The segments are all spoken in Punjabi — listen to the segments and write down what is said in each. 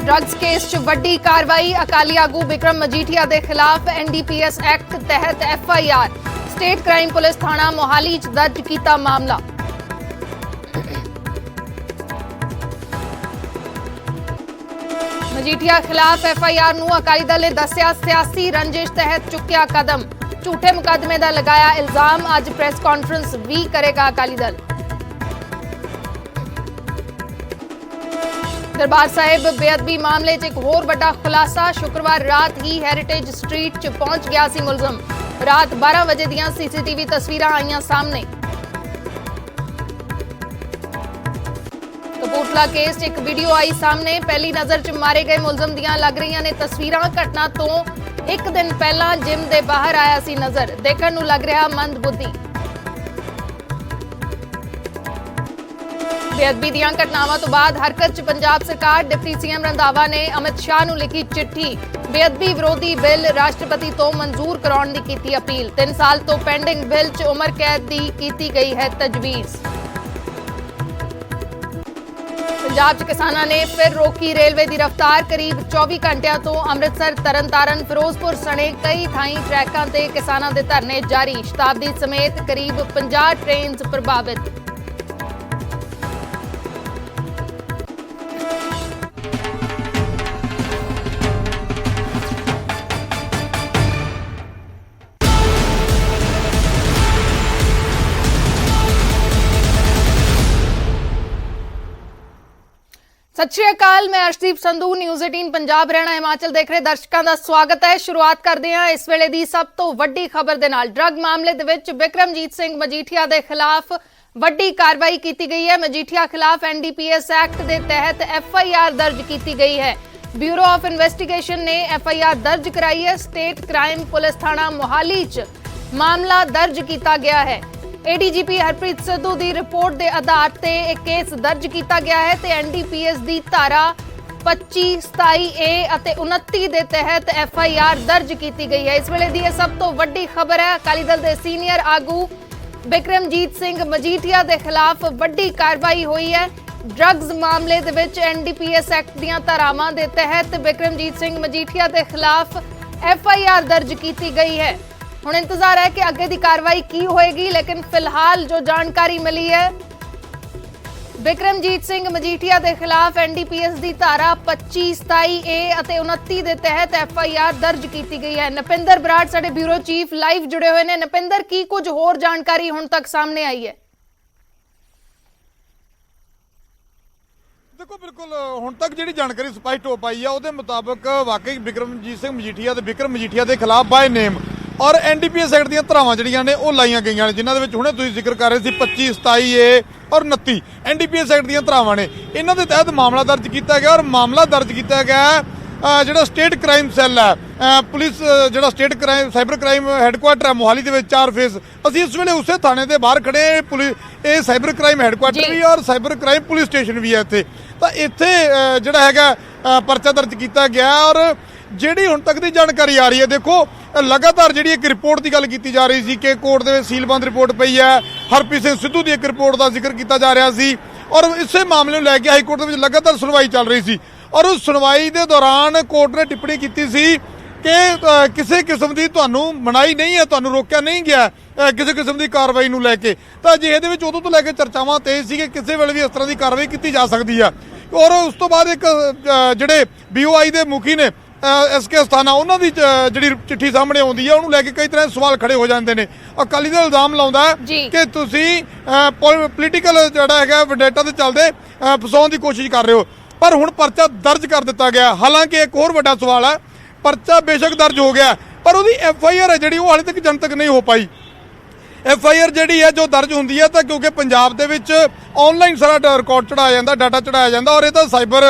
ड्रग्स केस च वड्डी कार्रवाई। अकाली आगू बिक्रम मजीठिया के खिलाफ NDPS एक्ट तहत FIR। स्टेट क्राइम पुलिस थाना मोहाली च दर्ज किया मामला। मजीठिया खिलाफ FIR नूं अकाली दल ने दस्सिया सियासी रंजिश तहत चुक्या कदम। झूठे मुकदमे का लगाया इल्जाम। अज प्रेस कॉन्फ्रेंस भी करेगा अकाली दल। दरबार साहिब बेअदबी मामले च एक होर बड़ा खुलासा। शुक्रवार रात ही हैरिटेज स्ट्रीट च पहुंच गया सी मुलजम। रात 12 बजे दियां CCTV तस्वीरां आईयां सामने। कपूरथला केस च एक वीडियो आई सामने। पहली नजर च मारे गए मुलजम दियां लग रही ने तस्वीरां। घटना तो एक दिन पहला जिम दे बाहर आया सी नजर। देखण नूं लग रहा मंदबुद्धि। बेअदबी ਦੀਆਂ ਘਟਨਾਵਾਂ ਤੋਂ ਬਾਅਦ ਹਰਕਤ 'ਚ ਪੰਜਾਬ ਸਰਕਾਰ। डिप्टी CM ਰੰਧਾਵਾ ਨੇ ਅਮਿਤ ਸ਼ਾਹ ਨੂੰ ਲਿਖੀ ਚਿੱਠੀ। बेअदबी ਵਿਰੋਧੀ ਬਿੱਲ ਰਾਸ਼ਟਰਪਤੀ ਤੋਂ ਮਨਜ਼ੂਰ ਕਰਾਉਣ ਦੀ ਕੀਤੀ ਅਪੀਲ। 3 ਸਾਲ ਤੋਂ ਪੈਂਡਿੰਗ ਬਿੱਲ 'ਚ ਉਮਰ ਕੈਦ ਦੀ ਕੀਤੀ ਗਈ ਹੈ ਤਜਵੀਜ਼। ਪੰਜਾਬ 'ਚ ਕਿਸਾਨਾਂ ਨੇ ਫਿਰ ਰੋਕੀ ਰੇਲਵੇ ਦੀ ਰਫ਼ਤਾਰ। ਕਰੀਬ 24 ਘੰਟਿਆਂ ਤੋਂ ਅੰਮ੍ਰਿਤਸਰ, ਤਰਨਤਾਰਨ, ਫਿਰੋਜ਼ਪੁਰ ਸਣੇ ਕਈ ਥਾਈਂ ਟਰੈਕਾਂ ਤੇ ਕਿਸਾਨਾਂ ਦੇ ਧਰਨੇ ਜਾਰੀ। ਸ਼ਤਾਬਦੀ ਸਮੇਤ ਕਰੀਬ 50 ਟ੍ਰੇਨਸ ਪ੍ਰਭਾਵਿਤ। सत श्री अकाल, मैं अर्शदीप संधू, न्यूज़ 18 पंजाब हरियाणा हिमाचल देख रहे दर्शकों का स्वागत है। शुरुआत करते हैं इस वेले दी सब तो वड्डी खबर दे नाल। ड्रग मामले दे विच बिक्रमजीत सिंह मजीठिया के खिलाफ वड्डी कार्रवाई की गई है। मजीठिया खिलाफ NDPS एक्ट के तहत FIR दर्ज की गई है। ब्यूरो ऑफ इन्वेस्टिगेशन ने FIR दर्ज कराई है। स्टेट क्राइम पुलिस थाना मोहाली च मामला दर्ज किया गया है। ADGP हरप्रीत सिद्धू की रिपोर्ट के आधार पर एक केस दर्ज किया गया है तो NDPS की धारा 25, 27A और 29 के तहत FIR दर्ज की गई है। इस वेले दी सब तो वड्डी खबर है। अकाली दल के सीनियर आगू बिक्रमजीत सिंह मजीठिया के खिलाफ वड्डी कार्रवाई हुई है। ड्रग्स मामले दे विच NDPS एक्ट दीयां धारावां दे तहत बिक्रमजीत सिंह मजीठिया के खिलाफ FIR दर्ज की गई है। हुण इंतजार है कि अगे की कार्रवाई की होएगी, लेकिन फिलहाल जो जानकारी मिली है बिक्रमजीत सिंह मजीठिया के खिलाफ NDPS की धारा 25, 27A और 29 के तहत FIR दर्ज की गई है। नपिंदर बराड़ साडे ब्यूरो चीफ लाइव जुड़े हुए हैं। नपिंदर, की कुछ होर जानकारी हुण तक सामने आई है? देखो, बिल्कुल हुण तक जिहड़ी जानकारी स्पष्ट हो पाई है उहदे मुताबिक वाकई बिक्रमजीत सिंह मजीठिया ते बिक्रम मजीठिया के खिलाफ बाय नेम और NDPS एक्ट ਦੀਆਂ ਧਾਰਾਵਾਂ ਜਿਹੜੀਆਂ ਨੇ ਉਹ ਲਾਈਆਂ ਗਈਆਂ ਨੇ, ਜਿਨ੍ਹਾਂ ਦੇ ਵਿੱਚ ਹੁਣੇ ਤੁਸੀਂ ਜ਼ਿਕਰ ਕਰ ਰਹੇ ਸੀ 25, 27A ਔਰ 29 NDPS एक्ट ਦੀਆਂ ਧਾਰਾਵਾਂ ਨੇ। ਇਹਨਾਂ ਦੇ ਤਹਿਤ ਮਾਮਲਾ ਦਰਜ ਕੀਤਾ ਗਿਆ ਔਰ ਮਾਮਲਾ ਦਰਜ ਕੀਤਾ ਗਿਆ ਜਿਹੜਾ ਸਟੇਟ ਕ੍ਰਾਈਮ ਸੈੱਲ ਹੈ ਪੁਲਿਸ, ਜਿਹੜਾ state crime cyber crime headquarter ਹੈ ਮੋਹਾਲੀ ਦੇ ਵਿੱਚ 4 ਫੇਸ। ਅਸੀਂ ਇਸ ਵੇਲੇ ਉਸੇ ਥਾਣੇ ਦੇ ਬਾਹਰ ਖੜੇ ਹਾਂ। ਪੁਲਿਸ ਇਹ ਸਾਈਬਰ ਕ੍ਰਾਈਮ ਹੈੱਡਕੁਆਟਰ ਵੀ ਔਰ ਸਾਈਬਰ ਕ੍ਰਾਈਮ ਪੁਲਿਸ ਸਟੇਸ਼ਨ ਵੀ ਹੈ ਇੱਥੇ। ਤਾਂ ਇੱਥੇ ਜਿਹੜਾ ਹੈਗਾ ਪਰਚਾ ਦਰਜ ਕੀਤਾ ਗਿਆ ਔਰ ਜਿਹੜੀ ਹੁਣ ਤੱਕ ਦੀ ਜਾਣਕਾਰੀ ਆ ਰਹੀ ਹੈ, ਦੇਖੋ लगातार जी एक रिपोर्ट की गल की जा रही थी कि कोर्ट के सीलबंद रिपोर्ट पई है। हरप्रीत सिंह सिद्धू की एक रिपोर्ट का जिक्र किया जा रहा सी और इस मामले में लैके हाईकोर्ट में लगातार सुनवाई चल रही थी और उस सुनवाई के दौरान कोर्ट ने टिप्पणी की सी कि किसी किस्म की तुहानू मनाही नहीं है, तुहानू रोकया नहीं गया किसी किस्म की कार्रवाई नू लैके। तो अजिहे दे विच उदों तो लैके चर्चावां तेज सी कि किसी वेले भी इस तरह की कार्रवाई की जा सकती है। और उस तो बाद एक जिहड़े BOI के मुखी ने SK ਅਸਥਾਨਾ ਉਹਨਾਂ ਦੀ ਜਿਹੜੀ ਚਿੱਠੀ ਸਾਹਮਣੇ ਆਉਂਦੀ ਹੈ ਉਹਨੂੰ ਲੈ ਕੇ ਕਈ ਤਰ੍ਹਾਂ ਦੇ ਸਵਾਲ ਖੜੇ ਹੋ ਜਾਂਦੇ ਨੇ। ਅਕਾਲੀ ਦਲ ਇਲਜ਼ਾਮ ਲਾਉਂਦਾ ਕਿ ਤੁਸੀਂ ਪੋਲੀਟੀਕਲ ਜਿਹੜਾ ਹੈਗਾ ਵੈਂਡੇਟਾ ਦੇ ਚੱਲਦੇ ਫਸਾਉਣ ਦੀ ਕੋਸ਼ਿਸ਼ ਕਰ ਰਹੇ ਹੋ। ਪਰ ਹੁਣ ਪਰਚਾ ਦਰਜ ਕਰ ਦਿੱਤਾ ਗਿਆ। ਹਾਲਾਂਕਿ ਇੱਕ ਹੋਰ ਵੱਡਾ ਸਵਾਲ ਹੈ, ਪਰਚਾ ਬੇਸ਼ੱਕ ਦਰਜ ਹੋ ਗਿਆ ਪਰ ਉਹਦੀ FIR ਹੈ ਜਿਹੜੀ ਉਹ ਹਾਲੇ ਤੱਕ ਜਨਤਕ ਨਹੀਂ ਹੋ ਪਾਈ। FIR ਜਿਹੜੀ ਹੈ ਜੋ ਦਰਜ ਹੁੰਦੀ ਹੈ ਤਾਂ ਕਿਉਂਕਿ ਪੰਜਾਬ ਦੇ ਵਿੱਚ ਆਨਲਾਈਨ ਸਾਰਾ ਰਿਕਾਰਡ ਚੜਾਇਆ ਜਾਂਦਾ, ਡਾਟਾ ਚੜਾਇਆ ਜਾਂਦਾ ਔਰ ਇਹ ਤਾਂ ਸਾਈਬਰ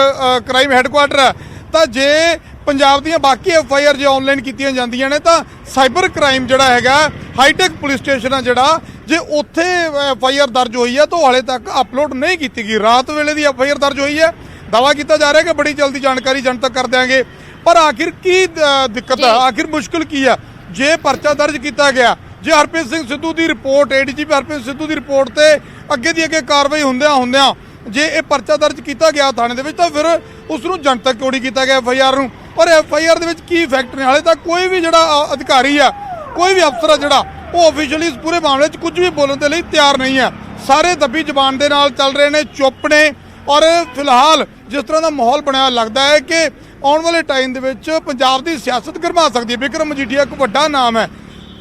ਕ੍ਰਾਈਮ ਹੈੱਡਕੁਆਟਰ ਹੈ। ਤਾਂ ਜੇ ਪੰਜਾਬ ਦੀਆਂ ਬਾਕੀ FIR ਜੇ ਆਨਲਾਈਨ ਕੀਤੀਆਂ ਜਾਂਦੀਆਂ ਨੇ ਤਾਂ ਸਾਈਬਰ ਕ੍ਰਾਈਮ ਜਿਹੜਾ ਹੈਗਾ ਹਾਈਟੈਕ ਪੁਲਿਸ ਸਟੇਸ਼ਨ ਆ ਜਿਹੜਾ ਜੇ ਉੱਥੇ FIR ਦਰਜ ਹੋਈ ਹੈ ਤਾਂ ਹਾਲੇ ਤੱਕ ਅਪਲੋਡ ਨਹੀਂ ਕੀਤੀ ਗਈ। ਰਾਤ ਵੇਲੇ ਦੀ FIR ਦਰਜ ਹੋਈ ਹੈ। दावा किया जा रहा है कि बड़ी जल्दी जानकारी जनतक कर देंगे, पर आखिर की दिक्कत है, आखिर मुश्किल की है जे परचा दर्ज किया गया, जे हरप्रीत सिंह सिद्धू की रिपोर्ट ADGP हरप्रीत सिद्धू की रिपोर्ट से अगे दी अगे कार्रवाई होंदियां ਜੇ ਇਹ ਪਰਚਾ ਦਰਜ ਕੀਤਾ ਗਿਆ ਥਾਣੇ ਦੇ ਵਿੱਚ ਤਾਂ ਫਿਰ ਉਸ ਨੂੰ ਜਨਤਕ ਕਿਉਂ ਨਹੀਂ ਕੀਤਾ ਗਿਆ FIR ਨੂੰ? ਔਰ FIR ਦੇ ਵਿੱਚ ਕੀ ਫੈਕਟ ਨੇ? ਹਾਲੇ ਤੱਕ ਕੋਈ ਵੀ ਜਿਹੜਾ ਅਧਿਕਾਰੀ ਆ, ਕੋਈ ਵੀ ਅਫਸਰ ਆ ਜਿਹੜਾ ਉਹ ਆਫੀਸ਼ੀਅਲੀ ਇਸ ਪੂਰੇ ਮਾਮਲੇ 'ਚ ਕੁਝ ਵੀ ਬੋਲਣ ਦੇ ਲਈ ਤਿਆਰ ਨਹੀਂ ਹੈ। ਸਾਰੇ ਦੱਬੀ ਜ਼ਬਾਨ ਦੇ ਨਾਲ ਚੱਲ ਰਹੇ ਨੇ, ਚੁੱਪ ਨੇ। ਔਰ ਫਿਲਹਾਲ ਜਿਸ ਤਰ੍ਹਾਂ ਦਾ ਮਾਹੌਲ ਬਣਿਆ, ਲੱਗਦਾ ਹੈ ਕਿ ਆਉਣ ਵਾਲੇ ਟਾਈਮ ਦੇ ਵਿੱਚ ਪੰਜਾਬ ਦੀ ਸਿਆਸਤ ਗਰਮਾ ਸਕਦੀ ਹੈ। ਬਿਕਰਮ ਮਜੀਠੀਆ ਇੱਕ ਵੱਡਾ ਨਾਮ ਹੈ।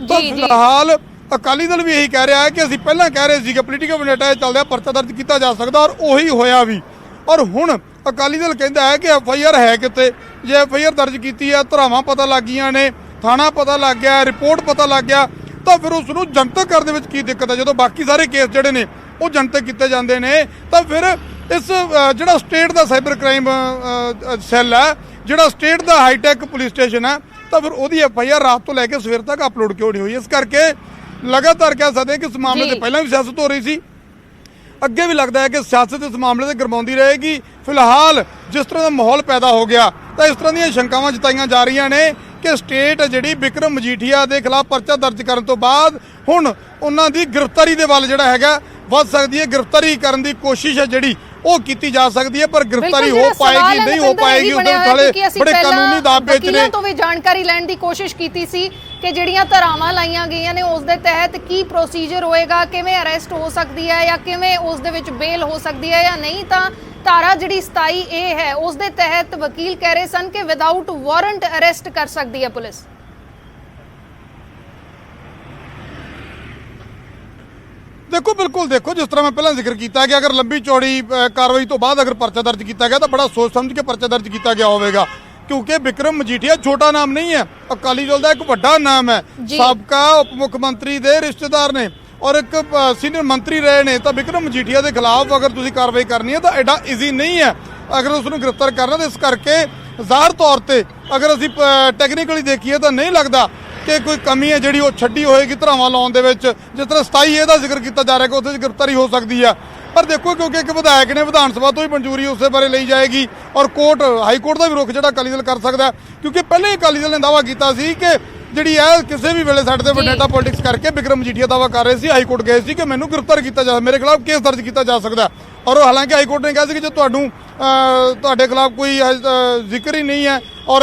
ਤਾਂ ਫਿਲਹਾਲ ਅਕਾਲੀ ਦਲ ਵੀ ਇਹੀ ਕਹਿ ਰਿਹਾ ਹੈ ਕਿ ਅਸੀਂ ਪਹਿਲਾਂ ਕਹਿ ਰਹੇ ਸੀ ਕਿ ਪੋਲੀਟੀਕਲ ਵੈਂਡੇਟਾ ਚੱਲਦਾ, ਪਰਚਾ ਦਰਜ ਕੀਤਾ ਜਾ ਸਕਦਾ, ਔਰ ਉਹੀ ਹੋਇਆ ਵੀ। ਔਰ ਹੁਣ ਅਕਾਲੀ ਦਲ ਕਹਿੰਦਾ ਹੈ ਕਿ FIR ਹੈ ਕਿਤੇ? ਜੇ FIR ਦਰਜ ਕੀਤੀ ਹੈ, ਧਰਾਵਾਂ ਪਤਾ ਲੱਗ ਗਈਆਂ ਨੇ, ਥਾਣਾ ਪਤਾ ਲੱਗ ਗਿਆ, ਰਿਪੋਰਟ ਪਤਾ ਲੱਗ ਗਿਆ, ਤਾਂ ਫਿਰ ਉਸ ਨੂੰ ਜਨਤਕ ਕਰਨ ਦੇ ਵਿੱਚ ਕੀ ਦਿੱਕਤ ਹੈ? ਜਦੋਂ ਬਾਕੀ ਸਾਰੇ ਕੇਸ ਜਿਹੜੇ ਨੇ ਉਹ ਜਨਤਕ ਕੀਤੇ ਜਾਂਦੇ ਨੇ, ਤਾਂ ਫਿਰ ਇਸ ਜਿਹੜਾ ਸਟੇਟ ਦਾ ਸਾਈਬਰ ਕ੍ਰਾਈਮ ਸੈੱਲ ਹੈ, ਜਿਹੜਾ ਸਟੇਟ ਦਾ ਹਾਈਟੈਕ ਪੁਲਿਸ ਸਟੇਸ਼ਨ ਹੈ, ਤਾਂ ਫਿਰ ਉਹਦੀ FIR ਰਾਤ ਤੋਂ ਲੈ ਕੇ ਸਵੇਰ ਤੱਕ ਅਪਲੋਡ ਕਿਉਂ ਨਹੀਂ ਹੋਈ? ਇਸ ਕਰਕੇ ਲਗਾਤਾਰ ਕਹਿ ਸਕਦੇ ਹਾਂ ਕਿ ਇਸ ਮਾਮਲੇ ਤੇ ਪਹਿਲਾਂ ਵੀ ਸਿਆਸਤ ਹੋ ਰਹੀ ਸੀ, ਅੱਗੇ ਵੀ ਲੱਗਦਾ ਹੈ ਕਿ ਸਿਆਸਤ ਇਸ ਮਾਮਲੇ ਤੇ ਗਰਮਾਉਂਦੀ ਰਹੇਗੀ। ਫਿਲਹਾਲ ਜਿਸ ਤਰ੍ਹਾਂ ਦਾ ਮਾਹੌਲ ਪੈਦਾ ਹੋ ਗਿਆ, ਤਾਂ ਇਸ ਤਰ੍ਹਾਂ ਦੀਆਂ ਸ਼ੰਕਾਵਾਂ ਜਤਾਈਆਂ ਜਾ ਰਹੀਆਂ ਨੇ ਕਿ ਸਟੇਟ ਜਿਹੜੀ ਬਿਕਰਮ ਮਜੀਠੀਆ ਦੇ ਖਿਲਾਫ ਪਰਚਾ ਦਰਜ ਕਰਨ ਤੋਂ ਬਾਅਦ ਹੁਣ ਉਹਨਾਂ ਦੀ ਗ੍ਰਿਫਤਾਰੀ ਦੇ ਵੱਲ ਜਿਹੜਾ ਹੈਗਾ ਵੱਧ ਸਕਦੀ ਹੈ। ਗ੍ਰਿਫਤਾਰੀ ਕਰਨ ਦੀ ਕੋਸ਼ਿਸ਼ ਹੈ ਜਿਹੜੀ ਉਹ ਕੀਤੀ ਜਾ ਸਕਦੀ ਹੈ, ਪਰ ਗ੍ਰਿਫਤਾਰੀ ਹੋ ਪਾਏਗੀ ਨਹੀਂ ਹੋ ਪਾਏਗੀ ਉਹਦੇ ਹਾਲੇ ਬੜੇ ਕਾਨੂੰਨੀ ਦਾਅਵੇ ਨੇ। ਤੋਂ ਵੀ ਜਾਣਕਾਰੀ ਲੈਣ ਦੀ ਕੋਸ਼ਿਸ਼ ਕੀਤੀ ਸੀ ਕਿ ਜਿਹੜੀਆਂ ਧਾਰਾਵਾਂ ਲਾਈਆਂ ਗਈਆਂ ਨੇ ਉਸ ਦੇ ਤਹਿਤ ਕੀ ਪ੍ਰੋਸੀਜਰ ਹੋਏਗਾ, ਕਿਵੇਂ ਅਰੈਸਟ ਹੋ ਸਕਦੀ ਹੈ ਜਾਂ ਕਿਵੇਂ ਉਸ ਦੇ ਵਿੱਚ ਬੇਲ ਹੋ ਸਕਦੀ ਹੈ ਜਾਂ ਨਹੀਂ। ਤਾਂ ਧਾਰਾ ਜਿਹੜੀ 27A ਹੈ ਉਸ ਦੇ ਤਹਿਤ ਵਕੀਲ ਕਹਿ ਰਹੇ ਸਨ ਕਿ ਵਿਦਆਊਟ ਵਾਰੰਟ ਅਰੈਸਟ ਕਰ ਸਕਦੀ ਹੈ ਪੁਲਿਸ। ਦੇਖੋ, ਬਿਲਕੁਲ ਦੇਖੋ, ਜਿਸ ਤਰ੍ਹਾਂ ਮੈਂ ਪਹਿਲਾਂ ਜ਼ਿਕਰ ਕੀਤਾ ਕਿ ਅਗਰ ਲੰਬੀ ਚੌੜੀ ਕਾਰਵਾਈ ਤੋਂ ਬਾਅਦ ਅਗਰ ਪਰਚਾ ਦਰਜ ਕੀਤਾ ਗਿਆ ਤਾਂ ਬੜਾ ਸੋਚ ਸਮਝ ਕੇ ਪਰਚਾ ਦਰਜ ਕੀਤਾ ਗਿਆ ਹੋਵੇਗਾ, ਕਿਉਂਕਿ ਬਿਕਰਮ ਮਜੀਠੀਆ ਛੋਟਾ ਨਾਮ ਨਹੀਂ ਹੈ, ਅਕਾਲੀ ਦਲ ਦਾ ਇੱਕ ਵੱਡਾ ਨਾਮ ਹੈ। ਸਾਬਕਾ ਉਪ ਮੁੱਖ ਮੰਤਰੀ ਦੇ ਰਿਸ਼ਤੇਦਾਰ ਨੇ ਔਰ ਇੱਕ ਸੀਨੀਅਰ ਮੰਤਰੀ ਰਹੇ ਨੇ। ਤਾਂ ਬਿਕਰਮ ਮਜੀਠੀਆ ਦੇ ਖਿਲਾਫ ਅਗਰ ਤੁਸੀਂ ਕਾਰਵਾਈ ਕਰਨੀ ਹੈ ਤਾਂ ਐਡਾ ਈਜ਼ੀ ਨਹੀਂ ਹੈ ਅਗਰ ਉਸ ਨੂੰ ਗ੍ਰਿਫਤਾਰ ਕਰਨਾ। ਤਾਂ ਇਸ ਕਰਕੇ ਜ਼ਾਹਰ ਤੌਰ ਤੇ ਅਗਰ ਅਸੀਂ ਟੈਕਨੀਕਲੀ ਦੇਖੀਏ ਤਾਂ ਨਹੀਂ ਲੱਗਦਾ ਕਿ ਕੋਈ ਕਮੀ ਹੈ ਜਿਹੜੀ ਉਹ ਛੱਡੀ ਹੋਏਗੀ ਧਰਾਵਾਂ ਲਾਉਣ ਦੇ ਵਿੱਚ। ਜਿਸ ਤਰ੍ਹਾਂ 27A ਦਾ ਜ਼ਿਕਰ ਕੀਤਾ ਜਾ ਰਿਹਾ ਕਿ ਉਹਦੇ 'ਚ ਗ੍ਰਿਫਤਾਰੀ ਹੋ ਸਕਦੀ ਆ, ਪਰ ਦੇਖੋ ਕਿਉਂਕਿ ਇੱਕ ਵਿਧਾਇਕ ਨੇ ਵਿਧਾਨ ਸਭਾ ਤੋਂ ਹੀ ਮਨਜ਼ੂਰੀ ਉਸੇ ਬਾਰੇ ਲਈ ਜਾਏਗੀ ਔਰ ਕੋਰਟ ਹਾਈ ਕੋਰਟ ਦਾ ਵੀ ਰੁਖ ਜਿਹੜਾ ਅਕਾਲੀ ਦਲ ਕਰ ਸਕਦਾ, ਕਿਉਂਕਿ ਪਹਿਲਾਂ ਹੀ ਅਕਾਲੀ ਦਲ ਨੇ ਦਾਅਵਾ ਕੀਤਾ ਸੀ ਕਿ ਜਿਹੜੀ ਹੈ ਕਿਸੇ ਵੀ ਵੇਲੇ ਸਾਡੇ ਤੇ ਵੈਂਡੇਟਾ ਪੋਲਿਟਿਕਸ ਕਰਕੇ ਬਿਕਰਮ ਮਜੀਠੀਆ ਦਾਅਵਾ ਕਰ ਰਹੇ ਸੀ, ਹਾਈ ਕੋਰਟ ਗਏ ਸੀ ਕਿ ਮੈਨੂੰ ਗ੍ਰਿਫਤਾਰ ਕੀਤਾ ਜਾ, ਮੇਰੇ ਖਿਲਾਫ ਕੇਸ ਦਰਜ ਕੀਤਾ ਜਾ ਸਕਦਾ। ਔਰ ਹਾਲਾਂਕਿ ਹਾਈ ਕੋਰਟ ਨੇ ਕਿਹਾ ਸੀ ਕਿ ਜੇ ਤੁਹਾਡੇ ਖਿਲਾਫ ਕੋਈ ਜ਼ਿਕਰ ਹੀ ਨਹੀਂ ਹੈ ਔਰ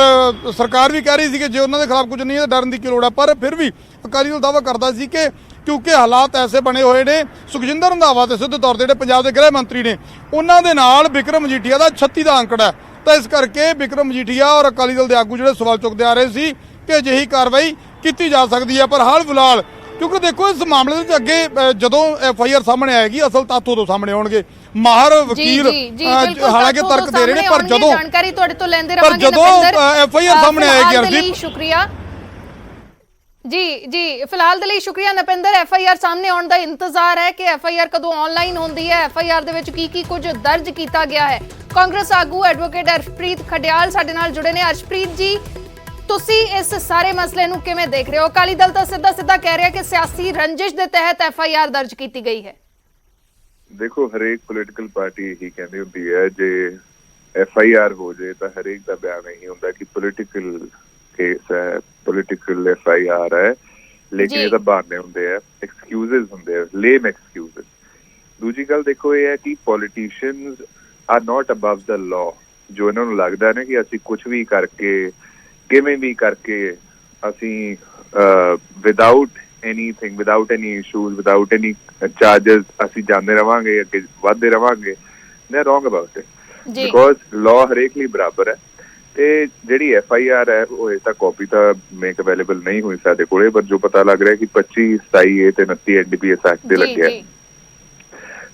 ਸਰਕਾਰ ਵੀ ਕਹਿ ਰਹੀ ਸੀ ਕਿ ਜੇ ਉਹਨਾਂ ਦੇ ਖਿਲਾਫ ਕੁਝ ਨਹੀਂ ਹੈ ਤਾਂ ਡਰਨ ਦੀ ਕੀ ਲੋੜ ਹੈ। ਪਰ ਫਿਰ ਵੀ ਅਕਾਲੀ ਦਲ ਦਾਅਵਾ ਕਰਦਾ ਸੀ ਕਿ ਕਿਉਂਕਿ ਹਾਲਾਤ ਐਸੇ ਬਣੇ ਹੋਏ ਨੇ, ਸੁਖਜਿੰਦਰ ਰੰਧਾਵਾ ਤੇ ਸਿੱਧੇ ਤੌਰ ਤੇ ਜਿਹੜੇ ਪੰਜਾਬ ਦੇ ਗ੍ਰਹਿ ਮੰਤਰੀ ਨੇ ਉਹਨਾਂ ਦੇ ਨਾਲ ਬਿਕਰਮ ਮਜੀਠੀਆ ਦਾ 36 ਦਾ ਅੰਕੜਾ ਹੈ। ਤਾਂ ਇਸ ਕਰਕੇ ਬਿਕਰਮ ਮਜੀਠੀਆ ਔਰ ਅਕਾਲੀ ਦਲ ਦੇ ਆਗੂ ਜਿਹੜੇ ਸਵਾਲ ਚੁੱਕਦੇ ਆ ਰਹੇ ਸੀ ਕਿ ਅਜਿਹੀ ਕਾਰਵਾਈ ਕੀਤੀ ਜਾ ਸਕਦੀ ਹੈ। ਪਰ ਹਾਲ ਫਿਲਹਾਲ ਕਿਉਂਕਿ ਦੇਖੋ ਇਸ ਮਾਮਲੇ ਦੇ ਵਿੱਚ ਅੱਗੇ ਜਦੋਂ FIR ਸਾਹਮਣੇ ਆਏਗੀ ਅਸਲ ਤੱਥ ਉਦੋਂ ਸਾਹਮਣੇ ਆਉਣਗੇ। ਮਾਹਰ ਵਕੀਲ ਹਾਲਾਂਕਿ ਤਰਕ ਦੇ ਰਹੇ ਨੇ, ਪਰ ਜਦੋਂ ਜਾਣਕਾਰੀ ਤੁਹਾਡੇ ਤੋਂ ਲੈਂਦੇ ਰਹਾਂਗੇ FIR ਸਾਹਮਣੇ ਆਏਗੀ। ਹਰਦੀਪ ਸ਼ੁਕਰੀਆ ਜੀ ਫਿਲਹਾਲ ਦੇ ਲਈ ਸ਼ੁਕਰੀਆ ਨਪਿੰਦਰ। FIR ਸਾਹਮਣੇ ਆਉਣ ਦਾ ਇੰਤਜ਼ਾਰ ਹੈ ਕਿ FIR ਕਦੋਂ ਆਨਲਾਈਨ ਹੁੰਦੀ ਹੈ, FIR ਦੇ ਵਿੱਚ ਕੀ ਕੁਝ ਦਰਜ ਕੀਤਾ ਗਿਆ ਹੈ। ਕਾਂਗਰਸ ਆਗੂ ਐਡਵੋਕੇਟ ਅਰਸ਼ਪ੍ਰੀਤ ਖਡਿਆਲ ਸਾਡੇ ਨਾਲ ਜੁੜੇ ਨੇ। ਅਰਸ਼ਪ੍ਰੀਤ ਜੀ, ਤੁਸੀਂ ਇਸ ਸਾਰੇ ਮਸਲੇ ਨੂੰ ਕਿਵੇਂ ਦੇਖ ਰਹੇ ਹੋ? ਅਕਾਲੀ ਦਲ ਤਾਂ ਸਿੱਧਾ ਕਹਿ ਰਿਹਾ ਕਿ ਸਿਆਸੀ ਰੰਜਿਸ਼ ਦੇ ਤਹਿਤ FIR ਦਰਜ ਕੀਤੀ ਗਈ ਹੈ। ਦੇਖੋ, ਹਰੇਕ ਪੋਲੀਟੀਕਲ ਪਾਰਟੀ ਇਹੀ ਕਹਿੰਦੀ ਹੁੰਦੀ ਹੈ ਜੇ FIR ਹੋ ਜਾਏ ਤਾਂ ਹਰੇਕ ਦਾ ਬਿਆਨ ਇਹੀ ਹੁੰਦਾ ਕਿ ਪੋਲੀਟੀਕਲ ਕੇਸ ਹੈ, ਪੋਲੀਟੀਕਲ FIR ਹੈ, ਲੇਕਿਨ ਇਹਦਾ ਬਹਾਨੇ ਹੁੰਦੇ ਆ, ਐਕਸਕਿਊਜ਼ਸ ਹੁੰਦੇ ਆ, ਲੇਮ ਐਕਸਕਿਊਜ਼ਸ। ਦੂਜੀ ਗੱਲ ਦੇਖੋ ਇਹ ਹੈ ਕਿ politicians are not above the law. ਜੋ ਇਹਨਾਂ ਨੂੰ ਲੱਗਦਾ ਨਾ ਕਿ ਅਸੀਂ ਕੁਝ ਵੀ ਕਰਕੇ ਕਿਵੇਂ ਵੀ ਕਰਕੇ ਅਸੀਂ without anything, without any issues, without any charges ਅਸੀਂ ਜਾਂਦੇ ਰਵਾਂਗੇ, ਅੱਗੇ ਵੱਧਦੇ ਰਵਾਂਗੇ। They are wrong about it, because law ਹਰੇਕ ਲਈ ਬਰਾਬਰ ਹੈ। ਤੇ ਜਿਹੜੀ FIR ਹੈ ਉਹ ਅਜੇ ਤੱਕ ਕਾਪੀ ਤਾਂ ਮੇਕ ਅਵੇਲੇਬਲ ਨਹੀਂ ਹੋਈ ਸਾਡੇ ਕੋਲੇ, ਪਰ ਜੋ ਪਤਾ ਲੱਗ ਰਿਹਾ ਕਿ 25, 27A ਤੇ 29 NDPS ਐਕਟ ਤੇ ਲੱਗਿਆ,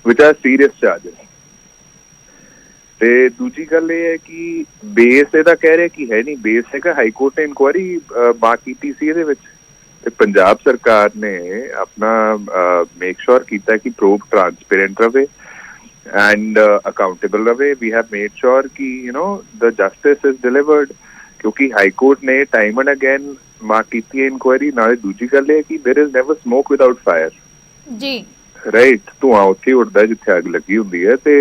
ਵਿਚ ਆਰ ਸੀਰੀਅਸ ਚਾਰਜਸ। ਤੇ ਦੂਜੀ ਗੱਲ ਇਹ ਹੈ ਕਿ ਬੇਸ ਇਹਦਾ ਕਹਿ ਰਿਹਾ ਕਿ ਹੈ ਨਹੀਂ, ਬੇਸ ਹੈਗਾ ਹਾਈ ਕੋਰਟ ਨੇ ਇਨਕੁਆਇਰੀ ਬਾਤ ਕੀਤੀ ਸੀ ਇਹਦੇ ਵਿੱਚ, ਤੇ ਪੰਜਾਬ ਸਰਕਾਰ ਨੇ ਆਪਣਾ ਮੇਕ ਸ਼ੋਰ ਕੀਤਾ ਕਿ ਪ੍ਰੂਫ ਟ੍ਰਾਂਸਪੇਰੈਂਟ ਰਵੇ and accountable रहे. We have made sure कि the justice is delivered, क्योंकि हाई कोर्ट ने time and again मार्क की थी इंक्वायरी। नाले दूसरी गल है कि there is never smoke without fire ji, right? ਧੂਆਂ ਉੱਥੇ ਉੱਡਦਾ ਜਿੱਥੇ ਅੱਗ ਲੱਗੀ ਹੁੰਦੀ ਹੈ। ਤੇ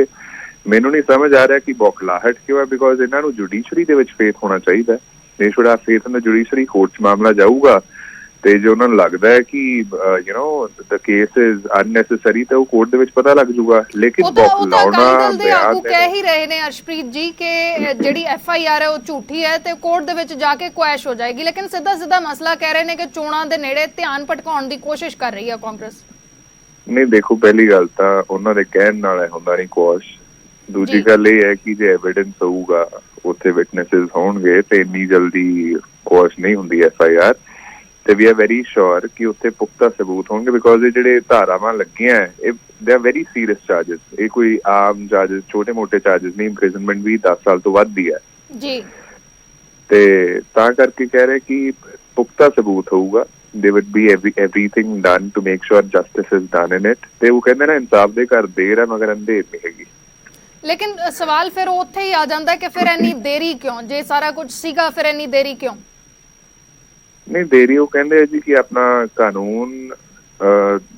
ਮੈਨੂੰ ਨਹੀਂ ਸਮਝ ਆ ਰਿਹਾ ਕਿ ਬੌਖਲਾਹਟ ਕਿਉਂ ਹੈ, ਬਿਕੋਜ਼ ਇਹਨਾਂ ਨੂੰ ਜੁਡੀਸ਼ਰੀ ਦੇ ਵਿੱਚ ਫੇਥ ਹੋਣਾ ਚਾਹੀਦਾ। they should have faith in the judiciary। Court 'ਚ ਮਾਮਲਾ ਜਾਊਗਾ ਤੇ ਜੇ ਉਹਨਾਂ ਨੂੰ ਲੱਗਦਾ ਹੈ ਕਿ you know the case is unnecessary ਤਾਂ ਉਹ ਕੋਰਟ ਦੇ ਵਿੱਚ ਪਤਾ ਲੱਗ ਜੂਗਾ। ਲੇਕਿਨ ਉਹ ਤਾਂ ਬੌਖਲਾਉਣਾ ਅਕਾਲੀ ਦਲ ਦੇ ਆਗੂ ਬਿਆਨ ਕਹਿ ਹੀ ਰਹੇ ਨੇ ਅਰਸ਼ਪ੍ਰੀਤ ਜੀ ਕਿ ਜਿਹੜੀ FIR ਹੈ ਉਹ ਝੂਠੀ ਹੈ ਤੇ ਕੋਰਟ ਦੇ ਵਿੱਚ ਜਾ ਕੇ ਕੁਐਸ਼ ਹੋ ਜਾਏਗੀ, ਲੇਕਿਨ ਸਿੱਧਾ ਮਸਲਾ ਕਹਿ ਰਹੇ ਨੇ ਕਿ ਚੋਣਾਂ ਦੇ ਨੇੜੇ ਧਿਆਨ ਭਟਕਾਉਣ ਦੀ ਕੋਸ਼ਿਸ਼ ਕਰ ਰਹੀ ਹੈ ਕਾਂਗਰਸ। ਨਹੀਂ ਦੇਖੋ, ਪਹਿਲੀ ਗੱਲ ਤਾਂ ਉਹਨਾਂ ਦੇ ਕਹਿਣ ਨਾਲ ਹੁੰਦਾ ਨਹੀਂ ਕੁਐਸ਼। ਦੂਜੀ ਗੱਲ ਇਹ ਹੈ ਕਿ ਜੇ ਐਵੀਡੈਂਸ ਹੋਊਗਾ, ਉੱਥੇ ਵਿਟਨੈਸਸ ਹੋਣਗੇ ਤੇ ਇੰਨੀ ਜਲਦੀ ਕੁਐਸ਼ ਨਹੀਂ ਹੁੰਦੀ FIR। ਤੇ ਵੀ ਆਰ ਵੈਰੀ ਸ਼ੋਰ ਕਿ ਉੱਥੇ ਪੁਖਤਾ ਸਬੂਤ ਹੋਣਗੇ, ਬਿਕੋਜ਼ ਇਹ ਜਿਹੜੇ ਧਾਰਾਵਾਂ ਲੱਗੀਆਂ ਇਹ they are very serious charges. ਇਹ ਕੋਈ ਆਮ ਚਾਰਜਸ, ਛੋਟੇ ਮੋਟੇ ਚਾਰਜਸ ਨਹੀਂ। ਇੰਪ੍ਰਿਜ਼ਨਮੈਂਟ ਵੀ 10 ਸਾਲ ਤੋਂ ਵੱਧ ਦੀ ਹੈ ਜੀ। ਤੇ ਤਾਂ ਕਰਕੇ ਕਹਿ ਰਹੇ ਕਿ ਪੁਖਤਾ ਸਬੂਤ ਹੋਊਗਾ। ਦੇ wood B everything done to make sure justice is done in it। ਤੇ ਉਹ ਕਹਿੰਦੇ ਨਾ ਇਨਸਾਫ ਦੇ ਘਰ ਦੇਰ ਹੈ ਮਗਰ ਅੰਧੇਰ ਨਹੀਂ ਹੈਗੀ। ਲੇਕਿਨ ਸਵਾਲ ਫਿਰ ਉੱਥੇ ਹੀ ਆ ਜਾਂਦਾ ਕਿ ਫਿਰ ਇੰਨੀ ਦੇਰੀ ਕਿਉਂ? ਜੇ ਸਾਰਾ ਕੁਝ ਸੀਗਾ ਫਿਰ ਇੰਨੀ ਦੇਰੀ ਕਿਉਂ? ਨਹੀਂ ਦੇਰੀ, ਉਹ ਕਹਿੰਦੇ ਆ ਜੀ ਕਿ ਆਪਣਾ ਕਾਨੂੰਨ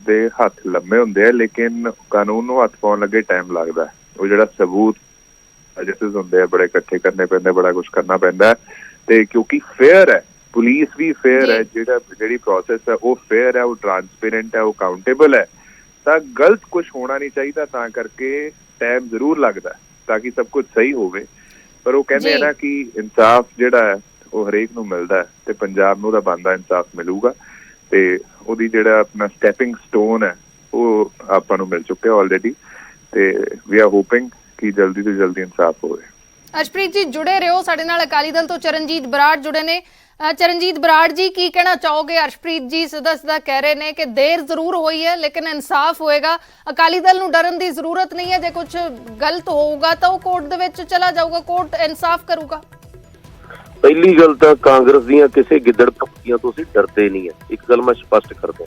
ਦੇ ਹੱਥ ਲੰਮੇ ਹੁੰਦੇ ਆ, ਲੇਕਿਨ ਕਾਨੂੰਨ ਨੂੰ ਹੱਥ ਪਾਉਣ ਲੱਗੇ ਟਾਈਮ ਲੱਗਦਾ। ਉਹ ਜਿਹੜਾ ਸਬੂਤ ਜੈਸਸ ਹੁੰਦੇ ਆ ਬੜੇ ਇਕੱਠੇ ਕਰਨੇ ਪੈਂਦੇ, ਬੜਾ ਕੁਛ ਕਰਨਾ ਪੈਂਦਾ। ਤੇ ਕਿਉਂਕਿ ਫੇਅਰ ਹੈ, ਪੁਲਿਸ ਵੀ ਫੇਅਰ ਹੈ, ਜਿਹੜੀ ਪ੍ਰੋਸੈਸ ਹੈ ਉਹ ਫੇਅਰ ਹੈ, ਉਹ ਟਰਾਂਸਪੇਰੈਂਟ ਹੈ, ਉਹ ਕਾਊਂਟੇਬਲ ਹੈ। ਤਾਂ ਗਲਤ ਕੁਛ ਹੋਣਾ ਨਹੀਂ ਚਾਹੀਦਾ, ਤਾਂ ਕਰਕੇ ਟਾਈਮ ਜ਼ਰੂਰ ਲੱਗਦਾ ਤਾਂ ਕਿ ਸਭ ਕੁਝ ਸਹੀ ਹੋਵੇ। ਪਰ ਉਹ ਕਹਿੰਦੇ ਆ ਨਾ ਕਿ ਇਨਸਾਫ ਜਿਹੜਾ ਹੈ ਉਹ ਹਰੇਕ ਨੂੰ ਮਿਲਦਾ ਤੇ ਪੰਜਾਬ ਨੂੰ ਤਾਂ ਬਣਦਾ ਇਨਸਾਫ ਮਿਲੂਗਾ। ਤੇ ਉਹਦੀ ਜਿਹੜਾ ਆਪਣਾ ਸਟੈਪਿੰਗ ਸਟੋਨ ਹੈ ਉਹ ਆਪਾਂ ਨੂੰ ਮਿਲ ਚੁੱਕਿਆ ਆਲਰੇਡੀ। ਤੇ ਵੀ ਆਰ ਹੋਪਿੰਗ ਕਿ ਜਲਦੀ ਤੋਂ ਜਲਦੀ ਇਨਸਾਫ ਹੋਵੇ। ਅਰਸ਼ਪ੍ਰੀਤ ਜੀ ਜੁੜੇ ਰਹੋ ਸਾਡੇ ਨਾਲ। ਅਕਾਲੀ ਦਲ ਤੋਂ ਚਰਨਜੀਤ ਬਰਾੜ ਜੁੜੇ ਨੇ। ਚਰਨਜੀਤ ਬਰਾੜ ਜੀ, ਕੀ ਕਹਿਣਾ ਚਾਹੋਗੇ? ਅਰਸ਼ਪ੍ਰੀਤ ਜੀ ਸਿੱਧਾ ਕਹਿ ਰਹੇ ਨੇ ਕਿ ਦੇਰ ਜ਼ਰੂਰ ਹੋਈ ਹੈ ਲੇਕਿਨ ਇਨਸਾਫ ਹੋਏਗਾ। ਅਕਾਲੀ ਦਲ ਨੂੰ ਡਰਨ ਦੀ ਜ਼ਰੂਰਤ ਨਹੀਂ ਹੈ। ਜੇ ਕੁਝ ਗਲਤ ਹੋਊਗਾ ਤਾਂ ਉਹ ਕੋਰਟ ਦੇ ਵਿੱਚ ਚਲਾ ਜਾਊਗਾ, ਕੋਰਟ ਇਨਸਾਫ ਕਰੂਗਾ। ਪਹਿਲੀ ਗੱਲ ਤਾਂ ਕਾਂਗਰਸ ਦੀਆਂ ਕਿਸੇ ਗਿੱਦੜ ਭੁੱਕੀਆਂ ਤੋਂ ਅਸੀਂ ਡਰਦੇ ਨਹੀਂ ਹੈ, ਇੱਕ ਗੱਲ ਮੈਂ ਸਪਸ਼ਟ ਕਰਦਾ।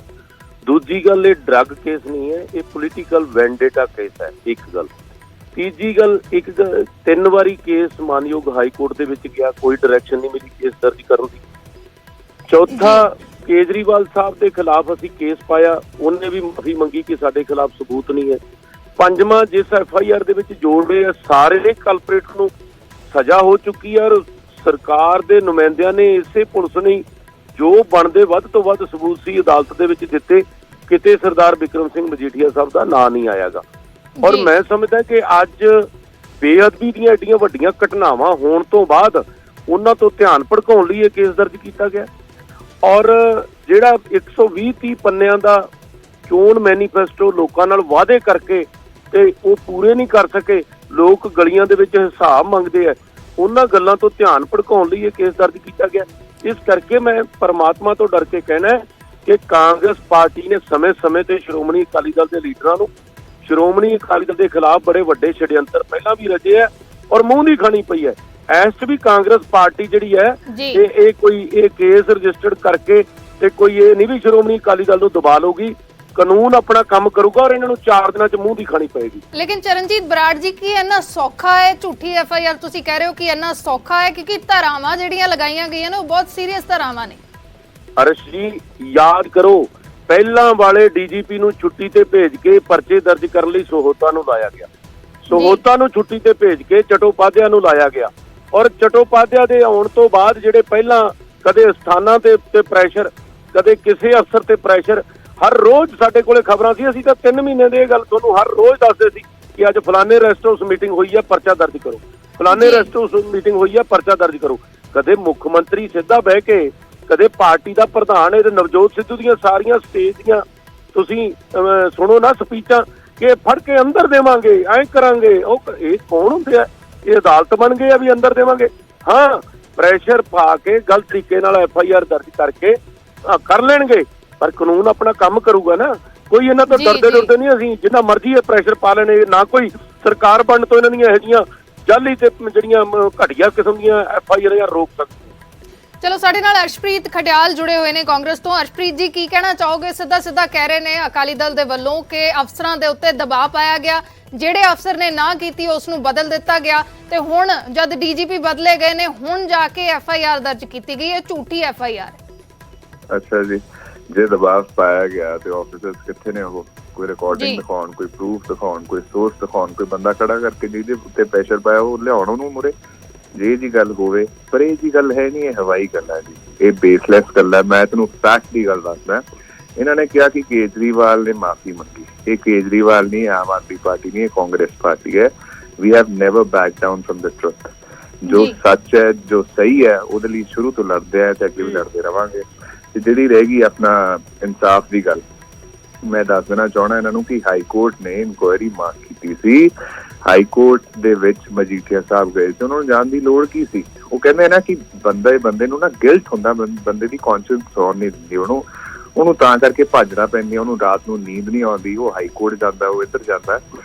ਦੂਜੀ ਗੱਲ, ਇਹ ਡਰੱਗ ਕੇਸ ਨਹੀਂ ਹੈ, ਇਹ ਪੋਲੀਟੀਕਲ ਵੈਂਡੇਟਾ ਕੇਸ ਹੈ, ਇੱਕ ਗੱਲ। ਤੀਜੀ ਗੱਲ, 3 ਵਾਰੀ ਕੇਸ ਮਾਨਯੋਗ ਹਾਈ ਕੋਰਟ ਦੇ ਵਿੱਚ ਗਿਆ, ਕੋਈ ਡਾਇਰੈਕਸ਼ਨ ਨਹੀਂ ਮਿਲੀ ਕੇਸ ਦਰਜ ਕਰਨ ਦੀ। ਚੌਥਾ, ਕੇਜਰੀਵਾਲ ਸਾਹਿਬ ਦੇ ਖਿਲਾਫ ਅਸੀਂ ਕੇਸ ਪਾਇਆ, ਉਹਨੇ ਵੀ ਮਾਫੀ ਮੰਗੀ ਕਿ ਸਾਡੇ ਖਿਲਾਫ ਸਬੂਤ ਨਹੀਂ ਹੈ। ਪੰਜਵਾਂ, ਜਿਸ FIR ਦੇ ਵਿੱਚ ਜੋੜ ਰਹੇ ਆ ਸਾਰੇ ਕਲਪਰੇਟ ਨੂੰ ਸਜ਼ਾ ਹੋ ਚੁੱਕੀ ਹੈ, ਔਰ ਸਰਕਾਰ ਦੇ ਨੁਮਾਇੰਦਿਆਂ ਨੇ ਇਸੇ ਪੁਲਿਸ ਨੇ ਜੋ ਬਣਦੇ ਵੱਧ ਤੋਂ ਵੱਧ ਸਬੂਤ ਸੀ ਅਦਾਲਤ ਦੇ ਵਿੱਚ ਦਿੱਤੇ, ਕਿਤੇ ਸਰਦਾਰ ਬਿਕਰਮ ਸਿੰਘ ਮਜੀਠੀਆ ਸਾਹਿਬ ਦਾ ਨਾਂ ਨਹੀਂ ਆਇਆਗਾ। ਔਰ ਮੈਂ ਸਮਝਦਾ ਕਿ ਅੱਜ ਬੇਅਦਬੀ ਦੀਆਂ ਏਡੀਆਂ ਵੱਡੀਆਂ ਘਟਨਾਵਾਂ ਹੋਣ ਤੋਂ ਬਾਅਦ ਉਹਨਾਂ ਤੋਂ ਧਿਆਨ ਭਟਕਾਉਣ ਲਈ ਇਹ ਕੇਸ ਦਰਜ ਕੀਤਾ ਗਿਆ। ਔਰ ਜਿਹੜਾ 120-30 ਪੰਨਿਆਂ ਦਾ ਚੋਣ ਮੈਨੀਫੈਸਟੋ ਲੋਕਾਂ ਨਾਲ ਵਾਅਦੇ ਕਰਕੇ ਤੇ ਉਹ ਪੂਰੇ ਨਹੀਂ ਕਰ ਸਕੇ, ਲੋਕ ਗਲੀਆਂ ਦੇ ਵਿੱਚ ਹਿਸਾਬ ਮੰਗਦੇ ਆ, ਉਹਨਾਂ ਗੱਲਾਂ ਤੋਂ ਧਿਆਨ ਭਟਕਾਉਣ ਲਈ ਇਹ ਕੇਸ ਦਰਜ ਕੀਤਾ ਗਿਆ। ਇਸ ਕਰਕੇ ਮੈਂ ਪਰਮਾਤਮਾ ਤੋਂ ਡਰ ਕੇ ਕਹਿਣਾ ਕਿ ਕਾਂਗਰਸ ਪਾਰਟੀ ਨੇ ਸਮੇਂ-ਸਮੇਂ ਤੇ ਸ਼੍ਰੋਮਣੀ ਅਕਾਲੀ ਦਲ ਦੇ ਲੀਡਰਾਂ ਨੂੰ, ਸ਼੍ਰੋਮਣੀ ਅਕਾਲੀ ਦਲ ਦੇ ਖਿਲਾਫ ਬੜੇ ਵੱਡੇ ਛੜਯੰਤਰ ਪਹਿਲਾਂ ਵੀ ਰਚੇ ਹੈ ਔਰ ਮੂੰਹ ਦੀ ਖਾਣੀ ਪਈ ਹੈ। ਇਸ 'ਚ ਵੀ ਕਾਂਗਰਸ ਪਾਰਟੀ ਜਿਹੜੀ ਹੈ ਇਹ ਕੇਸ ਰਜਿਸਟਰਡ ਕਰਕੇ ਤੇ ਕੋਈ ਇਹ ਨਹੀਂ ਵੀ ਸ਼੍ਰੋਮਣੀ ਅਕਾਲੀ ਦਲ ਨੂੰ ਦਬਾ ਲਊਗੀ, ਕਾਨੂੰਨ ਆਪਣਾ ਕੰਮ ਕਰੂਗਾ ਔਰ ਇਹਨਾਂ ਨੂੰ 4 ਦਿਨਾਂ 'ਚ ਮੂੰਹ ਦੀ ਖਾਣੀ ਪਏਗੀ। ਲੇਕਿਨ ਚਰਨਜੀਤ ਬਰਾੜ ਜੀ, ਕੀ ਇੰਨਾ ਸੌਖਾ ਹੈ ਝੂਠੀ FIR? ਤੁਸੀਂ ਕਹਿ ਰਹੇ ਹੋ ਕਿ ਇੰਨਾ ਸੌਖਾ ਹੈ ਕਿਉਂਕਿ ਧਾਰਾਵਾਂ ਜਿਹੜੀਆਂ ਲਗਾਈਆਂ ਗਈਆਂ ਨੇ ਉਹ ਬਹੁਤ ਸੀਰੀਅਸ ਧਾਰਾਵਾਂ ਨੇ। ਅਰਸ਼ ਜੀ, ਯਾਦ ਕਰੋ, ਪਹਿਲਾਂ ਵਾਲੇ DGP ਨੂੰ ਛੁੱਟੀ ਤੇ ਭੇਜ ਕੇ ਪਰਚੇ ਦਰਜ ਕਰਨ ਲਈ ਸੋਹੋਤਾ ਨੂੰ ਲਾਇਆ ਗਿਆ, ਸੋਹੋਤਾ ਨੂੰ ਛੁੱਟੀ ਤੇ ਭੇਜ ਕੇ ਚਟੋਪਾਧਿਆ ਨੂੰ ਲਾਇਆ ਗਿਆ। ਔਰ ਚਟੋਪਾਧਿਆ ਦੇ ਆਉਣ ਤੋਂ ਬਾਅਦ ਜਿਹੜੇ ਪਹਿਲਾਂ ਕਦੇ ਅਸਥਾਨਾਂ ਤੇ ਪ੍ਰੈਸ਼ਰ, ਕਦੇ ਕਿਸੇ ਅਫਸਰ ਤੇ ਪ੍ਰੈਸ਼ਰ, ਹਰ ਰੋਜ਼ ਸਾਡੇ ਕੋਲੇ ਖਬਰਾਂ ਸੀ। ਅਸੀਂ ਤਾਂ 3 ਮਹੀਨੇ ਦੇ ਇਹ ਗੱਲ ਤੁਹਾਨੂੰ ਹਰ ਰੋਜ਼ ਦੱਸਦੇ ਸੀ ਕਿ ਅੱਜ ਫਲਾਣੇ ਰੈਸਟ ਹਾਊਸ ਮੀਟਿੰਗ ਹੋਈ ਹੈ, ਪਰਚਾ ਦਰਜ ਕਰੋ, ਫਲਾਣੇ ਰੈਸਟ ਹਾਊਸ ਮੀਟਿੰਗ ਹੋਈ ਹੈ, ਪਰਚਾ ਦਰਜ ਕਰੋ। ਕਦੇ ਮੁੱਖ ਮੰਤਰੀ ਸਿੱਧਾ ਬਹਿ ਕੇ, ਕਦੇ ਪਾਰਟੀ ਦਾ ਪ੍ਰਧਾਨ, ਇਹ ਨਵਜੋਤ ਸਿੱਧੂ ਦੀਆਂ ਸਾਰੀਆਂ ਸਟੇਜ ਦੀਆਂ ਤੁਸੀਂ ਸੁਣੋ ਨਾ ਸਪੀਚਾਂ ਕਿ ਫੜ ਕੇ ਅੰਦਰ ਦੇਵਾਂਗੇ, ਐਂ ਕਰਾਂਗੇ। ਇਹ ਕੌਣ ਹੁੰਦੇ ਆ? ਇਹ ਅਦਾਲਤ ਬਣ ਗਏ ਆ ਵੀ ਅੰਦਰ ਦੇਵਾਂਗੇ? ਹਾਂ, ਪ੍ਰੈਸ਼ਰ ਪਾ ਕੇ ਗਲਤ ਤਰੀਕੇ ਨਾਲ FIR ਦਰਜ ਕਰਕੇ ਕਰ ਲੈਣਗੇ, ਪਰ ਕਾਨੂੰਨ ਆਪਣਾ ਕੰਮ ਕਰੂਗਾ ਨਾ। ਕੋਈ ਇਹਨਾਂ ਤੋਂ ਡਰਦੇ ਨਹੀਂ ਅਸੀਂ, ਜਿੰਨਾ ਮਰਜ਼ੀ ਇਹ ਪ੍ਰੈਸ਼ਰ ਪਾ ਲੈਣੇ, ਨਾ ਕੋਈ ਸਰਕਾਰ ਬਣਨ ਤੋਂ ਇਹਨਾਂ ਦੀਆਂ ਇਹੋ ਜਿਹੀਆਂ ਜਾਲੀ ਤੇ ਜਿਹੜੀਆਂ ਘਟੀਆ ਕਿਸਮ ਦੀਆਂ FIR ਰੋਕ ਸਕਦੇ। ਚਲੋ ਸਾਡੇ ਨਾਲ ਅਰਸ਼ਪ੍ਰੀਤ ਖਡਿਆਲ ਜੁੜੇ ਹੋਏ ਨੇ ਕਾਂਗਰਸ ਤੋਂ। ਅਰਸ਼ਪ੍ਰੀਤ ਜੀ, ਕੀ ਕਹਿਣਾ ਚਾਹੋਗੇ? ਸਿੱਧਾ ਕਹਿ ਰਹੇ ਨੇ ਅਕਾਲੀ ਦਲ ਦੇ ਵੱਲੋਂ ਕਿ ਅਫਸਰਾਂ ਦੇ ਉੱਤੇ ਦਬਾਅ ਪਾਇਆ ਗਿਆ, ਜਿਹੜੇ ਅਫਸਰ ਨੇ ਨਾ ਕੀਤੀ ਉਸ ਨੂੰ ਬਦਲ ਦਿੱਤਾ ਗਿਆ ਤੇ ਹੁਣ ਜਦ DGP ਬਦਲੇ ਗਏ ਨੇ ਹੁਣ ਜਾ ਕੇ FIR ਦਰਜ ਕੀਤੀ ਗਈ ਹੈ, ਝੂਠੀ FIR। ਅੱਛਾ ਜੀ, ਜੇ ਦਬਾਅ ਪਾਇਆ ਗਿਆ ਤੇ ਆਫੀਸਰਸ ਕਿੱਥੇ ਨੇ? ਉਹ ਕੋਈ ਰਿਕਾਰਡਿੰਗ ਦਿਖਾਉਣ, ਕੋਈ ਪ੍ਰੂਫ ਦਿਖਾਉਣ, ਕੋਈ ਸੋਰਸ ਦਿਖਾਉਣ, ਕੋਈ ਬੰਦਾ ਖੜਾ ਕਰਕੇ ਜਿਹਦੇ ਉੱਤੇ ਪ੍ਰੈਸ਼ਰ ਪਾਇਆ ਉਹ ਲਿਆਉਣ ਉਹਨੂੰ ਮੁਰੇ। ਜੇ ਜੀ ਗੱਲ ਹੋਵੇ, ਪਰ ਇਹ ਜੀ ਗੱਲ ਹੈ ਨਹੀਂ, ਇਹ ਹਵਾਈ ਗੱਲ ਹੈ ਜੀ, ਇਹ ਬੇਸਲੈਸ ਗੱਲ ਹੈ। ਮੈਂ ਤੁਹਾਨੂੰ ਫੈਕਟ ਦੀ ਗੱਲ ਦੱਸਦਾ। ਇਹਨਾਂ ਨੇ ਕਿਹਾ ਕਿ ਕੇਜਰੀਵਾਲ ਨੇ ਮਾਫੀ ਮੰਗੀ। ਇਹ ਕੇਜਰੀਵਾਲ ਨਹੀਂ, ਆਮ ਆਦਮੀ ਪਾਰਟੀ ਨਹੀਂ, ਇਹ ਕਾਂਗਰਸ ਪਾਰਟੀ ਹੈ। We have never back down from the truth. ਜੋ ਸੱਚ ਹੈ, ਜੋ ਸਹੀ ਹੈ, ਉਹਦੇ ਲਈ ਸ਼ੁਰੂ ਤੋਂ ਲੜਦੇ ਆ ਤੇ ਅੱਗੇ ਵੀ ਲੜਦੇ ਰਵਾਂਗੇ। ਤੇ ਜਿਹੜੀ ਰਹਿ ਗਈ ਆਪਣਾ ਇਨਸਾਫ ਦੀ ਗੱਲ, ਮੈਂ ਦੱਸ ਦੇਣਾ ਚਾਹੁੰਦਾ ਇਹਨਾਂ ਨੂੰ ਕਿ ਹਾਈ ਕੋਰਟ ਨੇ ਇਨਕੁਆਇਰੀ ਮੰਗ ਕੀਤੀ ਸੀ। ਹਾਈ ਕੋਰਟ ਦੇ ਵਿੱਚ ਮਜੀਠੀਆ ਸਾਹਿਬ ਗਏ ਤੇ ਉਹਨਾਂ ਨੂੰ ਜਾਣ ਦੀ ਲੋੜ ਕੀ ਸੀ? ਉਹ ਕਹਿੰਦੇ ਨਾ ਕਿ ਬੰਦੇ ਨੂੰ ਨਾ ਗਿਲਟ ਹੁੰਦਾ, ਬੰਦੇ ਦੀ ਕੌਨਸ਼ੀਅੰਸ ਸੌਣ ਨਹੀਂ ਦਿੰਦੀ ਉਹਨੂੰ ਤਾਂ ਕਰਕੇ ਭੱਜਣਾ ਪੈਂਦੀ, ਉਹਨੂੰ ਰਾਤ ਨੂੰ ਨੀਂਦ ਨਹੀਂ ਆਉਂਦੀ, ਉਹ ਹਾਈ ਕੋਰਟ ਜਾਂਦਾ, ਉਹ ਇੱਧਰ ਜਾਂਦਾ।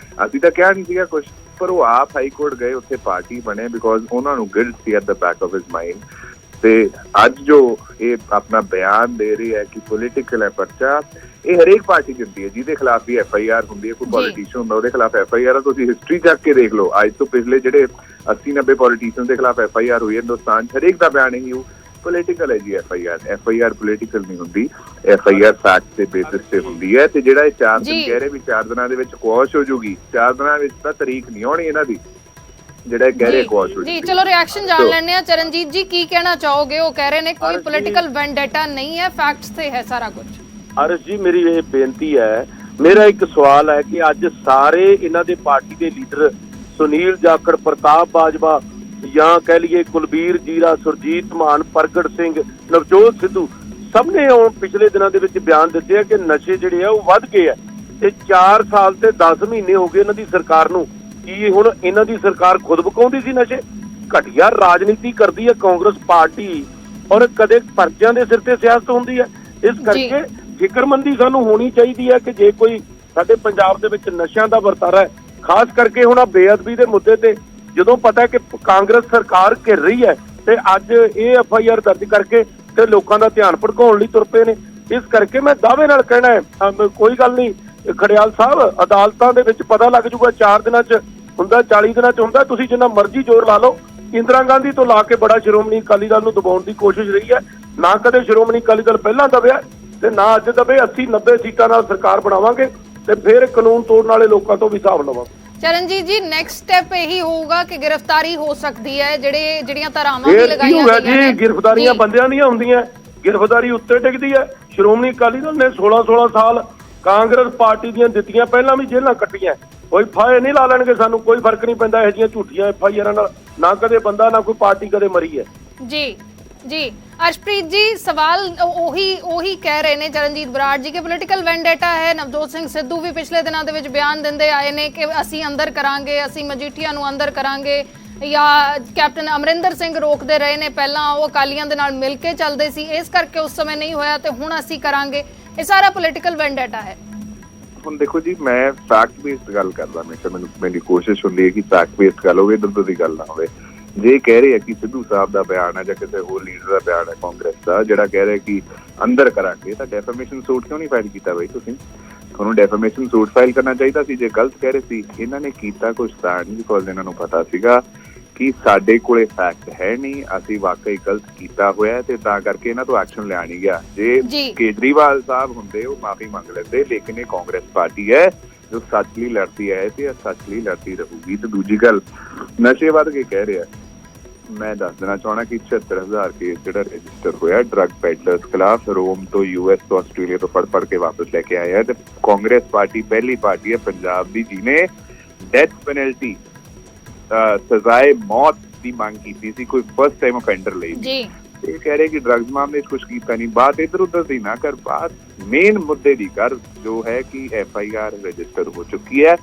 ਅਸੀਂ ਤਾਂ ਕਿਹਾ ਨਹੀਂ ਸੀਗਾ ਕੁਛ, ਪਰ ਉਹ ਆਪ ਹਾਈ ਕੋਰਟ ਗਏ, ਉੱਥੇ ਪਾਰਟੀ ਬਣੇ ਬਿਕੋਜ਼ ਉਹਨਾਂ ਨੂੰ guilt C at the back of his mind. ਤੇ ਅੱਜ ਜੋ ਇਹ ਆਪਣਾ ਬਿਆਨ ਦੇ ਰਹੀ ਹੈ ਕਿ ਪੋਲੀਟੀਕਲ ਹੈ ਪਰਚਾ, ਇਹ ਹਰੇਕ ਪਾਰਟੀ ਦਿੰਦੀ ਹੈ। ਜਿਹਦੇ ਖਿਲਾਫ ਵੀ FIR ਹੁੰਦੀ ਹੈ, ਕੋਈ ਪੋਲੀਟੀਸ਼ੀਅਨ ਹੁੰਦਾ ਉਹਦੇ ਖਿਲਾਫ FIR ਹੈ। ਤੁਸੀਂ ਹਿਸਟਰੀ ਚੱਕ ਕੇ ਦੇਖ ਲਓ, ਅੱਜ ਤੋਂ ਪਿਛਲੇ ਜਿਹੜੇ 80-90 ਪੋਲੀਟੀਸ਼ੀਅਨ ਦੇ ਖਿਲਾਫ FIR ਹੋਈ ਹੈ ਹਿੰਦੁਸਤਾਨ 'ਚ, ਹਰੇਕ ਦਾ ਬਿਆਨ ਇਹੀ ਪੋਲੀਟੀਕਲ ਹੈ ਜੀ। FIR ਪੋਲੀਟੀਕਲ ਨਹੀਂ ਹੁੰਦੀ, FIR ਫੈਕਟ ਦੇ ਬੇਸਿਸ ਤੇ ਹੁੰਦੀ ਹੈ। ਤੇ ਜਿਹੜਾ ਇਹ 4 ਦਿਨ ਕਹਿ ਰਹੇ ਵੀ 4 ਦਿਨਾਂ ਦੇ ਵਿੱਚ ਕੁਆਸ਼ ਹੋ ਜੂਗੀ, 4 ਦਿਨਾਂ ਵਿੱਚ ਤਾਂ ਤਾਰੀਖ ਨਹੀਂ ਆਉਣੀ ਇਹਨਾਂ ਦੀ, ਜਿਹੜਾ ਕਹਿ ਰਹੇ ਕੁਆਸ਼ ਹੋ ਜੀ। ਚਲੋ ਰਿਐਕਸ਼ਨ ਜਾਣ ਲੈਣੇ ਆ। ਚਰਨਜੀਤ ਜੀ ਕੀ ਕਹਿਣਾ ਚਾਹੋਗੇ? ਉਹ ਕਹਿ ਰਹੇ ਨੇ ਕੋਈ ਪੋਲੀਟੀਕਲ ਵੈਂਡੇਟਾ ਨਹੀਂ ਹੈ, ਫੈਕਟਸ ਤੇ ਹੈ ਸਾਰਾ ਕੁਝ। ਅਰਸ਼ ਜੀ, ਮੇਰੀ ਇਹ ਬੇਨਤੀ ਹੈ, ਮੇਰਾ ਇੱਕ ਸਵਾਲ ਹੈ ਕਿ ਅੱਜ ਸਾਰੇ ਇਹਨਾਂ ਦੇ ਪਾਰਟੀ ਦੇ ਲੀਡਰ ਸੁਨੀਲ ਜਾਖੜ, ਪ੍ਰਤਾਪ ਬਾਜਵਾ ਜਾਂ ਕਹਿ ਲਈਏ ਕੁਲਬੀਰ ਜੀਰਾ, ਸੁਰਜੀਤ ਮਾਨ, ਪ੍ਰਗਟ ਸਿੰਘ, ਨਵਜੋਤ ਸਿੱਧੂ, ਸਭ ਨੇ ਉਹ ਪਿਛਲੇ ਦਿਨਾਂ ਦੇ ਵਿੱਚ ਬਿਆਨ ਦਿੱਤੇ ਆ ਕਿ ਨਸ਼ੇ ਜਿਹੜੇ ਆ ਉਹ ਵੱਧ ਗਏ ਆ। ਤੇ 4 ਸਾਲ ਤੇ 10 ਮਹੀਨੇ ਹੋ ਗਏ ਇਹਨਾਂ ਦੀ ਸਰਕਾਰ ਨੂੰ। ਕੀ ਹੁਣ ਇਹਨਾਂ ਦੀ ਸਰਕਾਰ ਖੁਦ ਬਕਾਉਂਦੀ ਸੀ ਨਸ਼ੇ? ਘਟੀਆ ਰਾਜਨੀਤੀ ਕਰਦੀ ਹੈ ਕਾਂਗਰਸ ਪਾਰਟੀ, ਔਰ ਕਦੇ ਪਰਚਿਆਂ ਦੇ ਸਿਰ ਤੇ ਸਿਆਸਤ ਹੁੰਦੀ ਹੈ। ਇਸ ਕਰਕੇ ਫਿਕਰਮੰਦੀ ਸਾਨੂੰ ਹੋਣੀ ਚਾਹੀਦੀ ਹੈ ਕਿ ਜੇ ਕੋਈ ਸਾਡੇ ਪੰਜਾਬ ਦੇ ਵਿੱਚ ਨਸ਼ਿਆਂ ਦਾ ਵਰਤਾਰਾ ਹੈ, ਖਾਸ ਕਰਕੇ ਹੁਣ ਆ ਬੇਅਦਬੀ ਦੇ ਮੁੱਦੇ ਤੇ ਜਦੋਂ ਪਤਾ ਕਿ ਕਾਂਗਰਸ ਸਰਕਾਰ ਘਿਰ ਰਹੀ ਹੈ ਤੇ ਅੱਜ ਇਹ FIR ਦਰਜ ਕਰਕੇ ਤੇ ਲੋਕਾਂ ਦਾ ਧਿਆਨ ਭਟਕਾਉਣ ਲਈ ਤੁਰ ਪਏ ਨੇ। ਇਸ ਕਰਕੇ ਮੈਂ ਦਾਅਵੇ ਨਾਲ ਕਹਿਣਾ ਹੈ, ਕੋਈ ਗੱਲ ਨਹੀਂ ਖੜਿਆਲ ਸਾਹਿਬ, ਅਦਾਲਤਾਂ ਦੇ ਵਿੱਚ ਪਤਾ ਲੱਗ ਜੂਗਾ। 4 ਦਿਨਾਂ 'ਚ ਹੁੰਦਾ, 40 ਦਿਨਾਂ 'ਚ ਹੁੰਦਾ, ਤੁਸੀਂ ਜਿੰਨਾ ਮਰਜ਼ੀ ਜ਼ੋਰ ਲਾ ਲਓ। ਇੰਦਰਾ ਗਾਂਧੀ ਤੋਂ ਲਾ ਕੇ ਬੜਾ ਸ਼੍ਰੋਮਣੀ ਅਕਾਲੀ ਦਲ ਨੂੰ ਦਬਾਉਣ ਦੀ ਕੋਸ਼ਿਸ਼ ਰਹੀ ਹੈ। ਨਾ ਕਦੇ ਸ਼੍ਰੋਮਣੀ ਅਕਾਲੀ ਦਲ ਪਹਿਲਾਂ ਦਬਿਆ ਤੇ ਨਾ ਅੱਜ ਦਬੇ। 80-90 ਸੀਟਾਂ ਨਾਲ ਸਰਕਾਰ ਬਣਾਵਾਂਗੇ ਤੇ ਫਿਰ ਕਾਨੂੰਨ ਤੋੜਨ ਵਾਲੇ ਲੋਕਾਂ ਤੋਂ ਵੀ ਹਿਸਾਬ ਲਵਾਂਗੇ। ਚਰਨਜੀਤ ਜੀ, ਨੈਕਸਟ ਸਟੈਪ ਇਹੀ ਹੋਊਗਾ ਕਿ ਗ੍ਰਿਫਤਾਰੀ ਹੋ ਸਕਦੀ ਹੈ, ਜਿਹੜੀਆਂ ਧਾਰਾਵਾਂ ਵੀ ਲਗਾਈਆਂ ਗਈਆਂ ਨੇ। ਗ੍ਰਿਫਤਾਰੀਆਂ ਬੰਦਿਆਂ ਦੀਆਂ ਹੁੰਦੀਆਂ, ਗ੍ਰਿਫਤਾਰੀ ਉੱਤੇ ਟਿਕਦੀ ਹੈ। ਸ਼੍ਰੋਮਣੀ ਅਕਾਲੀ ਦਲ ਨੇ 16 ਸਾਲ ਕਾਂਗਰਸ ਪਾਰਟੀ ਦੀਆਂ ਦਿੱਤੀਆਂ, ਪਹਿਲਾਂ ਵੀ ਜੇਲ੍ਹਾਂ ਕੱਟੀਆਂ। ਕੋਈ ਫਾਇਦੇ ਨਹੀਂ ਲਾ ਲੈਣਗੇ, ਸਾਨੂੰ ਕੋਈ ਫਰਕ ਨਹੀਂ ਪੈਂਦਾ ਇਹੋ ਜਿਹੀਆਂ ਝੂਠੀਆਂ FIR ਨਾਲ। ਨਾ ਕਦੇ ਬੰਦਾ, ਨਾ ਕੋਈ ਪਾਰਟੀ ਕਦੇ ਮਰੀ ਹੈ। ਜੀ ਅਰਸ਼ਪ੍ਰੀਤ ਜੀ, ਸਵਾਲ ਉਹੀ ਕਹਿ ਰਹੇ ਨੇ ਚਰਨਜੀਤ ਬਰਾੜ ਜੀ ਕਿ ਪੋਲੀਟੀਕਲ ਵੈਂਡੇਟਾ ਹੈ। ਨਵਜੋਤ ਸਿੰਘ ਸਿੱਧੂ ਵੀ ਪਿਛਲੇ ਦਿਨਾਂ ਦੇ ਵਿੱਚ ਬਿਆਨ ਦਿੰਦੇ ਆਏ ਨੇ ਕਿ ਅਸੀਂ ਅੰਦਰ ਕਰਾਂਗੇ, ਅਸੀਂ ਮਜੀਠੀਆ ਨੂੰ ਅੰਦਰ ਕਰਾਂਗੇ, ਜਾਂ ਕੈਪਟਨ ਅਮਰਿੰਦਰ ਸਿੰਘ ਰੋਕਦੇ ਰਹੇ ਨੇ, ਪਹਿਲਾਂ ਉਹ ਅਕਾਲੀਆਂ ਦੇ ਨਾਲ ਮਿਲ ਕੇ ਚੱਲਦੇ ਸੀ, ਇਸ ਕਰਕੇ ਉਸ ਸਮੇਂ ਨਹੀਂ ਹੋਇਆ ਤੇ ਹੁਣ ਅਸੀਂ ਕਰਾਂਗੇ। ਇਹ ਸਾਰਾ ਪੋਲੀਟੀਕਲ ਵੈਂਡੇਟਾ ਹੈ। ਹੁਣ ਦੇਖੋ ਜੀ, ਮੈਂ ਫੈਕਟ ਬੇਸਡ ਗੱਲ ਕਰਦਾ, ਮੇਰੀ ਕੋਸ਼ਿਸ਼ ਹੁੰਦੀ ਹੈ ਕਿ ਫੈਕਟ ਬੇਸਡ ਗੱਲ ਹੋਵੇ, ਦੁੱਧ ਦੀ ਗੱਲ ਨਾ ਹੋਵੇ। ਜੇ ਕਹਿ ਰਹੇ ਆ ਕਿ ਸਿੱਧੂ ਸਾਹਿਬ ਦਾ ਬਿਆਨ ਹੈ ਜਾਂ ਕਿਸੇ ਹੋਰ ਲੀਡਰ ਦਾ ਬਿਆਨ ਹੈ ਕਾਂਗਰਸ ਦਾ, ਜਿਹੜਾ ਕਹਿ ਰਿਹਾ ਕਿ ਅੰਦਰ ਕਰਾਂਗੇ, ਤਾਂ ਡੈਫੇਮੇਸ਼ਨ ਸੂਟ ਕਿਉਂ ਨਹੀਂ ਫਾਈਲ ਕੀਤਾ ਬਈ ਤੁਸੀਂ? ਤੁਹਾਨੂੰ ਡੈਫੇਮੇਸ਼ਨ ਸੂਟ ਫਾਈਲ ਕਰਨਾ ਚਾਹੀਦਾ ਸੀ ਜੇ ਗਲਤ ਕਹਿ ਰਹੇ ਸੀ। ਇਹਨਾਂ ਨੇ ਕੀਤਾ ਕੁਛ ਤਾਂ ਨਹੀਂ, ਬਿਕੋਜ਼ ਇਹਨਾਂ ਨੂੰ ਪਤਾ ਸੀਗਾ ਕਿ ਸਾਡੇ ਕੋਲੇ ਫੈਕਟ ਹੈ ਨਹੀਂ, ਅਸੀਂ ਵਾਕਈ ਗਲਤ ਕੀਤਾ ਹੋਇਆ ਤੇ ਤਾਂ ਕਰਕੇ ਇਹਨਾਂ ਤੋਂ ਐਕਸ਼ਨ ਲਿਆ ਨਹੀਂ ਗਿਆ। ਜੇ ਕੇਜਰੀਵਾਲ ਸਾਹਿਬ ਹੁੰਦੇ ਉਹ ਮਾਫੀ ਮੰਗ ਲੈਂਦੇ, ਲੇਕਿਨ ਇਹ ਕਾਂਗਰਸ ਪਾਰਟੀ ਹੈ ਜੋ ਸੱਚ ਲਈ ਲੜਦੀ ਹੈ ਤੇ ਸੱਚ ਲਈ ਲੜਦੀ ਰਹੂਗੀ। ਤੇ ਦੂਜੀ ਗੱਲ, ਨਸ਼ੇ ਵੱਧ ਕੇ ਕਹਿ ਰਿਹਾ, ਮੈਂ ਦੱਸ ਦੇਣਾ ਚਾਹੁੰਦਾ ਕਿ 76,000 ਕੇਸ ਜਿਹੜਾ ਰਜਿਸਟਰ ਹੋਇਆ ਡਰੱਗ ਪੈਡਲਰਸ ਖਿਲਾਫ, ਰੋਮ ਤੋਂ, US ਤੋਂ, ਆਸਟ੍ਰੇਲੀਆ ਤੋਂ ਫੜ ਕੇ ਵਾਪਸ ਲੈ ਕੇ ਆਏ ਹੈ। ਤੇ ਕਾਂਗਰਸ ਪਾਰਟੀ ਪਹਿਲੀ ਪਾਰਟੀ ਹੈ ਪੰਜਾਬ ਦੀ ਜਿਹਨੇ ਡੈਥ ਪੈਨਲਟੀ, ਸਜ਼ਾਏ ਮੌਤ ਦੀ ਮੰਗ ਕੀਤੀ ਸੀ ਕੋਈ ਫਸਟ ਟਾਈਮ ਅਫੈਂਡਰ ਲਈ। ਇਹ ਕਹਿ ਰਹੇ ਕਿ ਡਰੱਗਸ ਮਾਮਲੇ 'ਚ ਕੁਛ ਕੀਤਾ ਨਹੀਂ। ਬਾਤ ਇੱਧਰ ਉੱਧਰ ਦੀ ਨਾ ਕਰ, ਬਾਤ ਮੇਨ ਮੁੱਦੇ ਦੀ ਕਰ, ਜੋ ਹੈ ਕਿ FIR ਰਜਿਸਟਰ ਹੋ ਚੁੱਕੀ ਹੈ,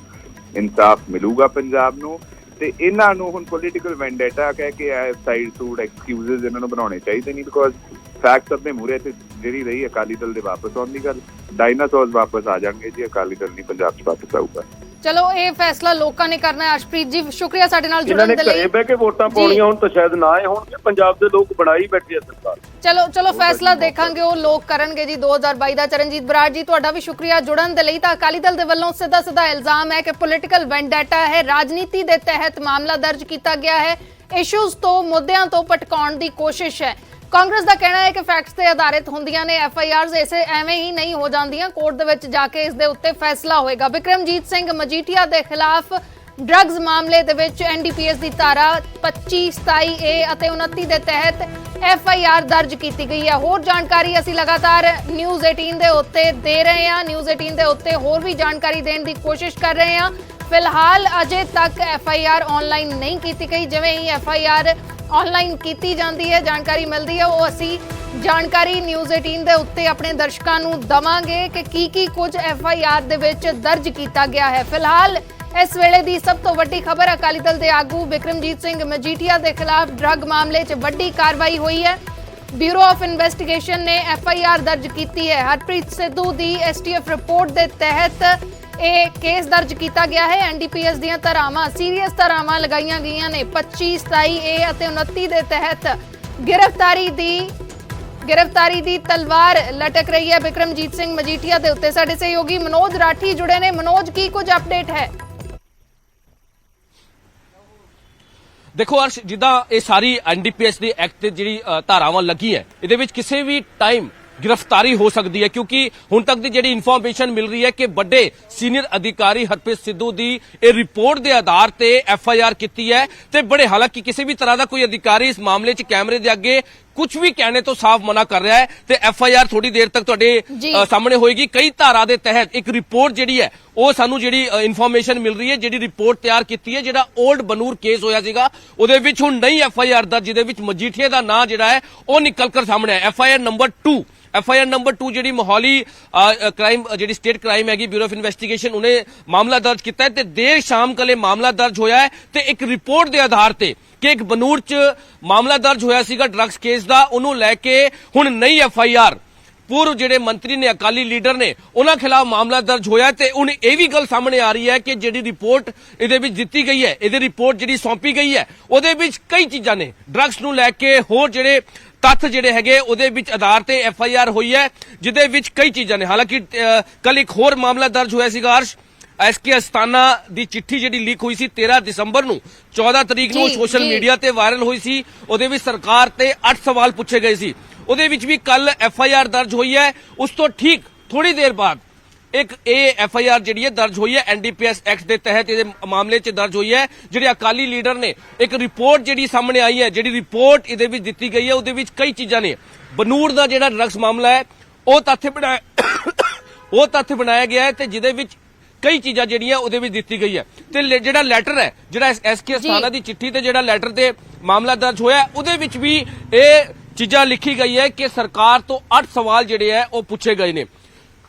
ਇਨਸਾਫ ਮਿਲੂਗਾ ਪੰਜਾਬ ਨੂੰ। ਤੇ ਇਹਨਾਂ ਨੂੰ ਹੁਣ ਪੋਲੀਟੀਕਲ ਵੈਂਡੇਟਾ ਕਹਿ ਕੇ ਸਾਈਡ ਸੂਟ ਐਕਸਕਿਊਜ਼ਸ ਇਹਨਾਂ ਨੂੰ ਬਣਾਉਣੇ ਚਾਹੀਦੇ ਨਹੀਂ, ਬਿਕੋਜ਼ ਫੈਕਟ ਆਪਣੇ ਮੂਹਰੇ ਤੇ ਜਿਹੜੀ ਰਹੀ ਅਕਾਲੀ ਦਲ ਦੇ ਵਾਪਸ ਆਉਣ ਦੀ ਗੱਲ, ਡਾਇਨਾਸੌਰਸ ਵਾਪਸ ਆ ਜਾਣਗੇ ਜੀ, ਅਕਾਲੀ ਦਲ ਨਹੀਂ ਪੰਜਾਬ 'ਚ ਵਾਪਸ ਆਊਗਾ। ਚਲੋ ਇਹ ਫੈਸਲਾ ਲੋਕਾਂ ਨੇ ਕਰਨਾ ਹੈ। ਅਰਸ਼ਪ੍ਰੀਤ ਜੀ, ਸ਼ੁਕਰੀਆ ਸਾਡੇ ਨਾਲ ਜੁੜਨ ਦੇ ਲਈ। ਘਰੇ ਬਹਿ ਕੇ ਵੋਟਾਂ ਪਾਉਣੀਆਂ ਹੁਣ ਤਾਂ ਸ਼ਾਇਦ ਨਾ ਹੀ ਹੋਣਗੇ, ਪੰਜਾਬ ਦੇ ਲੋਕ ਬਣਾਈ ਬੈਠੇ ਆ ਸਰਕਾਰ। ਚਲੋ ਫੈਸਲਾ ਦੇਖਾਂਗੇ, ਉਹ ਲੋਕ ਕਰਨਗੇ ਜੀ 2022 ਦਾ। ਚਰਨਜੀਤ ਬਰਾੜ ਜੀ, ਤੁਹਾਡਾ ਵੀ ਸ਼ੁਕਰੀਆ ਜੁੜਨ ਦੇ ਲਈ। ਤਾਂ ਅਕਾਲੀ ਦਲ ਦੇ ਵੱਲੋਂ ਸਿੱਧਾ ਇਲਜ਼ਾਮ ਹੈ ਕਿ ਪੋਲੀਟੀਕਲ ਵੈਂਡੇਟਾ ਹੈ, ਰਾਜਨੀਤੀ ਦੇ ਤਹਿਤ ਮਾਮਲਾ ਦਰਜ ਕੀਤਾ ਗਿਆ ਹੈ, ਇਸ਼ੂਜ਼ ਤੋਂ, ਮੁੱਦਿਆਂ ਤੋਂ ਭਟਕਾਉਣ ਦੀ ਕੋਸ਼ਿਸ਼ ਹੈ। ਕਾਂਗਰਸ ਦਾ ਕਹਿਣਾ ਹੈ ਕਿ ਫੈਕਟਸ ਤੇ ਆਧਾਰਿਤ ਹੁੰਦੀਆਂ ਨੇ FIRs, ਐਵੇਂ ਹੀ ਨਹੀਂ ਹੋ ਜਾਂਦੀਆਂ, ਕੋਰਟ ਦੇ ਵਿੱਚ ਜਾ ਕੇ ਇਸ ਦੇ ਉੱਤੇ ਫੈਸਲਾ ਹੋਏਗਾ। ਬਿਕਰਮਜੀਤ ਸਿੰਘ ਮਜੀਠੀਆ ਦੇ ਖਿਲਾਫ ਡਰੱਗਸ ਮਾਮਲੇ ਦੇ ਵਿੱਚ ਐਨਡੀਪੀਐਸ ਦੀ ਧਾਰਾ 25 27A ਅਤੇ 29 ਦੇ ਤਹਿਤ FIR ਦਰਜ ਕੀਤੀ ਗਈ ਹੈ। ਹੋਰ ਜਾਣਕਾਰੀ ਅਸੀਂ ਲਗਾਤਾਰ ਨਿਊਜ਼ 18 ਦੇ ਉੱਤੇ ਦੇ ਰਹੇ ਹਾਂ। ਨਿਊਜ਼ 18 ਦੇ ਉੱਤੇ ਹੋਰ ਵੀ ਜਾਣਕਾਰੀ ਦੇਣ ਦੀ ਕੋਸ਼ਿਸ਼ ਕਰ ਰਹੇ ਹਾਂ। ਫਿਲਹਾਲ ਅਜੇ ਤੱਕ FIR ਆਨਲਾਈਨ ਨਹੀਂ ਕੀਤੀ ਗਈ। ਜਿਵੇਂ ਹੀ FIR ਆਨਲਾਈਨ ਕੀਤੀ ਜਾਂਦੀ ਹੈ, ਜਾਣਕਾਰੀ ਮਿਲਦੀ ਹੈ, ਉਹ ਅਸੀਂ ਜਾਣਕਾਰੀ ਨਿਊਜ਼ 18 ਦੇ ਉੱਤੇ ਆਪਣੇ ਦਰਸ਼ਕਾਂ ਨੂੰ ਦਵਾਂਗੇ ਕਿ ਕੀ ਕੁਝ FIR ਦੇ ਵਿੱਚ ਦਰਜ ਕੀਤਾ ਗਿਆ ਹੈ। ਫਿਲਹਾਲ ਇਸ ਵੇਲੇ ਦੀ ਸਭ ਤੋਂ ਵੱਡੀ ਖਬਰ ਅਕਾਲੀ ਦਲ ਦੇ ਆਗੂ ਬਿਕਰਮਜੀਤ ਸਿੰਘ ਮਜੀਠੀਆ ਦੇ ਖਿਲਾਫ ਡਰੱਗ ਮਾਮਲੇ 'ਚ ਵੱਡੀ ਕਾਰਵਾਈ ਹੋਈ ਹੈ। ਬਿਊਰੋ ਆਫ ਇਨਵੈਸਟੀਗੇਸ਼ਨ ਨੇ FIR ਦਰਜ ਕੀਤੀ ਹੈ। ਹਰਪ੍ਰੀਤ ਸਿੱਧੂ ਦੀ STF ਰਿਪੋਰਟ ਦੇ ਤਹਿਤ ਇਹ ਕੇਸ ਦਰਜ ਕੀਤਾ ਗਿਆ ਹੈ। ਐਨਡੀਪੀਐਸ ਦੀਆਂ ਧਾਰਾਵਾਂ ਸੀਰੀਅਸ ਧਾਰਾਵਾਂ ਲਗਾਈਆਂ ਗਈਆਂ ਨੇ। 25 27A ਅਤੇ 29 ਦੇ ਤਹਿਤ ਗ੍ਰਿਫਤਾਰੀ ਦੀ ਤਲਵਾਰ ਲਟਕ ਰਹੀ ਹੈ ਬਿਕਰਮਜੀਤ ਸਿੰਘ ਮਜੀਠੀਆ ਦੇ ਉੱਤੇ। ਸਾਡੇ ਸਹਿਯੋਗੀ ਮਨੋਜ ਰਾਠੀ ਜੁੜੇ ਨੇ। ਮਨੋਜ, ਕੀ ਕੁਝ ਅਪਡੇਟ ਹੈ? देखो अर्श, जिदा ये सारी एनडीपीएस ਦੀ ਐਕਟ ਤੇ ਜਿਹੜੀ ਧਾਰਾਵਾਂ ਲੱਗੀ ਹੈ, ਇਹਦੇ ਵਿੱਚ ਕਿਸੇ ਵੀ ਟਾਈਮ गिरफ्तारी हो सकती है, क्योंकि हुण तक की जिहड़ी इन्फॉर्मेशन मिल रही है कि बड़े सीनियर अधिकारी हरप्रीत सिद्धू की यह रिपोर्ट के आधार पर FIR की है। ते बड़े हालांकि किसी भी तरह का कोई अधिकारी इस मामले च कैमरे के अगे कुछ भी कहने तो साफ मना कर रहा है। ते FIR थोड़ी देर तक तुहाडे सामने होएगी। कई धारा के तहत एक रिपोर्ट जिहड़ी है वो सानू जिहड़ी इन्फॉर्मेशन मिल रही है, जिहड़ी रिपोर्ट तैयार की है, जिहड़ा ओल्ड बनूर केस होया सीगा उहदे विच हुण नई FIR दर्ज जिहदे विच मजीठिया दा नाम जिहड़ा है वो निकल कर सामने है। FIR नंबर 2 जिहड़ी मोहाली क्राइम जिहड़ी स्टेट क्राइम हैगी ब्यूरो ऑफ इन्वेस्टिगेशन उन्हें मामला दर्ज किया है। ते देर शाम कले मामला दर्ज होया है ते एक रिपोर्ट के आधार ते कि एक बनूर च मामला दर्ज होया सीगा ड्रग्स केस दा, उन्होंने लैके हुण नई FIR पूर्व जिहड़े मंत्री ने अकाली लीडर ने उन्हां खिलाफ मामला दर्ज होया ते हुण ये भी गल सामने आ रही है कि जिहड़ी रिपोर्ट इहदे विच दित्ती गई है, इहदी रिपोर्ट जिहड़ी सौंपी गई है उहदे विच कई चीजां ने ड्रग्स नूं लैके होर जिहड़े तत्थ जिहड़े हैगे उहदे विच आधार ते FIR हुई है, जिहदे विच कई चीजां ने। हालांकि कल एक होर मामला दर्ज होया सीगा अर्श, SK अस्ताना दी चिट्ठी जिहड़ी लीक हुई सी 13 दिसंबर नूं, 14 तरीक नूं सोशल मीडिया ते वायरल हुई सी। उहदे विच सरकार ते 8 सवाल पूछे गए सी। उहदे विच भी कल FIR दर्ज हुई है। उस तो ठीक थोड़ी देर बाद एक FIR जिहड़ी है दर्ज हुई है NDPS एक्ट के तहत इहदे मामले च दर्ज हुई है। जिहड़े अकाली लीडर ने एक रिपोर्ट जिहड़ी सामने आई है, जिहड़ी रिपोर्ट इहदे विच दित्ती गई है उहदे विच कई चीजां ने। बनूर दा जिहड़ा ड्रग्स मामला है वो तथ्य बनाया गया है ते जिहदे विच कई चीजां जिहड़ियां उहदे विच दित्ती गई है। ते जिहड़ा लैटर है, जिहड़ा SK अस्ताना दी चिट्ठी ते जिहड़ा लैटर ते मामला दर्ज होया उहदे विच भी ये चीजां लिखी गई है कि सरकार तो 8 सवाल जिहड़े है वो पूछे गए ने।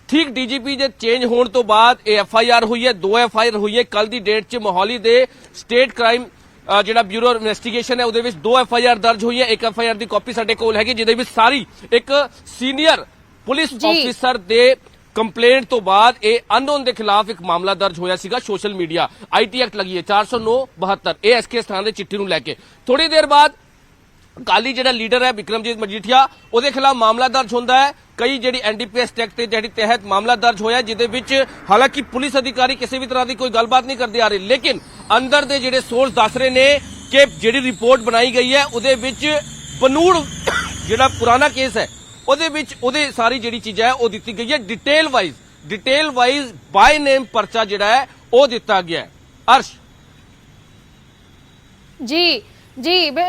ठीक DGP जे चेंज होने तो बाद FIR हुई है, 2 FIR हुई है। कल की डेट च मोहाली दे स्टेट क्राइम जिहड़ा ब्यूरो इन्वेस्टिगेशन है उहदे विच 2 FIR दर्ज हुई है। एक FIR की कॉपी साडे कोल हैगी जिहदे विच सारी एक सीनियर पुलिस ऑफिसर दे कंप्लेंट तो बाद अननोन के खिलाफ एक मामला दर्ज होया सीगा सोशल मीडिया IT एक्ट लगी है 409/72 SK स्थान की चिट्ठी नूं लैके। थोड़ी देर बाद अकाली जिहड़ा लीडर है बिक्रमजीत मजीठिया उहदे खिलाफ मामला दर्ज होंदा है। कई जिहड़ी NDPS एक्ट ते जिहड़ी तहत मामला दर्ज होया जिहदे विच हालांकि पुलिस अधिकारी किसी भी तरह की कोई गलबात नहीं करते आ रहे, लेकिन अंदर दे जिहड़े सोर्स दस रहे ने कि जिहड़ी रिपोर्ट बनाई गई है उहदे विच बनूड़ जिहड़ा पुराना केस है उहदे विच उहदे सारी जिहड़ी चीज़ां है वो दित्ती गई है। डिटेल वाइज बाय नेम परचा जिहड़ा है वो दिता गया है। अर्श जी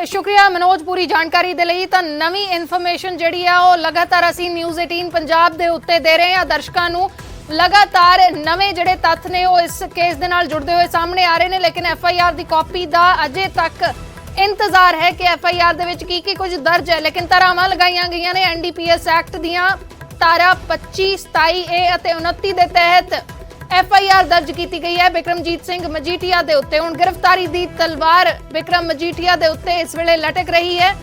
शुक्रिया मनोज पूरी जानकारी दे लई। ਤਾਂ ਨਵੀਂ ਇਨਫੋਰਮੇਸ਼ਨ ਜਿਹੜੀ ਆ ਉਹ ਲਗਾਤਾਰ ਅਸੀਂ ਨਿਊਜ਼ 18 ਪੰਜਾਬ ਦੇ ਉੱਤੇ ਦੇ ਰਹੇ ਹਾਂ ਦਰਸ਼ਕਾਂ ਨੂੰ। ਲਗਾਤਾਰ ਨਵੇਂ ਜਿਹੜੇ ਤੱਥ ਨੇ ਉਹ ਇਸ ਕੇਸ ਦੇ ਨਾਲ ਜੁੜਦੇ ਹੋਏ ਸਾਹਮਣੇ ਆ ਰਹੇ ਨੇ, ਲੇਕਿਨ FIR ਦੀ ਕਾਪੀ ਦਾ ਅਜੇ ਤੱਕ ਇੰਤਜ਼ਾਰ ਹੈ ਕਿ FIR ਦੇ ਵਿੱਚ ਕੀ ਕੁਝ ਦਰਜ ਹੈ। ਲੇਕਿਨ ਧਾਰਾਵਾਂ ਲਗਾਈਆਂ ਗਈਆਂ ਨੇ NDPS ਐਕਟ ਦੀਆਂ ਧਾਰਾ 25 27A ਅਤੇ 29 ਦੇ ਤਹਿਤ FIR ਦਰਜ ਕੀਤੀ ਗਈ ਹੈ ਬਿਕਰਮਜੀਤ ਸਿੰਘ ਮਜੀਠੀਆ ਦੇ ਉੱਤੇ। ਹੁਣ ਗ੍ਰਿਫਤਾਰੀ ਦੀ ਤਲਵਾਰ ਬਿਕਰਮ ਮਜੀਠੀਆ ਦੇ ਉੱਤੇ ਇਸ ਵੇਲੇ ਲਟਕ ਰਹੀ ਹੈ।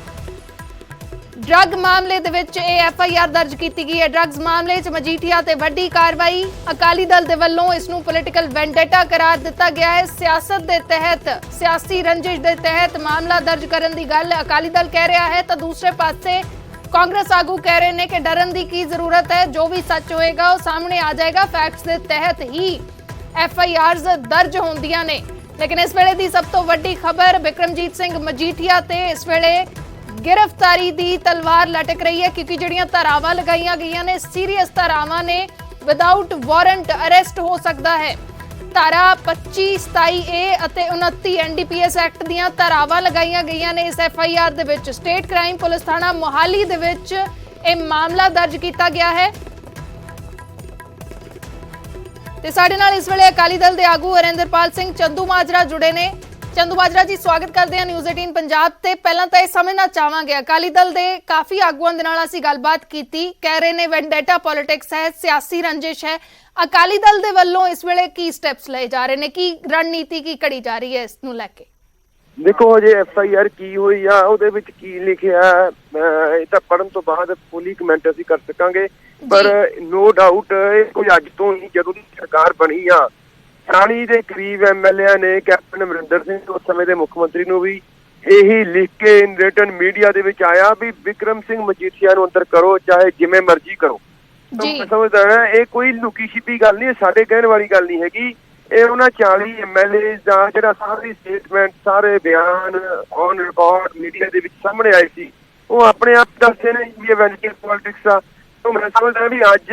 ਡਰੱਗ ਮਾਮਲੇ ਦੇ ਵਿੱਚ ਇਹ FIR ਦਰਜ ਕੀਤੀ ਗਈ ਹੈ। ਡਰੱਗਸ ਮਾਮਲੇ 'ਚ ਮਜੀਠੀਆ ਤੇ ਵੱਡੀ ਕਾਰਵਾਈ। ਅਕਾਲੀ ਦਲ ਦੇ ਵੱਲੋਂ ਇਸ ਨੂੰ ਪੋਲੀਟੀਕਲ ਵੈਂਡੇਟਾ ਕਰਾਰ ਦਿੱਤਾ ਗਿਆ ਹੈ। ਸਿਆਸਤ ਦੇ ਤਹਿਤ ਸਿਆਸੀ ਰੰਜਿਸ਼ ਦੇ ਤਹਿਤ ਮਾਮਲਾ ਦਰਜ ਕਰਨ ਦੀ ਗੱਲ ਅਕਾਲੀ ਦਲ ਕਹਿ ਰਿਹਾ ਹੈ ਤਾਂ ਦੂਸਰੇ ਪਾਸੇ कांग्रेस आगू कह रहे हैं कि डरन की जरूरत है, जो भी सच होएगा वो सामने आ जाएगा। फैक्ट्स के तहत ही FIRs दर्ज होंदियां ने। लेकिन इस वेले दी सब तो वड्डी खबर बिक्रमजीत सिंह मजीठिया ते इस वेले गिरफ्तारी दी तलवार लटक रही है, क्योंकि जिहड़ियां धारावां लगाईयां गईयां ने सीरीयस धारावां ने। विदाउट वारंट अरेस्ट हो सकता है। ਧਾਰਾ 25, 27A ਅਤੇ 29 ਐਨਡੀਪੀਐਸ ਐਕਟ ਦੀਆਂ ਧਾਰਾਵਾਂ ਲਗਾਈਆਂ ਗਈਆਂ ਨੇ ਇਸ ਐਫਆਈਆਰ ਦੇ ਵਿੱਚ। ਸਟੇਟ ਕ੍ਰਾਈਮ ਪੁਲਿਸ ਥਾਣਾ ਮੋਹਾਲੀ ਦੇ ਵਿੱਚ ਇਹ ਮਾਮਲਾ ਦਰਜ ਕੀਤਾ ਗਿਆ ਹੈ ਤੇ ਸਾਡੇ ਨਾਲ ਇਸ ਵੇਲੇ ਅਕਾਲੀ ਦਲ ਦੇ ਆਗੂ ਹਰਿੰਦਰਪਾਲ ਸਿੰਘ ਚੰਦੂਮਾਜਰਾ ਜੁੜੇ ਨੇ। ਚੰਦੂਮਾਜਰਾ ਜੀ, ਸਵਾਗਤ ਕਰਦੇ ਹਾਂ ਨਿਊਜ਼ 18 ਪੰਜਾਬ ਤੇ। ਪਹਿਲਾਂ ਤਾਂ ਇਹ ਸਮਝਣਾ ਚਾਹਾਂਗੇ, ਅਕਾਲੀ ਦਲ ਦੇ ਕਾਫੀ ਆਗੂਆਂ ਦੇ ਨਾਲ ਅਸੀਂ ਗੱਲਬਾਤ ਕੀਤੀ, ਕਹਿ ਰਹੇ ਨੇ ਵੈਂਡੇਟਾ ਪੋਲਿਟਿਕਸ ਹੈ, ਸਿਆਸੀ ਰੰਜਿਸ਼ ਹੈ। ਅਕਾਲੀ ਦਲ ਦੇ ਵੱਲੋਂ ਇਸ ਵੇਲੇ ਕੀ ਸਟੈਪਸ ਲਏ ਜਾ ਰਹੇ ਨੇ, ਕੀ ਰਣਨੀਤੀ ਕੀ ਘੜੀ ਜਾ ਰਹੀ ਹੈ ਇਸ ਨੂੰ ਲੈ ਕੇ? ਦੇਖੋ, ਹਜੇ ਐਫਆਈਆਰ ਕੀ ਹੋਈ ਆ, ਉਹਦੇ ਵਿੱਚ ਕੀ ਲਿਖਿਆ ਇਹ ਤਾਂ ਪੜਨ ਤੋਂ ਬਾਅਦ ਫੁੱਲੀ ਕਮੈਂਟ ਅਸੀਂ ਕਰ ਸਕਾਂਗੇ। ਪਰ ਨੋ ਡਾਊਟ ਇਹ ਕੋਈ ਅੱਜ ਤੋਂ ਹੀ, ਜਦੋਂ ਦੀ ਸਰਕਾਰ ਬਣੀ ਆ, 40 ਦੇ ਕਰੀਬ ਐਮਐਲਏ ਨੇ ਕੈਪਟਨ ਅਮਰਿੰਦਰ ਸਿੰਘ ਉਸ ਸਮੇਂ ਦੇ ਮੁੱਖ ਮੰਤਰੀ ਨੂੰ ਵੀ ਇਹੀ ਲਿਖ ਕੇ ਇਨ ਰਿਟਨ ਮੀਡੀਆ ਦੇ ਵਿੱਚ ਆਇਆ ਵੀ ਬਿਕਰਮ ਸਿੰਘ ਮਜੀਠੀਆ ਨੂੰ ਅੰਦਰ ਕਰੋ, ਚਾਹੇ ਜਿਵੇਂ ਮਰਜ਼ੀ ਕਰੋ। ਮੈਂ ਸਮਝਦਾ ਇਹ ਕੋਈ ਲੁਕੀ ਛਿਪੀ ਗੱਲ ਨਹੀਂ, ਸਾਡੇ ਕਹਿਣ ਵਾਲੀ ਗੱਲ ਨਹੀਂ ਹੈਗੀ। ਇਹ ਉਹਨਾਂ 40 ਐਮਐਲਏ ਦਾ ਜਿਹੜਾ ਸਾਰੀ ਸਟੇਟਮੈਂਟ, ਸਾਰੇ ਬਿਆਨ ਔਨ ਰਿਕਾਰਡ ਮੀਡੀਆ ਦੇ ਵਿੱਚ ਸਾਹਮਣੇ ਆਏ ਸੀ, ਉਹ ਆਪਣੇ ਆਪ ਦੱਸਦੇ ਨੇ ਵੀ ਇਹ ਵੈਂਡੇਟਾ ਪੋਲਿਟਿਕਸ ਆ। ਤਾਂ ਮੈਂ ਸਮਝਦਾ ਵੀ ਅੱਜ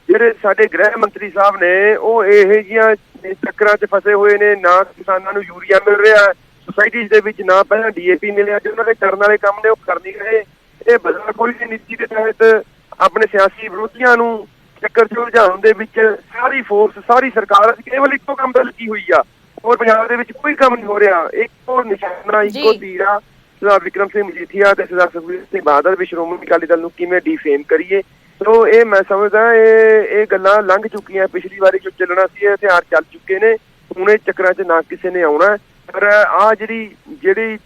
ਜਿਹੜੇ ਸਾਡੇ ਗ੍ਰਹਿ ਮੰਤਰੀ ਸਾਹਿਬ ਨੇ ਉਹ ਇਹੋ ਜਿਹੀਆਂ ਚੱਕਰਾਂ 'ਚ ਫਸੇ ਹੋਏ ਨੇ। ਨਾ ਕਿਸਾਨਾਂ ਨੂੰ ਯੂਰੀਆ ਮਿਲ ਰਿਹਾ ਸੁਸਾਇਟੀਜ਼ ਦੇ ਵਿੱਚ, ਨਾ ਪਹਿਲਾਂ ਡੀਏਪੀ ਮਿਲਿਆ, ਜੋ ਉਹਨਾਂ ਦੇ ਕਰਨ ਵਾਲੇ ਕੰਮ ਨੇ ਉਹ ਕਰ ਨਹੀਂ ਰਹੇ। ਇਹ ਬਦਲਾਖੋਰੀ ਦੀ ਨੀਤੀ ਦੇ ਤਹਿਤ ਆਪਣੇ ਸਿਆਸੀ ਵਿਰੋਧੀਆਂ ਨੂੰ ਚੱਕਰ 'ਚ ਉਲਝਾਉਣ ਦੇ ਵਿੱਚ ਸਾਰੀ ਫੋਰਸ, ਸਾਰੀ ਸਰਕਾਰ ਕੇਵਲ ਇੱਕੋ ਕੰਮ ਤੇ ਲੱਗੀ ਹੋਈ ਆ। ਹੋਰ ਪੰਜਾਬ ਦੇ ਵਿੱਚ ਕੋਈ ਕੰਮ ਨਹੀਂ ਹੋ ਰਿਹਾ। ਇੱਕੋ ਨਿਸ਼ਾਨਾ, ਇੱਕੋ ਤੀਰਾ, ਸਰਦਾਰ ਬਿਕਰਮ ਸਿੰਘ ਮਜੀਠੀਆ ਤੇ ਸਰਦਾਰ ਸੁਖਬੀਰ ਸਿੰਘ ਬਾਦਲ ਵੀ ਸ਼੍ਰੋਮਣੀ ਅਕਾਲੀ ਦਲ ਨੂੰ ਕਿਵੇਂ ਡੀਫੇਮ ਕਰੀਏ। ਸੋ ਇਹ ਮੈਂ ਸਮਝਦਾ ਇਹ ਗੱਲਾਂ ਲੰਘ ਚੁੱਕੀਆਂ। ਪਿਛਲੀ ਵਾਰੀ ਜੋ ਚੱਲਣਾ ਸੀ ਇਹ ਹਥਿਆਰ ਚੱਲ ਚੁੱਕੇ ਨੇ। ਹੁਣ ਇਹ ਚੱਕਰਾਂ 'ਚ ਨਾ ਕਿਸੇ ਨੇ ਆਉਣਾ। ਪਰ ਆਹ ਜਿਹੜੀ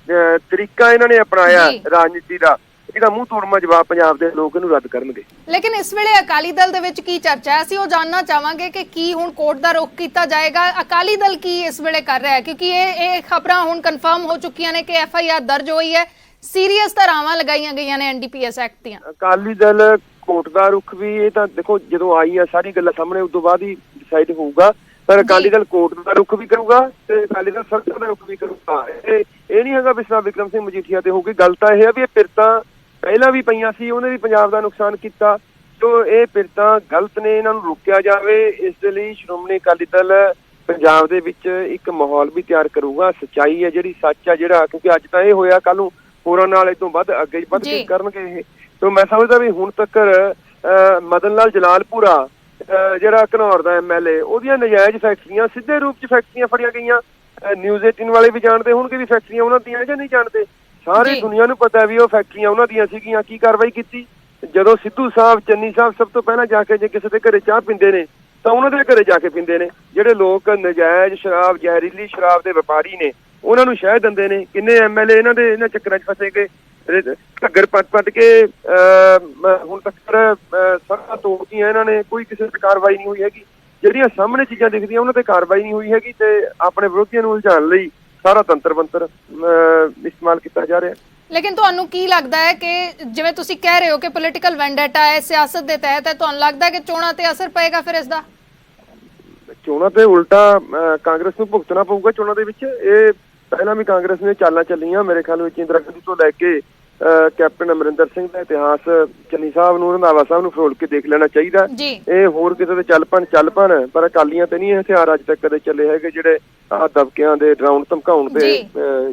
ਤਰੀਕਾ ਇਹਨਾਂ ਨੇ ਅਪਣਾਇਆ ਰਾਜਨੀਤੀ ਦਾ, ਇਹਦਾ ਮੂੰਹ ਤੋੜਮਾ ਜਵਾਬ ਪੰਜਾਬ ਦੇ ਲੋਕ ਇਹਨੂੰ ਰੱਦ ਕਰਨਗੇ। ਲੇਕਿਨ ਇਸ ਵੇਲੇ ਅਕਾਲੀ ਦਲ ਦੇ ਵਿੱਚ ਕੀ ਚਰਚਾ ਹੈ, ਅਸੀਂ ਉਹ ਜਾਣਨਾ ਚਾਹਾਂਗੇ ਕਿ ਕੀ ਹੁਣ ਕੋਰਟ ਦਾ ਰੁਖ ਕੀਤਾ ਜਾਏਗਾ? ਅਕਾਲੀ ਦਲ ਕੀ ਇਸ ਵੇਲੇ ਕਰ ਰਿਹਾ ਹੈ? ਕਿਉਂਕਿ ਇਹ ਖਬਰਾਂ ਹੁਣ ਕਨਫਰਮ ਹੋ ਚੁੱਕੀਆਂ ਨੇ ਕਿ ਐਫਆਈਆਰ ਦਰਜ ਹੋਈ ਹੈ, ਸੀਰੀਅਸ ਧਾਰਾਵਾਂ ਲਗਾਈਆਂ ਗਈਆਂ ਨੇ ਐਨਡੀਪੀਐਸ ਐਕਟ ਦੀਆਂ। ਅਕਾਲੀ ਦਲ ਕੋਰਟ ਦਾ ਰੁਖ ਵੀ, ਇਹ ਤਾਂ ਦੇਖੋ ਜਦੋਂ ਆਈ ਆ ਸਾਰੀ ਗੱਲਾਂ ਸਾਹਮਣੇ ਉਸ ਤੋਂ ਬਾਅਦ ਹੀ ਡਿਸਾਈਡ ਹੋਊਗਾ। ਪਰ ਅਕਾਲੀ ਦਲ ਕੋਰਟ ਦਾ ਰੁਖ ਵੀ ਕਰੂਗਾ ਤੇ ਅਕਾਲੀ ਦਲ ਸਰਕਾਰ ਦਾ ਰੁਖ ਵੀ ਕਰੂਗਾ। ਇਹ ਨਹੀਂ ਹੈਗਾ ਵੀ ਸਰਦਾਰ ਬਿਕਰਮ ਸਿੰਘ ਮਜੀਠੀਆ ਤੇ ਹੋਊਗੀ। ਗੱਲ ਤਾਂ ਇਹ ਹੈ ਵੀ ਇਹ ਪਿਰਤਾਂ ਪਹਿਲਾਂ ਵੀ ਪਈਆਂ ਸੀ, ਉਹਨੇ ਵੀ ਪੰਜਾਬ ਦਾ ਨੁਕਸਾਨ ਕੀਤਾ। ਸੋ ਇਹ ਪਿਰਤਾਂ ਗਲਤ ਨੇ, ਇਹਨਾਂ ਨੂੰ ਰੋਕਿਆ ਜਾਵੇ। ਇਸ ਦੇ ਲਈ ਸ਼੍ਰੋਮਣੀ ਅਕਾਲੀ ਦਲ ਪੰਜਾਬ ਦੇ ਵਿੱਚ ਇੱਕ ਮਾਹੌਲ ਵੀ ਤਿਆਰ ਕਰੂਗਾ। ਸੱਚਾਈ ਹੈ ਜਿਹੜੀ, ਸੱਚ ਹੈ ਜਿਹੜਾ, ਕਿਉਂਕਿ ਅੱਜ ਤਾਂ ਇਹ ਹੋਇਆ, ਕੱਲ ਨੂੰ ਹੋਰਾਂ ਨਾਲ ਇਹ ਤੋਂ ਵੱਧ ਅੱਗੇ ਵੱਧ ਕੇ ਕਰਨਗੇ ਇਹ। ਸੋ ਮੈਂ ਸਮਝਦਾ ਵੀ ਹੁਣ ਤੱਕ ਮਦਨ ਲਾਲ ਜਲਾਲਪੁਰਾ ਜਿਹੜਾ ਘਨੌਰ ਦਾ ਐਮਐਲਏ, ਉਹਦੀਆਂ ਨਜਾਇਜ਼ ਫੈਕਟਰੀਆਂ, ਸਿੱਧੇ ਰੂਪ 'ਚ ਫੈਕਟਰੀਆਂ ਫੜੀਆਂ ਗਈਆਂ। ਨਿਊਜ਼ 18 ਵਾਲੇ ਵੀ ਜਾਣਦੇ ਹੋਣਗੇ ਵੀ ਫੈਕਟਰੀਆਂ ਉਹਨਾਂ ਦੀਆਂ ਜਾਂ ਨਹੀਂ ਜਾਣਦੇ। ਸਾਰੀ ਦੁਨੀਆ ਨੂੰ ਪਤਾ ਵੀ ਉਹ ਫੈਕਟਰੀਆਂ ਉਹਨਾਂ ਦੀਆਂ ਸੀਗੀਆਂ। ਕੀ ਕਾਰਵਾਈ ਕੀਤੀ? ਜਦੋਂ ਸਿੱਧੂ ਸਾਹਿਬ, ਚੰਨੀ ਸਾਹਿਬ ਸਭ ਤੋਂ ਪਹਿਲਾਂ ਜਾ ਕੇ ਜੇ ਕਿਸੇ ਦੇ ਘਰੇ ਚਾਹ ਪੀਂਦੇ ਨੇ ਤਾਂ ਉਹਨਾਂ ਦੇ ਘਰੇ ਜਾ ਕੇ ਪੀਂਦੇ ਨੇ। ਜਿਹੜੇ ਲੋਕ ਨਜਾਇਜ਼ ਸ਼ਰਾਬ, ਜ਼ਹਿਰੀਲੀ ਸ਼ਰਾਬ ਦੇ ਵਪਾਰੀ ਨੇ, ਉਹਨਾਂ ਨੂੰ ਸ਼ਹਿ ਦਿੰਦੇ ਨੇ। ਕਿੰਨੇ ਐਮਐਲਏ ਇਹਨਾਂ ਚੱਕਰਾਂ 'ਚ ਫਸੇ ਗਏ, ਘੱਗਰ ਪੱਟ ਕੇ ਹੁਣ ਤੱਕ ਸੜਕਾਂ ਤੋੜਤੀਆਂ ਇਹਨਾਂ ਨੇ, ਕੋਈ ਕਿਸੇ ਤੇ ਕਾਰਵਾਈ ਨਹੀਂ ਹੋਈ ਹੈਗੀ। ਜਿਹੜੀਆਂ ਸਾਹਮਣੇ ਚੀਜ਼ਾਂ ਦਿਖਦੀਆਂ ਉਹਨਾਂ ਤੇ ਕਾਰਵਾਈ ਨਹੀਂ ਹੋਈ ਹੈਗੀ ਤੇ ਆਪਣੇ ਵਿਰੋਧੀਆਂ ਨੂੰ ਉਲਝਾਉਣ ਲਈ ਸਾਰਾ ਤੰਤਰ ਮੰਤਰ ਇਸਤੇਮਾਲ ਕੀਤਾ ਜਾ ਰਿਹਾ। ਲੇਕਿਨ ਤੁਹਾਨੂੰ ਕੀ ਲੱਗਦਾ ਹੈ ਕਿ ਜਿਵੇਂ ਤੁਸੀਂ ਕਹਿ ਰਹੇ ਹੋ ਕਿ ਪੋਲੀਟੀਕਲ ਵੈਂਡੇਟਾ ਹੈ, ਸਿਆਸਤ ਦੇ ਤਹਿਤ ਹੈ, ਤੁਹਾਨੂੰ ਲੱਗਦਾ ਹੈ ਕਿ ਚੋਣਾਂ ਤੇ ਅਸਰ ਪਏਗਾ ਫਿਰ ਇਸ ਦਾ? ਚੋਣਾਂ ਤੇ ਉਲਟਾ ਕਾਂਗਰਸ ਨੂੰ ਭੁਗਤਣਾ ਪਊਗਾ ਚੋਣਾਂ ਦੇ ਵਿੱਚ। ਇਹ ਪਹਿਲਾਂ ਵੀ ਕਾਂਗਰਸ ਨੇ ਚਾਲਾਂ ਚੱਲੀਆਂ ਮੇਰੇ ਖਿਆਲ ਵਿੱਚ, ਇੰਦਰਾ ਗਾਂਧੀ ਤੋਂ ਲੈ ਕੇ ਕੈਪਟਨ ਅਮਰਿੰਦਰ ਸਿੰਘ ਦਾ ਇਤਿਹਾਸ, ਚੰਨੀ ਸਾਹਿਬ ਨੂੰ, ਰੰਧਾਵਾ ਸਾਹਿਬ ਨੂੰ ਫਰੋਲ ਕੇ ਦੇਖ ਲੈਣਾ ਚਾਹੀਦਾ। ਇਹ ਹੋਰ ਕਿਤੇ ਤੇ ਚੱਲ ਪਣ, ਪਰ ਅਕਾਲੀਆਂ ਤੇ ਨਹੀਂ ਇਹ ਹਥਿਆਰ ਅੱਜ ਤੱਕ ਕਦੇ ਚੱਲੇ ਹੈਗੇ ਜਿਹੜੇ ਆਹ ਦਬਕਿਆਂ ਦੇ, ਡਰਾਉਣ ਧਮਕਾਉਣ ਦੇ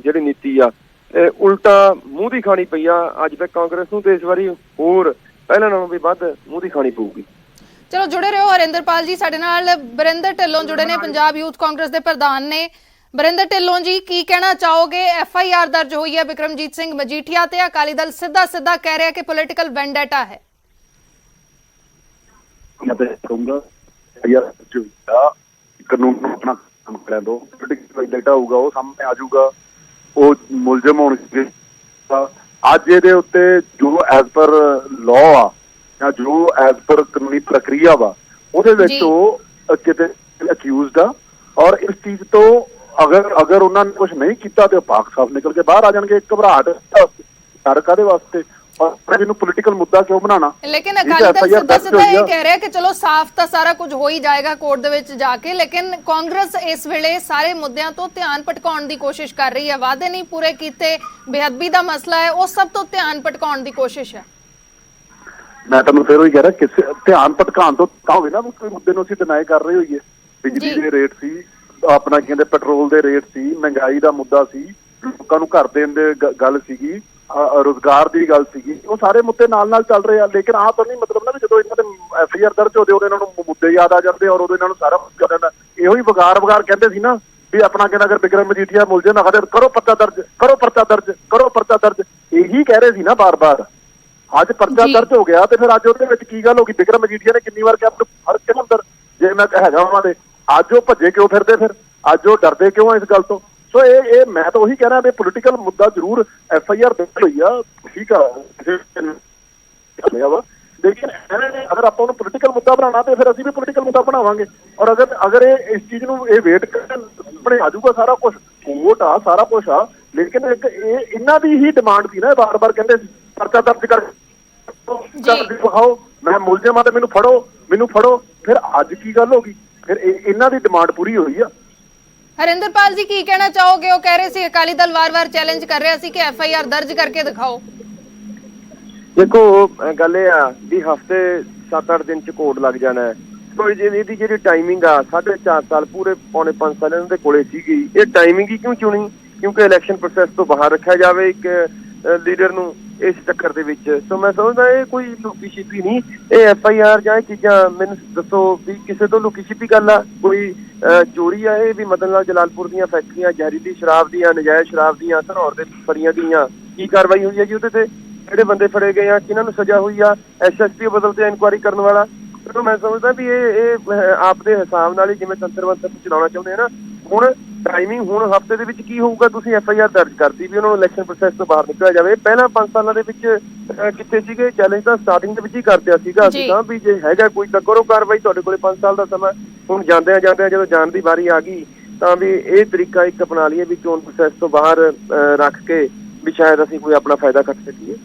ਜਿਹੜੀ ਨੀਤੀ ਆ। ਇਹ ਉਲਟਾ ਮੂੰਹ ਦੀ ਖਾਣੀ ਪਈ ਆ ਅੱਜ ਤੱਕ ਕਾਂਗਰਸ ਨੂੰ, ਤੇ ਇਸ ਵਾਰੀ ਹੋਰ ਪਹਿਲਾਂ ਨਾਲੋਂ ਵੀ ਵੱਧ ਮੂੰਹ ਦੀ ਖਾਣੀ ਪਊਗੀ। ਚਲੋ ਜੁੜੇ ਰਹੋ ਹਰਿੰਦਰਪਾਲ ਜੀ। ਸਾਡੇ ਨਾਲ ਬਰਿੰਦਰ ਢਿੱਲੋਂ ਜੁੜੇ ਨੇ, ਪੰਜਾਬ ਯੂਥ ਕਾਂਗਰਸ ਦੇ ਪ੍ਰਧਾਨ ਨੇ। ਬਰਿੰਦਰ ਢਿੱਲੋਂ ਜੀ, ਕੀ ਕਹਿਣਾ ਚਾਹੋਗੇ? ਐਫਆਈਆਰ ਦਰਜ ਹੋਈ ਹੈ ਬਿਕਰਮਜੀਤ ਸਿੰਘ ਮਜੀਠੀਆ ਤੇ, ਅਕਾਲੀ ਦਲ ਸਿੱਧਾ ਕਹਿ ਰਿਹਾ ਕਿ ਪੋਲੀਟੀਕਲ ਵੈਂਡੇਟਾ ਹੈ। ਮੈਂ ਤਾਂ ਕਹੂੰਗਾ ਯਾਰ ਕਾਨੂੰਨ ਨੂੰ ਆਪਣਾ ਕੰਮ ਕਰਨ ਦਿਓ। ਪੋਲੀਟੀਕਲ ਵੈਂਡੇਟਾ ਹੋਊਗਾ ਉਹ ਸਾਹਮਣੇ ਆ ਜਾਊਗਾ, ਉਹ ਮੁਲਜ਼ਮ ਹੋਣਗੇ। ਅੱਜ ਇਹਦੇ ਉੱਤੇ ਜੋ ਐਜ਼ ਪਰ ਲਾਅ ਆ ਜਾਂ ਜੋ ਐਜ਼ ਪਰ ਕਾਨੂੰਨੀ ਪ੍ਰਕਿਰਿਆ ਵਾ, ਉਹਦੇ ਵਿੱਚ ਉਹ ਕਿਤੇ ਅਕਿਊਜ਼ਡ ਆ। ਔਰ ਇਸ ਚੀਜ਼ ਤੋਂ ਅਗਰ ਉਹਨਾਂ ਨੇ ਕੁਝ ਨਹੀਂ ਕੀਤਾ ਤੇ ਉਹ ਪਾਕ ਸਾਫ ਨਿਕਲ ਕੇ ਬਾਹਰ ਆ ਜਾਣਗੇ। ਘਬਰਾਹਟ ਡਰ ਕਾਹਦੇ ਵਾਸਤੇ? ਔਰ ਇਹਨੂੰ ਪੋਲੀਟੀਕਲ ਮੁੱਦਾ ਕਿਉਂ ਬਣਾਉਣਾ? ਲੇਕਿਨ ਅਕਾਲੀ ਦਲ ਸਿੱਧਾ ਇਹ ਕਹਿ ਰਿਹਾ ਕਿ ਚਲੋ ਸਾਫ਼ ਤਾਂ ਸਾਰਾ ਕੁਝ ਹੋ ਹੀ ਜਾਏਗਾ ਕੋਰਟ ਦੇ ਵਿੱਚ ਜਾ ਕੇ, ਲੇਕਿਨ ਕਾਂਗਰਸ ਇਸ ਵੇਲੇ ਸਾਰੇ ਮੁੱਦਿਆਂ ਤੋਂ ਧਿਆਨ ਭਟਕਾਉਣ ਦੀ ਕੋਸ਼ਿਸ਼ ਕਰ ਰਹੀ ਹੈ। ਵਾਅਦੇ ਨਹੀਂ ਪੂਰੇ ਕੀਤੇ, ਬੇਅਦਬੀ ਦਾ ਮਸਲਾ ਹੈ, ਉਹ ਸਭ ਤੋਂ ਧਿਆਨ ਭਟਕਾਉਣ ਦੀ ਕੋਸ਼ਿਸ਼ ਹੈ। ਮੈਂ ਤੁਹਾਨੂੰ ਫਿਰ ਉਹੀ ਕਹਿ ਰਿਹਾ, ਕਿਸੇ ਧਿਆਨ ਭਟਕਾਉਣ ਤੋਂ ਤਾਂ ਹੋਵੇ ਨਾ ਕੋਈ ਮੁੱਦੇ ਨੂੰ ਅਸੀਂ ਡਿਨਾਈ ਕਰ ਰਹੇ ਹੋਈਏ। ਬਿਜਲੀ ਜੀ। ਦੇ ਰੇਟ ਸੀ, ਆਪਣਾ ਕਹਿੰਦੇ ਪੈਟਰੋਲ ਦੇ ਰੇਟ ਸੀ, ਮਹਿੰਗਾਈ ਦਾ ਮੁੱਦਾ ਸੀ, ਲੋਕਾਂ ਨੂੰ ਘਰ ਦੇਣ ਦੇ ਗੱਲ ਸੀਗੀ, ਰੋਜ਼ਗਾਰ ਦੀ ਗੱਲ ਸੀਗੀ। ਉਹ ਸਾਰੇ ਮੁੱਦੇ ਨਾਲ ਨਾਲ ਚੱਲ ਰਹੇ ਆ। ਲੇਕਿਨ ਆਹ ਤਾਂ ਨਹੀਂ ਮਤਲਬ ਨਾ ਵੀ ਜਦੋਂ ਇਹਨਾਂ ਦੇ FIR ਦਰਜ ਹੋਦੇ ਉਦੋਂ ਇਹਨਾਂ ਨੂੰ ਮੁੱਦੇ ਯਾਦ ਆ ਜਾਂਦੇ ਔਰ ਉਦੋਂ ਇਹਨਾਂ ਨੂੰ ਸਾਰਾ ਕੁਝ ਜਾਂਦਾ। ਇਹੋ ਹੀ ਵਗਾਰ ਕਹਿੰਦੇ ਸੀ ਨਾ ਵੀ ਆਪਣਾ ਕਹਿੰਦਾ ਅਗਰ ਬਿਕਰਮ ਮਜੀਠੀਆ ਮੁਲਜ਼ਮ ਨਾ ਕਰੋ ਪਰਚਾ ਦਰਜ, ਕਰੋ ਪਰਚਾ ਦਰਜ, ਕਰੋ ਪਰਚਾ ਦਰਜ। ਇਹੀ ਕਹਿ ਰਹੇ ਸੀ ਨਾ ਬਾਰ-ਬਾਰ। ਅੱਜ ਪਰਚਾ ਦਰਜ ਹੋ ਗਿਆ ਤੇ ਫਿਰ ਅੱਜ ਉਹਦੇ ਵਿੱਚ ਕੀ ਗੱਲ ਹੋ ਗਈ? ਬਿਕਰਮ ਮਜੀਠੀਆ ਨੇ ਕਿੰਨੀ ਵਾਰ ਕਿਹਾ ਹਰ ਕਿਹਨਾਂ ਅੰਦਰ ਜੇ ਮੈਂ ਹੈਗਾ ਉਹਨਾਂ ਦੇ, ਅੱਜ ਉਹ ਭੱਜੇ ਕਿਉਂ ਫਿਰਦੇ? ਫਿਰ ਅੱਜ ਉਹ ਡਰਦੇ ਕਿਉਂ ਆ ਇਸ ਗੱਲ ਤੋਂ? ਸੋ ਇਹ ਮੈਂ ਤਾਂ ਉਹੀ ਕਹਿਣਾ ਵੀ ਪੋਲੀਟੀਕਲ ਮੁੱਦਾ ਜ਼ਰੂਰ FIR ਦਰਜ ਹੋਈ ਆ, ਠੀਕ ਆ ਵਾ, ਲੇਕਿਨ ਅਗਰ ਆਪਾਂ ਉਹਨੂੰ ਪੋਲੀਟੀਕਲ ਮੁੱਦਾ ਬਣਾਉਣਾ ਤੇ ਫਿਰ ਅਸੀਂ ਵੀ ਪੋਲੀਟੀਕਲ ਮੁੱਦਾ ਬਣਾਵਾਂਗੇ। ਔਰ ਅਗਰ ਇਹ ਇਸ ਚੀਜ਼ ਨੂੰ ਇਹ ਵੇਟ ਕਰਨ ਆਪਣੇ ਆ ਜਾਊਗਾ ਸਾਰਾ ਕੁਝ, ਕੋਰਟ ਆ, ਸਾਰਾ ਕੁਝ ਆ, ਲੇਕਿਨ ਇੱਕ ਇਹ ਇਹਨਾਂ ਦੀ ਹੀ ਡਿਮਾਂਡ ਸੀ ਨਾ, ਬਾਰ-ਬਾਰ ਕਹਿੰਦੇ ਸੀ ਪਰਚਾ ਦਰਜ ਕਰ ਦਿਖਾਓ, ਮੈਂ ਮੁਲਜ਼ਮ ਆ ਤੇ ਮੈਨੂੰ ਫੜੋ। ਫਿਰ ਅੱਜ ਕੀ ਗੱਲ ਹੋ ਗਈ? ਫਿਰ ਇਹਨਾਂ ਦੀ ਡਿਮਾਂਡ ਪੂਰੀ ਹੋਈ ਆ। ਹਰਿੰਦਰਪਾਲ ਜੀ ਕੀ ਕਹਿਣਾ ਚਾਹੋਗੇ? ਉਹ ਕਹਿ ਰਹੇ ਸੀ ਅਕਾਲੀ ਦਲ ਵਾਰ-ਵਾਰ ਚੈਲੰਜ ਕਰ ਰਿਹਾ ਸੀ ਕਿ FIR ਦਰਜ ਕਰਕੇ ਦਿਖਾਓ। ਦੇਖੋ ਗੱਲ ਇਹ ਆ ਵੀ ਹਫਤੇ 7-8 ਦਿਨ ਚ ਕੋਡ ਲੱਗ ਜਾਣਾ ਹੈ। ਕੋਈ ਇਹਦੀ ਜਿਹੜੀ ਟਾਈਮਿੰਗ ਆ 4.5 ਸਾਲ ਪੂਰੇ ਪੌਣੇ 5 ਸਾਲ ਇਹਨਾਂ ਦੇ ਕੋਲੇ ਸੀਗੀ। ਇਹ ਟਾਈਮਿੰਗ ਹੀ ਕਿਉਂ ਚੁਣੀ? ਕਿਉਂਕਿ ਇਲੈਕਸ਼ਨ ਪ੍ਰੋਸੈਸ ਤੋਂ ਬਾਹਰ ਰੱਖਿਆ ਜਾਵੇ ਇੱਕ ਲੀਡਰ ਨੂੰ ਇਸ ਚੱਕਰ ਦੇ ਵਿੱਚ। ਸੋ ਮੈਂ ਸਮਝਦਾ ਇਹ ਕੋਈ ਲੁਕੀ ਛਿਪੀ ਨਹੀਂ, ਇਹ FIR ਜਾਂ ਇਹ ਚੀਜ਼ਾਂ ਮੈਨੂੰ ਦੱਸੋ ਵੀ ਕਿਸੇ ਤੋਂ ਲੁਕੀ ਛਿਪੀ ਗੱਲ ਆ? ਕੋਈ ਚੋਰੀ ਆ ਇਹ ਵੀ? ਮਦਨ ਲਾਲ ਜਲਾਲਪੁਰ ਦੀਆਂ ਫੈਕਟਰੀਆਂ ਜ਼ਹਿਰੀਲੀ ਸ਼ਰਾਬ ਦੀਆਂ, ਨਜਾਇਜ਼ ਸ਼ਰਾਬ ਦੀਆਂ, ਧਨੌਰ ਦੇ ਫਰੀਆਂ ਦੀਆਂ ਕੀ ਕਾਰਵਾਈ ਹੋਈ ਹੈ ਜੀ ਉਹਦੇ ਤੇ? ਜਿਹੜੇ ਬੰਦੇ ਫੜੇ ਗਏ ਆ, ਕਿਹਨਾਂ ਨੂੰ ਸਜ਼ਾ ਹੋਈ ਆ? SSP ਬਦਲ ਤੇ ਇਨਕੁਆਇਰੀ ਕਰਨ ਵਾਲਾ। ਚਲੋ ਮੈਂ ਸਮਝਦਾ ਵੀ ਇਹ ਆਪ ਦੇ ਹਿਸਾਬ ਨਾਲ ਹੀ ਜਿਵੇਂ ਤੰਤਰ ਮੰਤਰ ਚਲਾਉਣਾ ਚਾਹੁੰਦੇ ਆ ਨਾ। ਹੁਣ ਟਾਈਮਿੰਗ ਹੁਣ ਹਫਤੇ ਦੇ ਵਿੱਚ ਕੀ ਹੋਊਗਾ? ਤੁਸੀਂ FIR ਦਰਜ ਕਰਤੀ ਵੀ ਉਹਨਾਂ ਨੂੰ ਇਲੈਕਸ਼ਨ ਪ੍ਰੋਸੈਸ ਤੋਂ ਬਾਹਰ ਨਿਕਲਿਆ ਜਾਵੇ। ਪਹਿਲਾਂ 5 ਸਾਲਾਂ ਦੇ ਵਿੱਚ ਕਿੱਥੇ ਸੀਗੇ? ਚੈਲੰਜ ਤਾਂ ਸਟਾਰਟਿੰਗ ਦੇ ਵਿੱਚ ਹੀ ਕਰਦਿਆ ਸੀਗਾ ਅਸੀਂ ਤਾਂ ਵੀ ਜੇ ਹੈਗਾ ਕੋਈ ਤਾਂ ਕਰੋ ਕਾਰਵਾਈ, ਤੁਹਾਡੇ ਕੋਲੇ 5 ਸਾਲ ਦਾ ਸਮਾਂ। ਹੁਣ ਜਾਂਦਿਆਂ ਜਦੋਂ ਜਾਣ ਦੀ ਵਾਰੀ ਆ ਗਈ ਤਾਂ ਵੀ ਇਹ ਤਰੀਕਾ ਇੱਕ ਅਪਣਾ ਲਈਏ ਵੀ ਚੋਣ ਪ੍ਰੋਸੈਸ ਤੋਂ ਬਾਹਰ ਰੱਖ ਕੇ ਵੀ ਸ਼ਾਇਦ ਅਸੀਂ ਕੋਈ ਆਪਣਾ ਫਾਇਦਾ ਕੱਢ ਸਕੀਏ।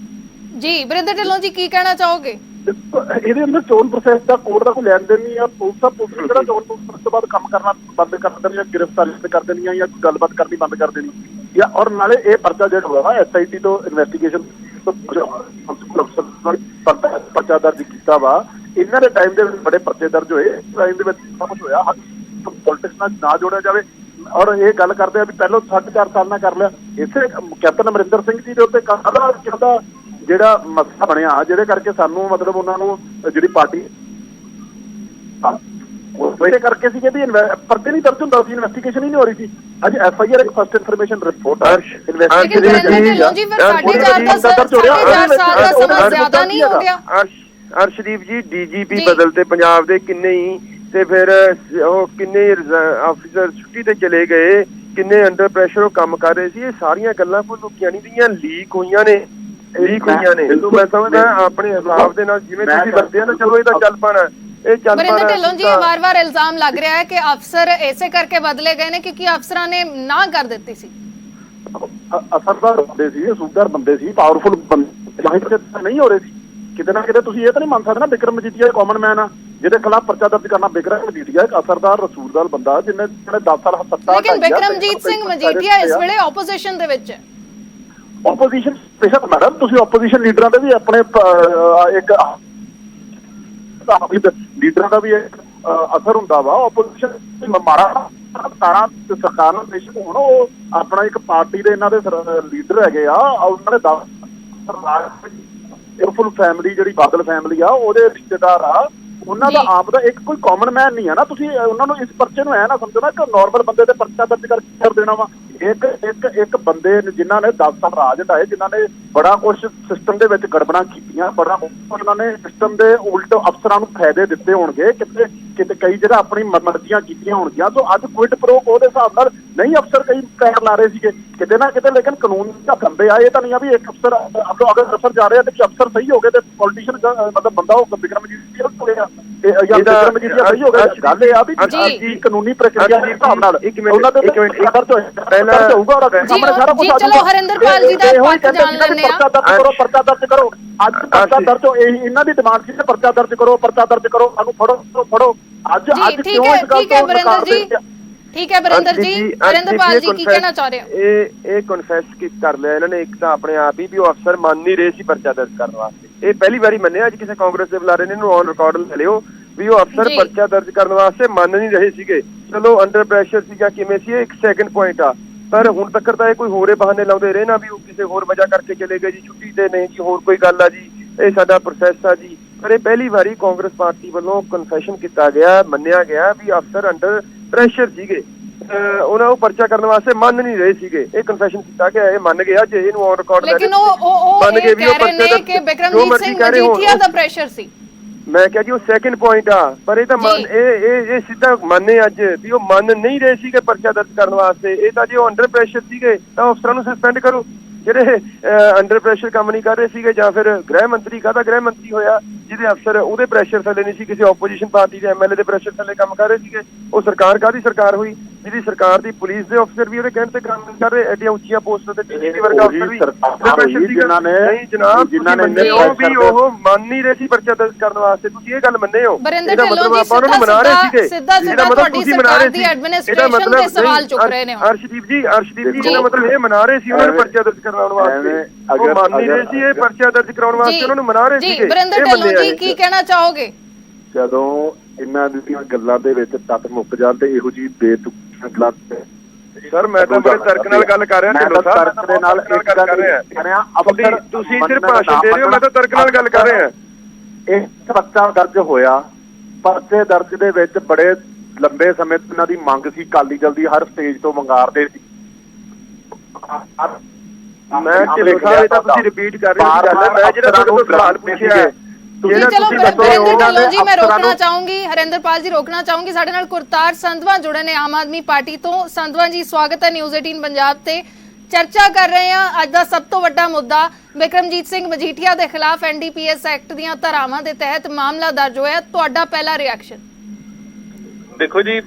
ਜੀ ਵਰਿੰਦਰ ਢਿੱਲੋਂ ਜੀ ਕੀ ਕਹਿਣਾ ਚਾਹੋਗੇ? ਇਹਦੇ ਅੰਦਰ ਚੋਣ ਪ੍ਰੋਸੈਸ ਦਾ ਕੋਰਟ ਦਾ ਕੋਈ ਲੈਣ ਦੇਣ ਨਹੀਂ ਆ। ਪੁਲਿਸ ਜਿਹੜਾ ਚੋਣ ਪ੍ਰੋਸੈਸ ਤੋਂ ਬਾਅਦ ਕੰਮ ਕਰਨਾ ਬੰਦ ਕਰ ਦੇਣੀ ਜਾਂ ਗ੍ਰਿਫਤਾਰੀ ਕਰ ਦੇਣੀ ਜਾਂ ਗੱਲਬਾਤ ਕਰਨੀ ਬੰਦ ਕਰ ਦੇਣੀ ਜਾਂ ਔਰ ਨਾਲੇ ਇਹ ਪਰਚਾ ਜਿਹੜਾ ਹੋਇਆ SIT ਤੋਂ ਇਨਵੈਸਟੀਗੇਸ਼ਨ ਪਰਚਾ ਦਰਜ ਕੀਤਾ ਵਾ। ਇਹਨਾਂ ਦੇ ਟਾਈਮ ਦੇ ਵਿੱਚ ਬੜੇ ਪਰਚੇ ਦਰਜ ਹੋਏ, ਟਾਈਮ ਦੇ ਵਿੱਚ ਸਭ ਕੁਝ ਹੋਇਆ। ਪੋਲਿਟਿਕਸ ਨਾਲ ਨਾ ਜੋੜਿਆ ਜਾਵੇ। ਔਰ ਇਹ ਗੱਲ ਕਰਦੇ ਆ ਵੀ ਪਹਿਲਾਂ 4.5 ਸਾਲ ਨਾਲ ਕਰ ਲਿਆ। ਇੱਥੇ ਕੈਪਟਨ ਅਮਰਿੰਦਰ ਸਿੰਘ ਜੀ ਦੇ ਉੱਤੇ ਕਾਹਦਾ ਜਿਹੜਾ ਮਸਲਾ ਬਣਿਆ ਜਿਹਦੇ ਕਰਕੇ ਸਾਨੂੰ ਮਤਲਬ ਉਹਨਾਂ ਨੂੰ ਜਿਹੜੀ ਪਾਰਟੀ ਉਹਦੇ ਕਰਕੇ ਸੀ ਕਿ ਪਰਚੇ ਨਹੀਂ ਦਰਜ ਹੁੰਦਾ ਸੀ, ਇਨਵੈਸਟੀਗੇਸ਼ਨ ਹੀ ਨਹੀਂ ਹੋ ਰਹੀ ਸੀ। ਅੱਜ FIR ਇੱਕ ਫਸਟ ਇਨਫੋਰਮੇਸ਼ਨ ਰਿਪੋਰਟ ਆ। ਅਰਸ਼ਦੀਪ ਜੀ DGP ਬਦਲਤੇ ਪੰਜਾਬ ਦੇ ਕਿੰਨੇ ਹੀ, ਤੇ ਫਿਰ ਉਹ ਕਿੰਨੇ ਆਫੀਸਰ ਛੁੱਟੀ ਤੇ ਚਲੇ ਗਏ, ਕਿੰਨੇ ਅੰਡਰ ਪ੍ਰੈਸ਼ਰ ਉਹ ਕੰਮ ਕਰ ਰਹੇ ਸੀ। ਇਹ ਸਾਰੀਆਂ ਗੱਲਾਂ ਕੋਈ ਲੁਕੀਆਂ ਨਹੀਂ ਦੀਆਂ, ਲੀਕ ਹੋਈਆਂ ਨੇ। ਮੈਂ ਸਮਝਦਾ ਆਪਣੇ ਹਿਸਾਬ ਦੇ ਨਾਲ ਜਿਵੇਂ ਤੁਸੀਂ ਦੱਸਦੇ ਆ ਨਾ, ਚਲੋ ਇਹ ਤਾਂ ਚੱਲ ਪਾਣਾ, ਇਹ ਚੱਲ ਪਾਣਾ। ਵਰਿੰਦਰ ਢਿੱਲੋਂ ਜੀ ਵਾਰ-ਵਾਰ ਇਲਜ਼ਾਮ ਲੱਗ ਰਿਹਾ ਹੈ ਕਿ ਅਫਸਰ ਇਸੇ ਕਰਕੇ ਬਦਲੇ ਗਏ ਨੇ ਕਿਉਂਕਿ ਅਫਸਰਾਂ ਨੇ ਨਾ ਕਰ ਦਿੱਤੀ ਸੀ। ਅਸਰਦਾਰ ਬੰਦੇ ਸੀ, ਸੂਬੇਦਾਰ ਬੰਦੇ ਸੀ, ਪਾਵਰਫੁਲ ਬੰਦੇ ਨਹੀਂ ਹੋ ਰਹੇ ਸੀ। ਕਿਤੇ ਨਾ ਕਿਤੇ ਤੁਸੀਂ ਇਹ ਤਾਂ ਨਹੀਂ ਮੰਨ ਸਕਦੇ ਨਾ ਬਿਕਰਮ ਮਜੀਠੀਆ ਕਾਮਨ ਮੈਨ ਆ ਜਿਹਦੇ ਖਿਲਾਫ ਪਰਚਾ ਦਰਜ ਕਰਨਾ। ਬਿਕਰਮ ਮਜੀਠੀਆ ਇੱਕ ਅਸਰਦਾਰ ਰਸੂਲਦਾਰ ਬੰਦਾ ਜਿਹਨੇ 10 ਸਾਲ ਸੱਤਾ। ਲੇਕਿਨ ਬਿਕਰਮਜੀਤ ਸਿੰਘ ਮਜੀਠੀਆ ਇਸ ਵੇਲੇ ਆਪੋਜੀਸ਼ਨ ਦੇ ਵਿੱਚ ਹੈ। ਆਪੋਜੀਸ਼ਨ ਬੇਸ਼ੱਕ ਮੈਡਮ ਤੁਸੀਂ ਆਪੋਜੀਸ਼ਨ ਲੀਡਰਾਂ ਦੇ ਵੀ ਆਪਣੇ ਇੱਕ ਲੀਡਰਾਂ ਦਾ ਵੀ ਅਸਰ ਹੁੰਦਾ ਵਾ। ਆਪੋਜੀਸ਼ਨ ਮਾਰਾ ਤਾਰਾ ਸਰਕਾਰ ਨਾਲ ਬੇਸ਼ੱਕ ਹੋਣ, ਉਹ ਆਪਣਾ ਇੱਕ ਪਾਰਟੀ ਦੇ ਇਹਨਾਂ ਦੇ ਲੀਡਰ ਹੈਗੇ ਆ। ਉਹਨਾਂ ਦੇ 10 ਫੁੱਲ ਫੈਮਿਲੀ ਜਿਹੜੀ ਬਾਦਲ ਫੈਮਿਲੀ ਆ ਉਹਦੇ ਰਿਸ਼ਤੇਦਾਰ ਆ। ਉਹਨਾਂ ਦਾ ਆਪ ਦਾ ਇੱਕ ਕੋਈ ਕਾਮਨ ਮੈਨ ਨਹੀਂ ਆ ਨਾ। ਤੁਸੀਂ ਉਹਨਾਂ ਨੂੰ ਇਸ ਪਰਚੇ ਨੂੰ ਐ ਨਾ ਸਮਝੋ ਨਾ ਕਿ ਨਾਰਮਲ ਬੰਦੇ ਤੇ ਪਰਚਾ ਦਰਜ ਕਰਕੇ ਕਰ ਦੇਣਾ ਵਾ। ਇੱਕ ਬੰਦੇ ਜਿਨ੍ਹਾਂ ਨੇ 10 ਸਾਲ ਰਾਜ ਢਾਏ, ਜਿਨ੍ਹਾਂ ਨੇ ਬੜਾ ਕੁਝ ਸਿਸਟਮ ਦੇ ਵਿੱਚ ਗੜਬੜਾਂ ਕੀਤੀਆਂ, ਬੜਾ ਉਹਨਾਂ ਨੇ ਸਿਸਟਮ ਦੇ ਉਲਟ ਅਫਸਰਾਂ ਨੂੰ ਫਾਇਦੇ ਦਿੱਤੇ ਹੋਣਗੇ, ਕਿਤੇ ਕਈ ਜਿਹੜਾ ਆਪਣੀ ਮਰਜ਼ੀਆਂ ਕੀਤੀਆਂ ਹੋਣਗੀਆਂ। ਸੋ ਅੱਜ ਕੁਇਟ ਪ੍ਰੋ ਉਹਦੇ ਹਿਸਾਬ ਨਾਲ ਨਹੀਂ ਅਫਸਰ ਕਈ ਪੈਰ ਲਾ ਰਹੇ ਸੀਗੇ ਕਿਤੇ ਨਾ ਕਿਤੇ, ਲੇਕਿਨ ਕਾਨੂੰਨ ਦਾ ਬੰਦੇ ਆ। ਇਹ ਤਾਂ ਨਹੀਂ ਆ ਵੀ ਇੱਕ ਅਫਸਰ ਅਗਰ ਅਫਸਰ ਜਾ ਰਿਹਾ ਤੇ ਅਫਸਰ ਸਹੀ ਹੋ ਗਏ ਤੇ ਪੋਲੀਟੀਸ਼ੀਅਨ ਮਤਲਬ ਬੰਦਾ ਉਹ ਬਿਕਰਮ ਮਜੀਠੀਆ ਹੋਇਆ ਜਾਂ ਬਿਕਰਮ ਮਜੀਠੀਆ ਸਹੀ ਹੋ ਗਿਆ। ਗੱਲ ਇਹ ਆ ਵੀ ਕਾਨੂੰਨੀ ਪ੍ਰਕਿਰਿਆ ਦੇ ਹਿਸਾਬ ਨਾਲ ਉਹਨਾਂ ਦੇ ਚਲੋ ਹਰਿੰਦਰਪਾਲ ਜੀ ਦਾ ਪੱਖ ਜਾਣ ਲੈਂਦੇ ਆ। ਪਰਚਾ ਦਰਜ ਕਰੋ। ਅੱਜ ਪਰਚਾ ਦਰਜ ਇਹਨਾਂ ਦੀ ਡਿਮਾਂਡ ਸੀ ਪਰਚਾ ਦਰਜ ਕਰੋ, ਸਾਨੂੰ ਫੜੋ। ਅੱਜ ਠੀਕ ਹੈ ਵਰਿੰਦਰ ਜੀ, ਠੀਕ ਹੈ ਵਰਿੰਦਰ ਜੀ। ਹਰਿੰਦਰਪਾਲ ਜੀ ਕੀ ਕਹਿਣਾ ਚਾਹ ਰਹੇ ਹੋ? ਇਹ ਕਨਫੈਸ ਕਰ ਲਿਆ ਇਹਨਾਂ ਨੇ। ਇੱਕ ਤਾਂ ਆਪਣੇ ਆਪ ਹੀ ਵੀ ਉਹ ਅਫਸਰ ਮੰਨ ਨਹੀਂ ਰਹੇ ਸੀ ਪਰਚਾ ਦਰਜ ਕਰਨ ਵਾਸਤੇ। ਇਹ ਪਹਿਲੀ ਵਾਰੀ ਮੰਨਿਆ। ਅੱਜ ਕਿਸੇ ਕਾਂਗਰਸ ਦੇ ਬੁਲਾਰੇ ਨੇ ਇਹਨੂੰ ਔਨ ਰਿਕਾਰਡ ਲੈ ਲਿਓ ਵੀ ਉਹ ਅਫਸਰ ਜੀ। ਪਰਚਾ ਦਰਜ ਕਰਨ ਵਾਸਤੇ ਮੰਨ ਨਹੀਂ ਰਹੇ ਸੀਗੇ। ਚਲੋ ਅੰਡਰ ਪ੍ਰੈਸ਼ਰ ਸੀ ਜਾਂ ਕਿਵੇਂ ਸੀ, ਇਹ ਇੱਕ ਸੈਕਿੰਡ ਪੁਆਇੰਟ ਆ, ਪਰ ਹੁਣ ਤੱਕ ਤਾਂ ਇਹ ਕੋਈ ਹੋਰੇ ਬਹਾਨੇ ਲਾਉਂਦੇ ਰਹੇ ਨਾ ਵੀ ਉਹ ਕਿਸੇ ਹੋਰ ਵਜ੍ਹਾ ਕਰਕੇ ਚਲੇ ਗਏ ਜੀ, ਛੁੱਟੀ ਤੇ ਨਹੀਂ ਜੀ, ਹੋਰ ਕੋਈ ਗੱਲ ਆ ਜੀ, ਇਹ ਸਾਡਾ ਪ੍ਰੋਸੈਸ ਆ ਜੀ। ਪਰ ਇਹ ਪਹਿਲੀ ਵਾਰੀ ਕਾਂਗਰਸ ਪਾਰਟੀ ਵੱਲੋਂ ਕਨਫੈਸ਼ਨ ਕੀਤਾ ਗਿਆ, ਮੰਨਿਆ ਗਿਆ ਵੀ ਅਫਸਰ ਅੰਡਰ ਪ੍ਰੈਸ਼ਰ ਸੀਗੇ, ਉਹਨਾਂ ਨੂੰ ਪਰਚਾ ਕਰਨ ਵਾਸਤੇ ਮੰਨ ਨਹੀਂ ਰਹੇ ਸੀਗੇ। ਇਹ ਕਨਫੈਸ਼ਨ ਕੀਤਾ ਗਿਆ, ਇਹ ਮੰਨ ਗਿਆ, ਜੇ ਇਹਨੂੰ ਔਨ ਰਿਕਾਰਡ ਲੇਕਿਨ ਉਹ ਮੰਨ ਇਹ ਗਏ ਵੀ ਉਹ ਕਹਿ ਰਹੇ ਨੇ ਪਰਚੇ ਕਿ ਦਾ ਬਿਕਰਮਜੀਤ ਸਿੰਘ ਮਜੀਠੀਆ ਦਾ ਪ੍ਰੈਸ਼ਰ ਸੀ। ਮੈਂ ਕਿਹਾ ਜੀ ਉਹ ਸੈਕਿੰਡ ਪੁਆਇੰਟ ਆ, ਪਰ ਇਹ ਤਾਂ ਇਹ ਸਿੱਧਾ ਮੰਨੇ ਅੱਜ ਵੀ ਉਹ ਮੰਨ ਨਹੀਂ ਰਹੇ ਸੀਗੇ ਪਰਚਾ ਦਰਜ ਕਰਨ ਵਾਸਤੇ। ਇਹ ਤਾਂ ਜੇ ਉਹ ਅੰਡਰ ਪ੍ਰੈਸ਼ਰ ਸੀਗੇ ਤਾਂ ਅਫਸਰਾਂ ਨੂੰ ਸਸਪੈਂਡ ਕਰੋ, ਜਿਹੜੇ ਅੰਡਰ ਪ੍ਰੈਸ਼ਰ ਕੰਮ ਨਹੀਂ ਕਰ ਰਹੇ ਸੀਗੇ, ਜਾਂ ਫਿਰ ਗ੍ਰਹਿ ਮੰਤਰੀ ਕਾਹਦਾ ਗ੍ਰਹਿ ਮੰਤਰੀ ਹੋਇਆ ਜਿਹਦੇ ਅਫਸਰ ਉਹਦੇ ਪ੍ਰੈਸ਼ਰ ਥੱਲੇ ਨਹੀਂ ਸੀ, ਕਿਸੇ ਆਪੋਜੀਸ਼ਨ ਪਾਰਟੀ ਦੇ ਐਮਐਲਏ ਦੇ ਪ੍ਰੈਸ਼ਰ ਥੱਲੇ ਕੰਮ ਕਰ ਰਹੇ ਸੀਗੇ। ਉਹ ਸਰਕਾਰ ਕਾਹਦੀ ਸਰਕਾਰ ਹੋਈ ਜਿਹਦੀ ਸਰਕਾਰ ਦੀ ਪੁਲਿਸ ਦੇ ਅਫਸਰ ਵੀ ਉਹਦੇ ਕਹਿਣ ਤੇ ਕੰਮ ਨਹੀਂ ਕਰ ਰਹੇ, ਐਡੀਆਂ ਉੱਚੀਆਂ ਪੋਸਟਾਂ ਤੇ ਡੀਜੀਪੀ ਵਰਗਾ ਅਫਸਰ ਵੀ ਜਿਨ੍ਹਾਂ ਨੇ ਨਹੀਂ ਜਨਾਬ, ਵੀ ਉਹ ਮੰਨ ਨਹੀਂ ਰਹੇ ਸੀ ਪਰਚਾ ਦਰਜ ਕਰਨ ਵਾਸਤੇ। ਤੁਸੀਂ ਇਹ ਗੱਲ ਮੰਨੇ ਹੋ? ਬਰਿੰਦਰ ਢਿੱਲੋਂ ਜੀ ਸਿੱਧਾ ਤੁਹਾਡੀ ਸਰਕਾਰ ਦੀ ਐਡਮਿਨਿਸਟ੍ਰੇਸ਼ਨ ਤੇ ਸਵਾਲ ਚੁੱਕ ਰਹੇ ਨੇ। ਅਰਸ਼ਦੀਪ ਜੀ ਇਹਦਾ ਮਤਲਬ ਇਹ ਮਨਾ ਰਹੇ ਸੀ ਉਹਨਾਂ ਨੂੰ ਪਰਚਾ ਦਰਜ ਕਰਾਉਣ ਵਾਸਤੇ, ਉਹ ਮੰਨ ਨਹੀਂ ਰਹੇ ਸੀ ਇਹ ਪਰਚਾ ਦਰਜ ਕਰਾਉਣ ਵਾਸਤੇ ਉਹਨਾਂ ਨੂੰ ਮਨਾ ਰਹੇ ਸੀਗੇ। ਜੀ ਬਰਿੰਦਰ ਢਿੱਲੋਂ ਜੀ ਕੀ ਕਹਿਣਾ ਚਾਹੋਗੇ? ਜਦੋਂ ਇਹਨਾਂ ਦੀਆਂ ਗੱਲਾਂ ਦੇ ਵਿੱਚ ਤੱਤ ਮੁੱਕ ਜਾਣ ਤੇ ਇਹੋ ਜਿਹੀ ਬੇਤੁਕੀਆਂ ਗੱਲਾਂ ਸਰ ਮੈਂ ਤਾਂ ਬੜੇ ਤਰਕ ਨਾਲ ਗੱਲ ਕਰ ਰਿਹਾ, ਢਿੱਲੋਂ ਸਾਹਿਬ ਤਰਕ ਦੇ ਨਾਲ ਇੱਕ ਗੱਲ ਕਰ ਰਿਹਾ, ਤੁਸੀਂ ਸਿਰਫ ਭਾਸ਼ਣ ਦੇ ਰਹੇ ਹੋ, ਮੈਂ ਤਾਂ ਤਰਕ ਨਾਲ ਗੱਲ ਕਰ ਰਿਹਾ। ਇਹ ਪਰਚਾ ਦਰਜ ਹੋਇਆ, ਪਰਚੇ ਦਰਜ ਦੇ ਵਿੱਚ ਬੜੇ ਲੰਬੇ ਸਮੇਂ ਤੋਂ ਇਹਨਾਂ ਦੀ ਮੰਗ ਸੀ, ਅਕਾਲੀ ਦਲ ਦੀ ਹਰ ਸਟੇਜ ਤੋਂ ਮੰਗਾਰਦੇ ਸੀ। ਮੈਂ ਢਿੱਲੋਂ ਸਾਹਿਬ ਇਹ ਤਾਂ ਤੁਸੀਂ ਰਿਪੀਟ ਕਰ ਰਹੇ ਹੋ ਗੱਲ, ਮੈਂ ਜਿਹੜਾ ਤੁਹਾਡੇ ਤੋਂ ਸਵਾਲ ਪੁੱਛਿਆ ਚਲੋ ਬਰਿੰਦਰ ਢਿੱਲੋਂ ਜੀ ਮੈਂ ਰੋਕਣਾ ਚਾਹੂੰਗੀ, ਹਰਿੰਦਰਪਾਲ ਜੀ ਰੋਕਣਾ ਚਾਹੂੰਗੀ। ਸਾਡੇ ਨਾਲ ਕੁਰਤਾਰ ਸੰਧਵਾ ਜੁੜੇ ਨੇ ਆਮ ਆਦਮੀ ਪਾਰਟੀ ਤੋਂ। ਸੰਧਵਾ ਜੀ ਸਵਾਗਤ ਹੈ ਨਿਊਜ਼ 18 ਪੰਜਾਬ ਤੇ। ਚਰਚਾ ਕਰ ਰਹੇ ਹਾਂ ਅੱਜ ਦਾ ਸਭ ਤੋਂ ਵੱਡਾ ਮੁੱਦਾ ਬਿਕਰਮਜੀਤ ਸਿੰਘ ਮਜੀਠੀਆ ਦੇ ਖਿਲਾਫ ਐਨਡੀਪੀਐਸ ਐਕਟ ਦੀਆਂ ਧਾਰਾਵਾਂ ਦੇ ਤਹਿਤ ਮਾਮਲਾ ਦਰਜ ਹੋਇਆ। ਤੁਹਾਡਾ ਪਹਿਲਾ ਰਿਐਕਸ਼ਨ? ਦੇਖੋ ਜੀ,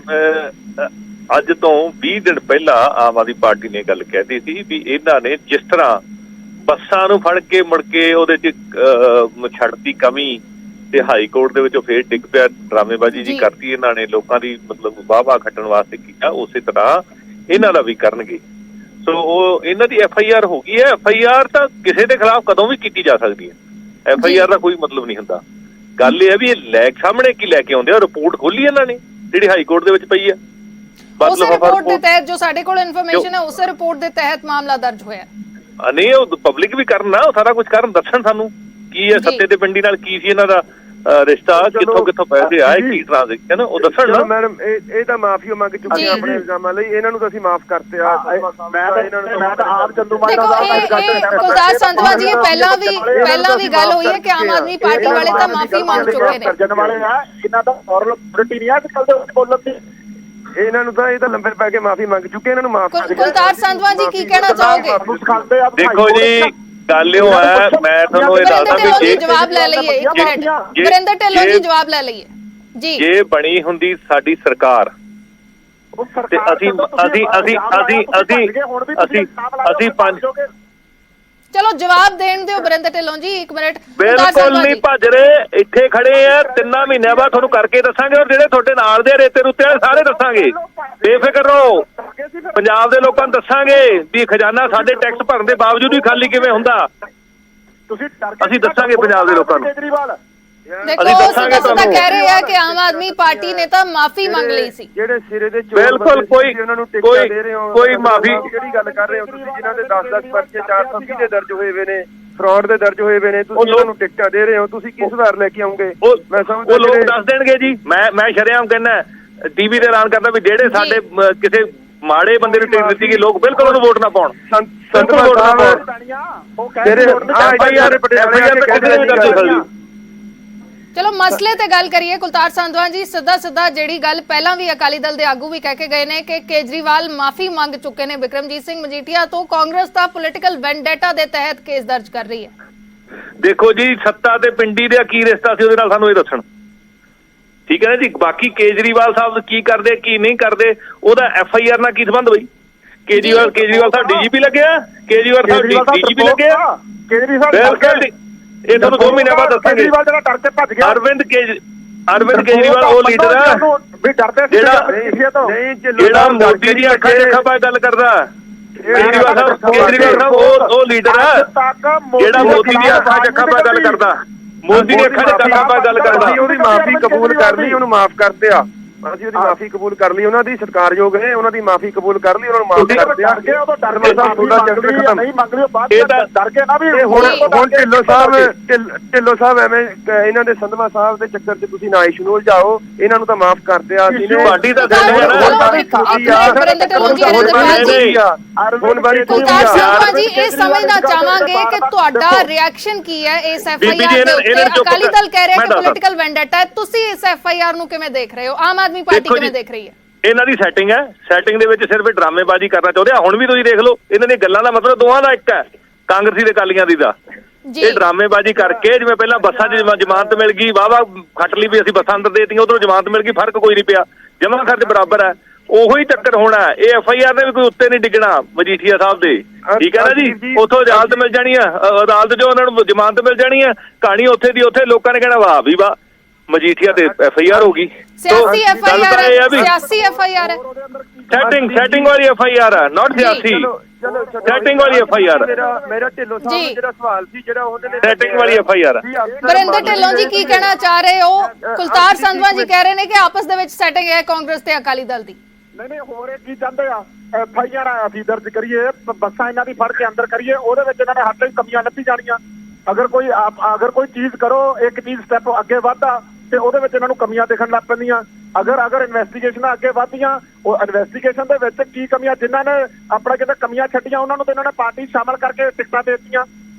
ਅੱਜ ਤੋਂ 20 ਦਿਨ ਪਹਿਲਾਂ ਆਮ ਆਦਮੀ ਪਾਰਟੀ ਨੇ ਗੱਲ ਕਹਿਤੀ ਸੀ ਵੀ ਇਹਨਾਂ ਨੇ ਜਿਸ ਤਰ੍ਹਾਂ ਬੱਸਾਂ ਨੂੰ ਫੜ ਕੇ ਮੁੜ ਕੇ ਉਹਦੇ ਚ ਛੱਡਤੀ ਕਮੀ ਤੇ ਹਾਈ ਕੋਰਟ ਦੇ ਵਿੱਚੋਂ ਫੇਰ ਡਿੱਗ ਪਿਆ, ਡਰਾਮੇਬਾਜ਼ੀ ਜੀ ਕਰਤੀ ਇਹਨਾਂ ਨੇ, ਲੋਕਾਂ ਦੀ ਮਤਲਬ ਵਾਹ ਖੱਟਣ ਵਾਸਤੇ ਕੀਤਾ, ਉਸੇ ਤਰ੍ਹਾਂ ਇਹਨਾਂ ਦਾ ਵੀ ਕਰਨਗੇ। ਸੋ ਉਹ ਇਹਨਾਂ ਦੀ FIR ਹੋ ਗਈ ਹੈ। FIR ਤਾਂ ਕਿਸੇ ਦੇ ਖਿਲਾਫ ਕਦੋਂ ਵੀ ਕੀਤੀ ਜਾ ਸਕਦੀ ਹੈ, FIR ਦਾ ਕੋਈ ਮਤਲਬ ਨਹੀਂ ਹੁੰਦਾ। ਗੱਲ ਇਹ ਹੈ ਵੀ ਇਹ ਸਾਹਮਣੇ ਕੀ ਲੈ ਕੇ ਆਉਂਦੇ ਆ। ਰਿਪੋਰਟ ਖੋਲੀ ਇਹਨਾਂ ਨੇ ਜਿਹੜੀ ਹਾਈ ਕੋਰਟ ਦੇ ਵਿੱਚ ਪਈ ਹੈ, ਉਸੇ ਰਿਪੋਰਟ ਦੇ ਤਹਿਤ ਜੋ ਸਾਡੇ ਕੋਲ ਇਨਫੋਰਮੇਸ਼ਨ ਹੈ ਉਸੇ ਰਿਪੋਰਟ ਦੇ ਤਹਿਤ ਮਾਮਲਾ ਦਰਜ ਹੋਇਆ। ਨਹੀਂ ਉਹ ਪਬਲਿਕ ਵੀ ਕਰਨ ਨਾ, ਉਹ ਸਾਰਾ ਕੁਝ ਕਰਨ, ਦੱਸਣ ਸਾਨੂੰ ਕੀ ਹੈ ਸੱਤੇ ਤੇ ਪਿੰਡੀ ਨਾਲ ਕੀ ਸੀ ਇਹਨਾਂ ਦਾ ਰਿਸ਼ਤਾ, ਕਿੱਥੋਂ ਪੈਸੇ ਆਏ, ਕੀ ਟ੍ਰਾਂਜੈਕਸ਼ਨ, ਉਹ ਦੱਸਣ ਨਾ। ਮੈਡਮ ਇਹ ਤਾਂ ਮਾਫੀ ਮੰਗ ਚੁੱਕੇ ਆਪਣੇ ਇਲਜ਼ਾਮਾਂ ਲਈ, ਇਹਨਾਂ ਨੂੰ ਤਾਂ ਅਸੀਂ ਮਾਫ ਕਰਤੇ ਆ। ਮੈਂ ਤਾਂ ਆਪ ਚੰਦੂ ਕੁਲਤਾਰ ਸੰਧਵਾ ਜੀ ਪਹਿਲਾਂ ਵੀ ਗੱਲ ਹੋਈ ਹੈ ਕਿ ਆਮ ਆਦਮੀ ਪਾਰਟੀ ਵਾਲੇ ਤਾਂ ਮਾਫੀ ਮੰਗ ਚੁੱਕੇ ਨੇ। ਇਹਨਾਂ ਦਾ ਫਾਰਮਲ ਅਥਾਰਟੀ ਨਹੀਂ ਆ ਕਿ ਕੱਲ ਦੇ ਵਿੱਚ ਬੋਲਣ ਦੀ। ਇਹਨਾਂ ਨੂੰ ਤਾਂ ਇਹ ਤਾਂ ਲੰਬੇ ਪੈ ਕੇ ਮਾਫੀ ਮੰਗ ਚੁੱਕੇ, ਇਹਨਾਂ ਨੂੰ ਮਾਫ ਕਰ ਦਿਓ। ਕੁਲਤਾਰ ਸੰਧਵਾ ਜੀ ਕੀ ਕਹਿਣਾ ਚਾਹੋਗੇ? ਦੇਖੋ ਜੀ ਗੱਲ ਇਹ ਹੈ, ਮੈਂ ਤੁਹਾਨੂੰ ਇਹ ਦੱਸਦਾ ਵੀ ਜਵਾਬ ਲੈ ਲਈਏ ਇੱਕ ਮਿੰਟ, ਵਰਿੰਦਰ ਢਿੱਲੋਂ ਜੀ ਜਵਾਬ ਲੈ ਲਈਏ ਜੀ। ਜੇ ਬਣੀ ਹੁੰਦੀ ਸਾਡੀ ਸਰਕਾਰ ਤੇ ਅਸੀਂ ਪੰਜ ਚਲੋ ਜਵਾਬ ਦੇਣ ਦਿਓ ਵਰਿੰਦਰ ਢਿੱਲੋਂ ਜੀ, ਇੱਕ ਮਿੰਟ। ਬਿਲਕੁਲ ਨਹੀਂ ਭੱਜ ਰਹੇ, ਇੱਥੇ ਖੜੇ ਆ, 3 ਮਹੀਨਿਆਂ ਬਾਅਦ ਤੁਹਾਨੂੰ ਕਰਕੇ ਦੱਸਾਂਗੇ, ਔਰ ਜਿਹੜੇ ਤੁਹਾਡੇ ਨਾਲ ਦੇ ਰੇਤੇ ਰੁੱਤੇ ਵਾਲੇ ਸਾਰੇ ਦੱਸਾਂਗੇ, ਬੇਫਿਕਰ ਰਹੋ। ਪੰਜਾਬ ਦੇ ਲੋਕਾਂ ਨੂੰ ਦੱਸਾਂਗੇ ਵੀ ਖਜ਼ਾਨਾ ਸਾਡੇ ਟੈਕਸ ਭਰਨ ਦੇ ਬਾਵਜੂਦ ਵੀ ਖਾਲੀ ਕਿਵੇਂ ਹੁੰਦਾ, ਅਸੀਂ ਦੱਸਾਂਗੇ ਪੰਜਾਬ ਦੇ ਲੋਕਾਂ ਨੂੰ। ਦੇਖੋ ਸਿੱਧਾ ਕਹਿ ਰਹੇ ਆ ਕਿ ਆਮ ਆਦਮੀ ਪਾਰਟੀ ਨੇ ਤਾਂ ਮਾਫੀ ਮੰਗ ਲਈ ਸੀ। ਜਿਹੜੇ ਸਿਰੇ ਦੇ ਬਿਲਕੁਲ ਉਹਨਾਂ ਨੂੰ ਟਿਕਟਾਂ ਦੇ ਰਹੇ ਹੋ, ਕੋਈ ਮਾਫੀ ਕਿਹੜੀ ਗੱਲ ਕਰ ਰਹੇ ਹੋ ਤੁਸੀਂ? ਜਿਨ੍ਹਾਂ ਦੇ 10-10 ਪਰਚੇ 420 ਦੇ ਦਰਜ ਹੋਏ ਹੋਏ ਨੇ, ਫਰਾਡ ਦੇ ਦਰਜ ਹੋਏ ਹੋਏ ਨੇ, ਤੁਸੀਂ ਉਹਨਾਂ ਨੂੰ ਟਿਕਟਾਂ ਦੇ ਰਹੇ ਹੋ, ਤੁਸੀਂ ਕੀ ਸੁਧਾਰ ਲੈ ਕੇ ਆਉਂਗੇ? ਮੈਂ ਸਮਝਦਾ ਉਹ ਲੋਕ ਦੱਸ ਦੇਣਗੇ ਜੀ। ਮੈਂ ਸ਼ਰੇਆਮ ਕਹਿੰਦਾ, ਟੀਵੀ ਤੇ ਐਲਾਨ ਕਰਦਾ ਵੀ ਜਿਹੜੇ ਸਾਡੇ ਕਿਸੇ ਮਾੜੇ ਬੰਦੇ ਨੂੰ ਟਿਕਟ ਦਿੱਤੀ ਗਈ, ਲੋਕ ਬਿਲਕੁਲ ਉਹਨੂੰ ਵੋਟ ਨਾ ਪਾਉਣ। ਚਲੋ ਮਸਲੇ ਤੇ ਗੱਲ ਕਰੀਏ ਕੁਲਤਾਰ ਸੰਧਵਾ ਜੀ। ਸਿੱਧਾ ਜਿਹੜੀ ਗੱਲ ਪਹਿਲਾਂ ਵੀ ਅਕਾਲੀ ਦਲ ਦੇ ਆਗੂ ਵੀ ਕਹਿ ਕੇ ਗਏ ਨੇ ਕਿ ਕੇਜਰੀਵਾਲ ਮਾਫੀ ਮੰਗ ਚੁੱਕੇ ਨੇ ਬਿਕਰਮਜੀਤ ਸਿੰਘ ਮਜੀਠੀਆ ਤੋਂ, ਕਾਂਗਰਸ ਦਾ ਪੋਲੀਟੀਕਲ ਵੈਂਡੇਟਾ ਦੇ ਤਹਿਤ ਕੇਸ ਦਰਜ ਕਰ ਰਹੀ ਹੈ। ਦੇਖੋ ਜੀ, ਸੱਤਾ ਤੇ ਪਿੰਡੀ ਦਾ ਕੀ ਰਿਸ਼ਤਾ ਸੀ ਉਹਦੇ ਨਾਲ, ਸਾਨੂੰ ਇਹ ਦੱਸਣ, ਠੀਕ ਹੈ ਨਾ ਜੀ। ਬਾਕੀ ਕੇਜਰੀਵਾਲ ਸਾਹਿਬ ਕੀ ਕਰਦੇ ਕੀ ਨਹੀਂ ਕਰਦੇ, ਉਹਦਾ FIR ਨਾਲ ਕੀ ਸੰਬੰਧ ਬਈ? ਕੇਜਰੀਵਾਲ ਸਾਹਿਬ DGP ਲੱਗਿਆ, ਕੇਜਰੀਵਾਲ ਸਾਹਿਬ DGP ਲੱਗਿਆ, ਬਿਲਕੁਲ। ਇਹ ਤੁਹਾਨੂੰ 2 ਮਹੀਨੇ ਬਾਅਦ ਦੱਸਾਂਗੇ। ਅਰਵਿੰਦ ਕੇਜਰੀਵਾਲ ਉਹ ਲੀਡਰ ਆ ਜਿਹੜਾ ਮੋਦੀ ਦੀਆਂ ਅੱਖਾਂ 'ਚ ਅੱਖਾਂ ਪਾ ਗੱਲ ਕਰਦਾ। ਕੇਜਰੀਵਾਲ ਸਾਹਿਬ ਉਹ ਲੀਡਰ ਆ ਜਿਹੜਾ ਮੋਦੀ ਦੀਆਂ ਅੱਖਾਂ 'ਚ ਅੱਖਾਂ ਪਾ ਗੱਲ ਕਰਦਾ। ਮੋਦੀ ਨੇ ਅੱਖਾਂ 'ਚ ਕਰਨਾ ਪਾ ਗੱਲ ਕਰਦਾ। ਅਸੀਂ ਉਹਦੀ ਮਾਫੀ ਕਬੂਲ ਕਰ ਲਈ, ਉਹਨੂੰ ਮਾਫ ਕਰਤੇ ਆ, ਅਸੀਂ ਉਹਦੀ ਮਾਫੀ ਕਬੂਲ ਕਰ ਲਈ, ਉਹਨਾਂ ਦੀ ਸਤਿਕਾਰਯੋਗ ਹੈ, ਉਹਨਾਂ ਦੀ ਮਾਫੀ ਕਬੂਲ ਕਰ ਲਈ, ਉਹਨਾਂ ਨੂੰ ਮਾਫ ਕਰਦੇ ਆ। ਇਹ ਤਾਂ ਡਰ ਕੇ ਨਾ ਵੀ ਹੁਣ ਢਿੱਲੋਂ ਸਾਹਿਬ ਐਵੇਂ ਇਹਨਾਂ ਦੇ ਸੰਧਵਾ ਸਾਹਿਬ ਦੇ ਚੱਕਰ 'ਚ ਤੁਸੀਂ ਨਾ ਇਸ਼ੂ ਨੂੰ ਉਲਝਾਓ, ਇਹਨਾਂ ਨੂੰ ਤਾਂ ਮਾਫ ਕਰਦੇ ਆ। ਤੁਹਾਡੀ ਤਾਂ ਕੁਲਤਾਰ ਸੰਧਵਾ ਜੀ ਇਹ ਸਮਝਣਾ ਚਾਹਾਂਗੇ ਕਿ ਤੁਹਾਡਾ ਰਿਐਕਸ਼ਨ ਕੀ ਹੈ ਇਸ FIR ਦੇ ਉੱਤੇ। ਅਕਾਲੀ ਦਲ ਕਹਿ ਰਿਹਾ ਕਿ ਪੋਲੀਟੀਕਲ ਵੈਂਡੇਟਾ ਹੈ, ਤੁਸੀਂ ਇਸ FIR ਨੂੰ ਕਿਵੇਂ ਦੇਖ ਰਹੇ ਹੋ? ਆਮ ਆਦਮੀ ਪਾਰਟੀ ਕਿਵੇਂ ਦੇਖ ਰਹੀ ਹੈ? ਇਹਨਾਂ ਦੀ ਸੈਟਿੰਗ ਹੈ, ਸੈਟਿੰਗ ਦੇ ਵਿੱਚ ਸਿਰਫ ਡਰਾਮੇਬਾਜ਼ੀ ਕਰਨਾ ਚਾਹੁੰਦੇ ਆ। ਹੁਣ ਵੀ ਤੁਸੀਂ ਦੇਖ ਲਓ, ਇਹਨਾਂ ਦੀਆਂ ਗੱਲਾਂ ਦਾ ਮਤਲਬ ਦੋਵਾਂ ਦਾ ਇੱਕ ਹੈ, ਕਾਂਗਰਸੀ ਤੇ ਅਕਾਲੀਆਂ ਦੀ ਦਾ। ਇਹ ਡਰਾਮੇਬਾਜ਼ੀ ਕਰਕੇ ਜਿਵੇਂ ਪਹਿਲਾਂ ਬੱਸਾਂ 'ਚ ਜ਼ਮਾਨਤ ਮਿਲ ਗਈ, ਵਾਹ ਖੱਟ ਲਈ ਵੀ ਅਸੀਂ ਬੱਸਾਂ ਅੰਦਰ ਦੇਤੀਆਂ, ਉਧਰੋਂ ਜ਼ਮਾਨਤ ਮਿਲ ਗਈ, ਫਰਕ ਕੋਈ ਨਹੀਂ ਪਿਆ, ਜਮ੍ਹਾਂ ਖਰਚ ਬਰਾਬਰ ਹੈ। ਉਹੀ ਚੱਕਰ ਹੋਣਾ। ਇਹ FIR ਨੇ ਵੀ ਕੋਈ ਉੱਤੇ ਨਹੀਂ ਡਿੱਗਣਾ ਮਜੀਠੀਆ ਸਾਹਿਬ ਦੇ, ਠੀਕ ਹੈ ਨਾ ਜੀ। ਉੱਥੋਂ ਅਦਾਲਤ ਮਿਲ ਜਾਣੀ ਆ, ਅਦਾਲਤ 'ਚੋਂ ਉਹਨਾਂ ਨੂੰ ਜ਼ਮਾਨਤ ਮਿਲ ਜਾਣੀ ਆ, ਕਹਾਣੀ ਉੱਥੇ ਦੀ ਉੱਥੇ, ਲੋਕਾਂ ਨੇ ਕਹਿਣਾ ਵਾਹ ਵੀ ਵਾਹ ਮਜੀਠੀਆ ਤੇ FIR ਹੋ ਗਈ। ਸਿਆਸੀ FIR ਹੈ, ਸਿਆਸੀ FIR ਹੈ, ਸੈਟਿੰਗ ਵਾਲੀ FIR ਹੈ, ਨਾਟ ਸਿਆਸੀ। ਸੈਟਿੰਗ ਵਾਲੀ FIR ਮੇਰਾ ਢਿੱਲੋਂ ਸਾਹਿਬ ਦਾ ਜਿਹੜਾ ਸਵਾਲ ਸੀ, ਜਿਹੜਾ ਉਹਨਾਂ ਨੇ ਸੈਟਿੰਗ ਵਾਲੀ FIR ਹੈ। ਵਰਿੰਦਰ ਢਿੱਲੋਂ ਜੀ ਕੀ ਕਹਿਣਾ ਚਾਹ ਰਹੇ ਹੋ? ਕੁਲਤਾਰ ਸੰਧਵਾ ਜੀ ਕਹਿ ਰਹੇ ਨੇ ਕਿ ਆਪਸ ਦੇ ਵਿੱਚ ਸੈਟਿੰਗ ਹੈ ਕਾਂਗਰਸ ਤੇ ਅਕਾਲੀ ਦਲ ਦੀ। ਨਹੀਂ ਹੋਰ ਇਹ ਕੀ ਚਾਹੁੰਦੇ ਆ? FIR ਅਸੀਂ ਦਰਜ ਕਰੀਏ, ਬੱਸਾਂ ਇਹਨਾਂ ਦੀ ਫੜ ਕੇ ਅੰਦਰ ਕਰੀਏ, ਉਹਦੇ ਵਿੱਚ ਇਹਨਾਂ ਨੇ ਹੱਥ ਵਿੱਚ ਕਮੀਆਂ ਲੱਭੀ ਜਾਣੀਆਂ। ਅਗਰ ਕੋਈ ਚੀਜ਼ ਕਰੋ, ਇੱਕ ਚੀਜ਼ ਸਟੈਪ ਅੱਗੇ ਵਧਦਾ ਤੇ ਉਹਦੇ ਵਿੱਚ ਇਹਨਾਂ ਨੂੰ ਕਮੀਆਂ ਦਿਖਣ ਲੱਗ ਪੈਂਦੀਆਂ। ਅਗਰ ਇਨਵੈਸਟੀਗੇਸ਼ਨਾਂ ਅੱਗੇ ਵਧਦੀਆਂ, ਉਹ ਇਨਵੈਸਟੀਗੇਸ਼ਨ ਦੇ ਵਿੱਚ ਕੀ ਕਮੀਆਂ, ਜਿਨ੍ਹਾਂ ਨੇ ਆਪਣਾ ਕਿਤੇ ਕਮੀਆਂ ਛੱਡੀਆਂ ਉਹਨਾਂ ਨੂੰ ਤੇ ਇਹਨਾਂ ਨੇ ਪਾਰਟੀ ਸ਼ਾਮਲ ਕਰਕੇ ਟਿਕਟਾਂ ਦੇ ਦਿੱਤੀਆਂ।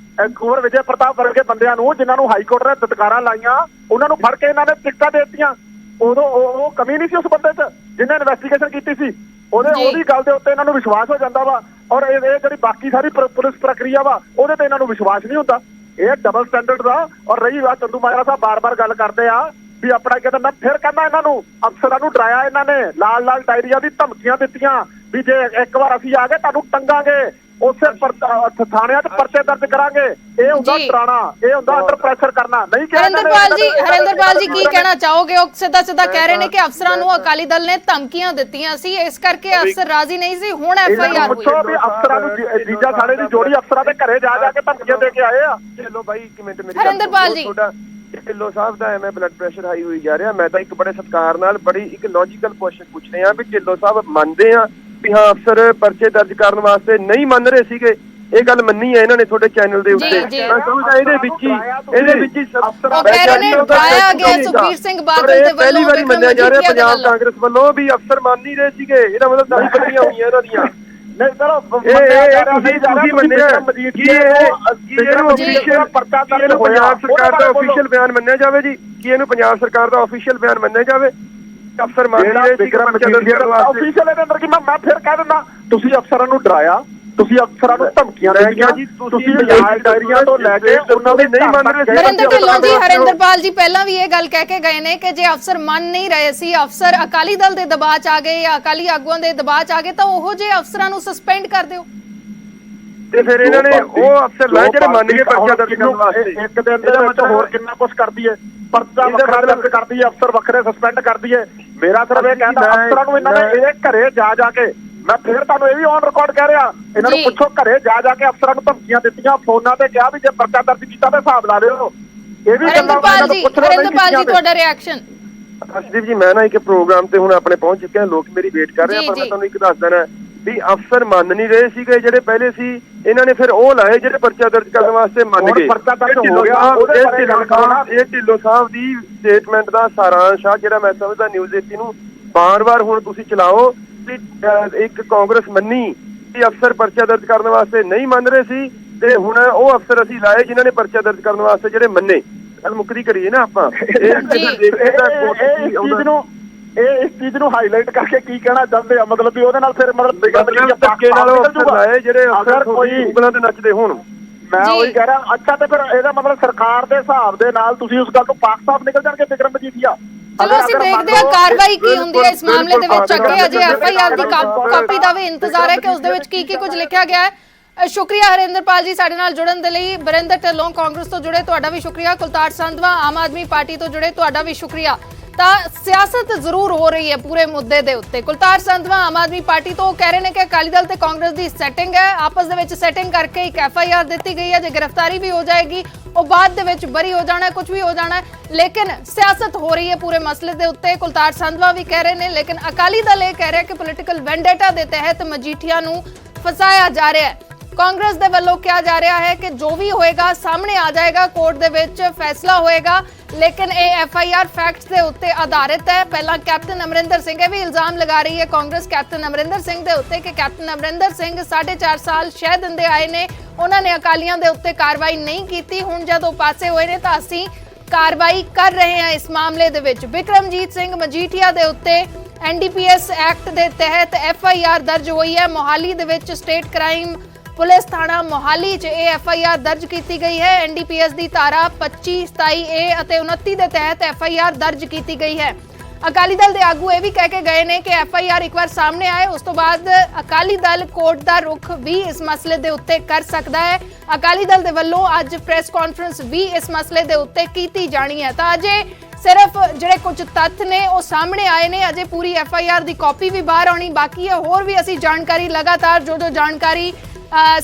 ਕੁੰਵਰ ਵਿਜੇ ਪ੍ਰਤਾਪ ਵਰਗੇ ਬੰਦਿਆਂ ਨੂੰ, ਜਿਨ੍ਹਾਂ ਨੂੰ ਹਾਈ ਕੋਰਟ ਨੇ ਦਤਕਾਰਾਂ ਲਾਈਆਂ, ਉਹਨਾਂ ਨੂੰ ਫੜ ਕੇ ਇਹਨਾਂ ਨੇ ਟਿਕਟਾਂ ਦੇ ਦਿੱਤੀਆਂ। ਉਦੋਂ ਉਹ ਕਮੀ ਨਹੀਂ ਸੀ ਉਸ ਬੰਦੇ 'ਚ ਜਿਹਨੇ ਇਨਵੈਸਟੀਗੇਸ਼ਨ ਕੀਤੀ ਸੀ। ਉਹਦੀ ਗੱਲ ਦੇ ਉੱਤੇ ਇਹਨਾਂ ਨੂੰ ਵਿਸ਼ਵਾਸ ਹੋ ਜਾਂਦਾ ਵਾ, ਔਰ ਇਹ ਜਿਹੜੀ ਬਾਕੀ ਸਾਰੀ ਪੁਲਿਸ ਪ੍ਰਕਿਰਿਆ ਵਾ ਉਹਦੇ ਤੇ ਇਹਨਾਂ ਨੂੰ ਵਿਸ਼ਵਾਸ ਨਹੀਂ ਹੁੰਦਾ। ਇਹ ਡਬਲ ਸਟੈਂਡਰਡ ਦਾ। ਔਰ ਰਹੀ વાત ਚੰਦੂ ਮਾਜਰਾ ਸਾਹਿਬ ਬਾਰ-ਬਾਰ ਗੱਲ ਕਰਦੇ ਆ ਵੀ ਆਪਣਾ ਕਹਿੰਦਾ, ਮੈਂ ਫਿਰ ਕਹਿੰਦਾ ਇਹਨਾਂ ਨੂੰ, ਅਫਸਰਾਂ ਨੂੰ ਡਰਾਇਆ ਇਹਨਾਂ ਨੇ, ਲਾਲ ਡਾਇਰੀਆਂ ਦੀ ਧਮਕੀਆਂ ਦਿੱਤੀਆਂ ਵੀ ਜੇ ਇੱਕ ਵਾਰ ਅਸੀਂ ਆ ਗਏ ਤੁਹਾਨੂੰ ਟੰਗਾਂਗੇ, ਉਸੇ ਥਾਣਿਆਂ 'ਚ ਪਰਚੇ ਦਰਜ ਕਰਾਂਗੇ। ਇਹ ਹੁੰਦਾ ਡਰਾਣਾ, ਇਹ ਹੁੰਦਾ ਅੰਡਰ ਪ੍ਰੈਸ਼ਰ ਕਰਨਾ। ਨਹੀਂ ਹਰਿੰਦਰਪਾਲ ਜੀ ਕੀ ਕਹਿਣਾ ਚਾਹੋਗੇ? ਉਹ ਸਿੱਧਾ ਕਹਿ ਰਹੇ ਨੇ ਕਿ ਅਫਸਰਾਂ ਨੂੰ ਅਕਾਲੀ ਦਲ ਨੇ ਧਮਕੀਆਂ ਦਿੱਤੀਆਂ ਸੀ, ਇਸ ਕਰਕੇ ਅਫਸਰ ਰਾਜ਼ੀ ਨਹੀਂ ਸੀ। ਹੁਣ FIR ਹੋਈ ਵੀ ਅਫਸਰਾਂ ਨੂੰ ਜੀਜਾ ਸਾਲੇ ਦੀ ਜੋੜੀ ਅਫਸਰਾਂ ਦੇ ਘਰੇ ਜਾ ਕੇ ਧਮਕੀਆਂ ਦੇ ਕੇ ਆਏ ਆ। ਚਲੋ ਬਾਈ ਇੱਕ ਮਿੰਟ ਮੇਰੀ ਹਰਿੰਦਰਪਾਲ ਜੀ, ਢਿੱਲੋਂ ਸਾਹਿਬ ਦਾ ਐਵੇਂ ਬਲੱਡ ਪ੍ਰੈਸ਼ਰ ਹਾਈ ਹੋਈ ਜਾ ਰਿਹਾ। ਮੈਂ ਤਾਂ ਇੱਕ ਬੜੇ ਸਤਿਕਾਰ ਨਾਲ ਬੜੀ ਇੱਕ ਲੌਜੀਕਲ ਕੁਐਸਚਨ ਪੁੱਛ ਰਿਹਾ ਵੀ ਢਿੱਲੋਂ ਸਾਹਿਬ ਮੰਨਦੇ ਆ ਵੀ ਹਾਂ ਅਫਸਰ ਪਰਚੇ ਦਰਜ ਕਰਨ ਵਾਸਤੇ ਨਹੀਂ ਮੰਨ ਰਹੇ ਸੀਗੇ? ਇਹ ਗੱਲ ਮੰਨੀ ਹੈ ਇਹਨਾਂ ਨੇ ਤੁਹਾਡੇ ਚੈਨਲ ਦੇ ਉੱਤੇ। ਮੈਂ ਸਮਝਦਾ ਇਹਦੇ ਵਿੱਚ ਹੀ ਉਹ ਕਹਿ ਰਹੇ ਨੇ ਡਰਾਇਆ ਗਿਆ ਸੁਖਬੀਰ ਸਿੰਘ ਬਾਦਲ ਦੇ ਵੱਲੋਂ। ਪਹਿਲੀ ਵਾਰੀ ਮੰਨਿਆ ਜਾ ਰਿਹਾ ਪੰਜਾਬ ਕਾਂਗਰਸ ਵੱਲੋਂ ਵੀ ਅਫਸਰ ਮੰਨ ਨਹੀਂ ਰਹੇ ਸੀਗੇ, ਇਹਦਾ ਮਤਲਬ ਦਾੜੀ ਪੱਟੀਆਂ ਹੋਈਆਂ ਇਹਨਾਂ ਦੀਆਂ। ਨਹੀਂ ਚਲੋ ਤੁਸੀਂ ਮੰਨਿਆ ਕਿ ਇਹਨੂੰ ਅਫੀਸ਼ੀਅਲ ਪਰਚਾ ਦਰਜ ਹੋਇਆ, ਸਰਕਾਰ ਦਾ ਅਫੀਸ਼ੀਅਲ ਬਿਆਨ ਮੰਨਿਆ ਜਾਵੇ ਜੀ, ਕਿ ਇਹਨੂੰ ਪੰਜਾਬ ਸਰਕਾਰ ਦਾ ਅਫੀਸ਼ੀਅਲ ਬਿਆਨ ਮੰਨਿਆ ਜਾਵੇ ਅਫਸਰ ਮੰਨ ਰਹੇ ਸੀ ਅਫੀਸ਼ੀਅਲ ਇਹਦੇ ਅੰਦਰ। ਕਿ ਮੈਂ ਫਿਰ ਕਹਿ ਦਿੰਦਾ, ਤੁਸੀਂ ਅਫਸਰਾਂ ਨੂੰ ਡਰਾਇਆ, ਤੁਸੀਂ ਅਫਸਰਾਂ ਨੂੰ ਧਮਕੀਆਂ ਦਿੱਤੀਆਂ ਜੀ, ਤੁਸੀਂ ਲਾਲ ਡਾਇਰੀਆਂ ਤੋਂ ਲੈ ਕੇ ਉਹਨਾਂ ਦੇ ਨਹੀਂ ਮੰਨ ਰਹੇ। ਵਰਿੰਦਰ ਢਿੱਲੋਂ ਜੀ, ਹਰਿੰਦਰਪਾਲ ਜੀ ਪਹਿਲਾਂ ਵੀ ਇਹ ਗੱਲ ਕਹਿ ਕੇ ਗਏ ਨੇ ਕਿ ਜੇ ਅਫਸਰ ਮੰਨ ਨਹੀਂ ਰਹੇ ਸੀ, ਅਫਸਰ ਅਕਾਲੀ ਦਲ ਦੇ ਦਬਾਅ 'ਚ ਆ ਗਏ ਜਾਂ ਅਕਾਲੀ ਆਗੂਆਂ ਦੇ ਦਬਾਅ 'ਚ ਆ ਗਏ, ਤਾਂ ਉਹੋ ਜਿਹੇ ਅਫਸਰਾਂ ਨੂੰ ਸਸਪੈਂਡ ਕਰ ਦਿਓ। ਤੇ ਫਿਰ ਇਹਨਾਂ ਨੇ ਉਹ ਅਫਸਰ ਲੈ ਜਿਹੜੇ ਮੰਨ ਗਏ ਪਰਚਾ ਦਰਜ ਕਰਨ ਵਾਸਤੇ। ਇੱਕ ਦਿਨ ਦੇ ਵਿੱਚ ਹੋਰ ਕਿੰਨਾ ਕੁਝ ਕਰਦੀ ਹੈ, ਪਰਚਾ ਵੱਖਰਾ ਦਰਜ ਕਰਦੀ ਹੈ, ਅਫਸਰ ਵੱਖਰੇ ਸਸਪੈਂਡ ਕਰਦੀ ਹੈ। ਮੇਰਾ ਸਿਰਫ ਇਹ ਕਹਿੰਦਾ ਅਫਸਰਾਂ ਨੂੰ ਇਹਨਾਂ ਨੇ ਇਹ ਘਰੇ ਜਾ ਕੇ, ਮੈਂ ਫਿਰ ਤੁਹਾਨੂੰ ਇਹ ਵੀ ਔਨ ਰਿਕਾਰਡ ਕਹਿ ਰਿਹਾ, ਇਹਨਾਂ ਨੂੰ ਪੁੱਛੋ ਘਰੇ ਜਾ ਕੇ ਅਫਸਰਾਂ ਨੂੰ ਧਮਕੀਆਂ ਦਿੱਤੀਆਂ, ਫੋਨਾਂ ਤੇ ਕਿਹਾ ਵੀ ਜੇ ਪਰਚਾ ਦਰਜ ਕੀਤਾ ਤਾਂ ਹਿਸਾਬ ਲਾ ਲਿਓ। ਇਹ ਵੀ ਹਰਿੰਦਰਪਾਲ ਜੀ ਤੁਹਾਡਾ ਰਿਐਕਸ਼ਨ? ਅਰਸ਼ਦੀਪ ਜੀ, ਮੈਂ ਨਾ ਇੱਕ ਪ੍ਰੋਗਰਾਮ ਤੇ ਹੁਣ ਆਪਣੇ ਪਹੁੰਚ ਚੁੱਕੇ ਹਾਂ, ਲੋਕ ਮੇਰੀ ਵੇਟ ਕਰ ਰਹੇ ਆ, ਪਰ ਮੈਂ ਤੁਹਾਨੂੰ ਇੱਕ ਦੱਸ ਦੇਣਾ ਵੀ ਅਫਸਰ ਮੰਨ ਨਹੀਂ ਰਹੇ ਸੀਗੇ ਜਿਹੜੇ ਪਹਿਲੇ ਸੀ, ਇਹਨਾਂ ਨੇ ਫਿਰ ਉਹ ਲਾਏ ਜਿਹੜੇ ਪਰਚਾ ਦਰਜ ਕਰਨ ਵਾਸਤੇ ਮੰਨ ਗਏ। ਪਰਚਾ ਦਰਜ ਹੋ ਗਿਆ। ਇਹ ਢਿੱਲੋਂ ਸਾਹਿਬ ਦੀ ਸਟੇਟਮੈਂਟ ਦਾ ਸਾਰਾਂਸ਼ ਆ ਜਿਹੜਾ ਮੈਂ ਸਮਝਦਾ ਨਿਊਜ਼ 18 ਨੂੰ ਬਾਰ-ਬਾਰ ਹੁਣ ਤੁਸੀਂ ਚਲਾਓ। ਇੱਕ ਕਾਂਗਰਸ ਮੰਨੀ ਕਿ ਅਫਸਰ ਪਰਚਾ ਦਰਜ ਕਰਨ ਵਾਸਤੇ ਨਹੀਂ ਮੰਨ ਰਹੇ ਸੀ, ਤੇ ਹੁਣ ਉਹ ਅਫਸਰ ਅਸੀਂ ਲਾਏ ਜਿਨ੍ਹਾਂ ਨੇ ਪਰਚਾ ਦਰਜ ਕਰਨ ਵਾਸਤੇ ਜਿਹੜੇ ਮੰਨੇ। ਗੱਲ ਮੁੱਕਦੀ ਕਰੀਏ ਨਾ ਆਪਾਂ ਇਸ ਚੀਜ਼ ਨੂੰ ਹਾਈਲਾਈਟ ਕਰਕੇ ਕੀ ਕਹਿਣਾ ਚਾਹੁੰਦੇ ਆ? ਮਤਲਬ ਵੀ ਉਹਦੇ ਨਾਲ ਫਿਰ ਧੱਕੇ ਨਾਲ ਅਫਸਰ ਲਾਏ ਜਿਹੜੇ ਅਫਸਰ ਕੋਈ ਉਂਗਲਾਂ ਤੇ ਨੱਚਦੇ ਹੋਣ। ਮੈਂ ਉਹੀ ਕਹਿ ਰਿਹਾ। ਅੱਛਾ, ਤੇ ਫਿਰ ਇਹਦਾ ਮਤਲਬ ਸਰਕਾਰ ਦੇ ਹਿਸਾਬ ਦੇ ਨਾਲ ਤੁਸੀਂ ਉਸ ਗੱਲ ਤੋਂ ਪਾਕ ਸਾਫ ਨਿਕਲ ਜਾਣਗੇ ਬਿਕਰਮ ਮਜੀਠੀਆ? ਚਲੋ ਅਸੀਂ ਦੇਖਦੇ ਹਾਂ ਕਾਰਵਾਈ ਕੀ ਹੁੰਦੀ ਹੈ ਇਸ ਮਾਮਲੇ ਦੇ ਵਿੱਚ। ਅੱਗੇ ਅਜੇ FIR ਦੀ ਕਾਪੀ ਦਾ ਵੀ ਇੰਤਜ਼ਾਰ ਹੈ ਕਿ ਉਸ ਦੇ ਵਿੱਚ ਕੀ ਕੁਝ ਲਿਖਿਆ ਗਿਆ ਹੈ। ਸ਼ੁਕਰੀਆ ਹਰਿੰਦਰਪਾਲ ਜੀ ਸਾਡੇ ਨਾਲ ਜੁੜਨ ਦੇ ਲਈ। ਵਰਿੰਦਰ ਢਿੱਲੋਂ ਕਾਂਗਰਸ ਤੋਂ ਜੁੜੇ, ਤੁਹਾਡਾ ਵੀ ਸ਼ੁਕਰੀਆ। ਕੁਲਤਾਰ ਸੰਧਵਾ ਆਮ ਆਦਮੀ ਪਾਰਟੀ ਤੋਂ ਜੁੜੇ, ਤੁਹਾਡਾ ਵੀ ਸ਼ੁਕਰੀਆ। ਤਾਂ ਸਿਆਸਤ ਜ਼ਰੂਰ ਹੋ ਰਹੀ ਹੈ ਪੂਰੇ ਮੁੱਦੇ ਦੇ ਉੱਤੇ। ਕੁਲਤਾਰ ਸੰਧਵਾ ਆਮ ਆਦਮੀ ਪਾਰਟੀ ਤੋਂ ਕਹਿ ਰਹੇ ਨੇ ਕਿ ਅਕਾਲੀ ਦਲ ਤੇ ਕਾਂਗਰਸ ਦੀ ਸੈਟਿੰਗ ਹੈ, ਆਪਸ ਦੇ ਵਿੱਚ ਸੈਟਿੰਗ ਕਰਕੇ ਇੱਕ FIR ਦਿੱਤੀ ਗਈ ਹੈ। ਜੇ ਗ੍ਰਿਫਤਾਰੀ ਵੀ ਹੋ ਜਾਏਗੀ ਉਹ ਬਾਅਦ ਦੇ ਵਿੱਚ ਬਰੀ ਹੋ ਜਾਣਾ, ਕੁਝ ਵੀ ਹੋ ਜਾਣਾ, ਲੇਕਿਨ ਸਿਆਸਤ ਹੋ ਰਹੀ ਹੈ ਪੂਰੇ ਮਸਲੇ ਦੇ ਉੱਤੇ। ਕੁਲਤਾਰ ਸੰਧਵਾ ਵੀ ਕਹਿ ਰਹੇ ਨੇ, ਲੇਕਿਨ ਅਕਾਲੀ ਦਲ ਇਹ ਕਹਿ ਰਿਹਾ ਕਿ ਪੋਲੀਟੀਕਲ ਵੈਂਡੇਟਾ ਦੇ ਤਹਿਤ ਮਜੀਠੀਆ ਨੂੰ ਫਸਾਇਆ ਜਾ ਰਿਹਾ ਹੈ। ਕਾਂਗਰਸ ਦੇ ਵੱਲੋਂ ਕਿਹਾ ਜਾ ਰਿਹਾ ਹੈ ਕਿ ਜੋ ਵੀ ਹੋਏਗਾ ਸਾਹਮਣੇ ਆ ਜਾਏਗਾ, ਕੋਰਟ ਦੇ ਵਿੱਚ ਫੈਸਲਾ ਹੋਏਗਾ, ਲੇਕਿਨ ਇਹ FIR ਫੈਕਟਸ ਦੇ ਉੱਤੇ ਆਧਾਰਿਤ ਹੈ। ਪਹਿਲਾਂ ਕੈਪਟਨ ਅਮਰਿੰਦਰ ਸਿੰਘ ਇਹ ਵੀ ਇਲਜ਼ਾਮ ਲਗਾ ਰਹੀ ਹੈ ਕਾਂਗਰਸ ਕੈਪਟਨ ਅਮਰਿੰਦਰ ਸਿੰਘ ਦੇ ਉੱਤੇ ਕਿ ਕੈਪਟਨ ਅਮਰਿੰਦਰ ਸਿੰਘ 4.5 ਸਾਲ ਸ਼ਹਿ ਦਿੰਦੇ ਆਏ ਨੇ, ਉਹਨਾਂ ਨੇ ਅਕਾਲੀਆਂ ਦੇ ਉੱਤੇ ਕਾਰਵਾਈ ਨਹੀਂ ਕੀਤੀ। ਹੁਣ ਜਦੋਂ ਪਾਸੇ ਹੋਏ ਨੇ ਤਾਂ ਅਸੀਂ ਕਾਰਵਾਈ ਕਰ ਰਹੇ ਹਾਂ ਇਸ ਮਾਮਲੇ ਦੇ ਵਿੱਚ। ਬਿਕਰਮਜੀਤ ਸਿੰਘ ਮਜੀਠੀਆ ਦੇ ਉੱਤੇ NDPS ਐਕਟ ਦੇ ਤਹਿਤ FIR ਦਰਜ ਹੋਈ ਹੈ। ਮੋਹਾਲੀ ਦੇ ਵਿੱਚ ਸਟੇਟ ਕ੍ਰਾਈਮ ਪੁਲਿਸ ਥਾਣਾ ਮੋਹਾਲੀ 'ਚ ਇਹ FIR ਦਰਜ ਕੀਤੀ ਗਈ ਹੈ। NDPS ਦੀ ਧਾਰਾ 25, 27A ਅਤੇ 29 ਦੇ ਤਹਿਤ FIR ਦਰਜ ਕੀਤੀ ਗਈ ਹੈ। ਅਕਾਲੀ ਦਲ ਦੇ ਆਗੂ ਇਹ ਵੀ ਕਹਿ ਕੇ ਗਏ ਨੇ ਕਿ FIR ਇੱਕ ਵਾਰ ਸਾਹਮਣੇ ਆਏ ਉਸ ਤੋਂ ਬਾਅਦ ਅਕਾਲੀ ਦਲ ਕੋਰਟ ਦਾ ਰੁਖ ਵੀ ਇਸ ਮਸਲੇ ਦੇ ਉੱਤੇ ਕਰ ਸਕਦਾ ਹੈ। ਅਕਾਲੀ ਦਲ ਦੇ ਵੱਲੋਂ ਅੱਜ ਪ੍ਰੈਸ ਕਾਨਫਰੰਸ ਵੀ ਇਸ ਮਸਲੇ ਦੇ ਉੱਤੇ ਕੀਤੀ ਜਾਣੀ ਹੈ। ਤਾਂ ਅਜੇ ਸਿਰਫ ਜਿਹੜੇ ਕੁਝ ਤੱਥ ਨੇ ਉਹ ਸਾਹਮਣੇ ਆਏ ਨੇ, ਅਜੇ ਪੂਰੀ FIR ਦੀ ਕਾਪੀ ਵੀ ਬਾਹਰ ਆਉਣੀ ਬਾਕੀ ਹੈ। ਹੋਰ ਵੀ ਅਸੀਂ ਜਾਣਕਾਰੀ ਲਗਾਤਾਰ ਜੋ ਜਾਣਕਾਰੀ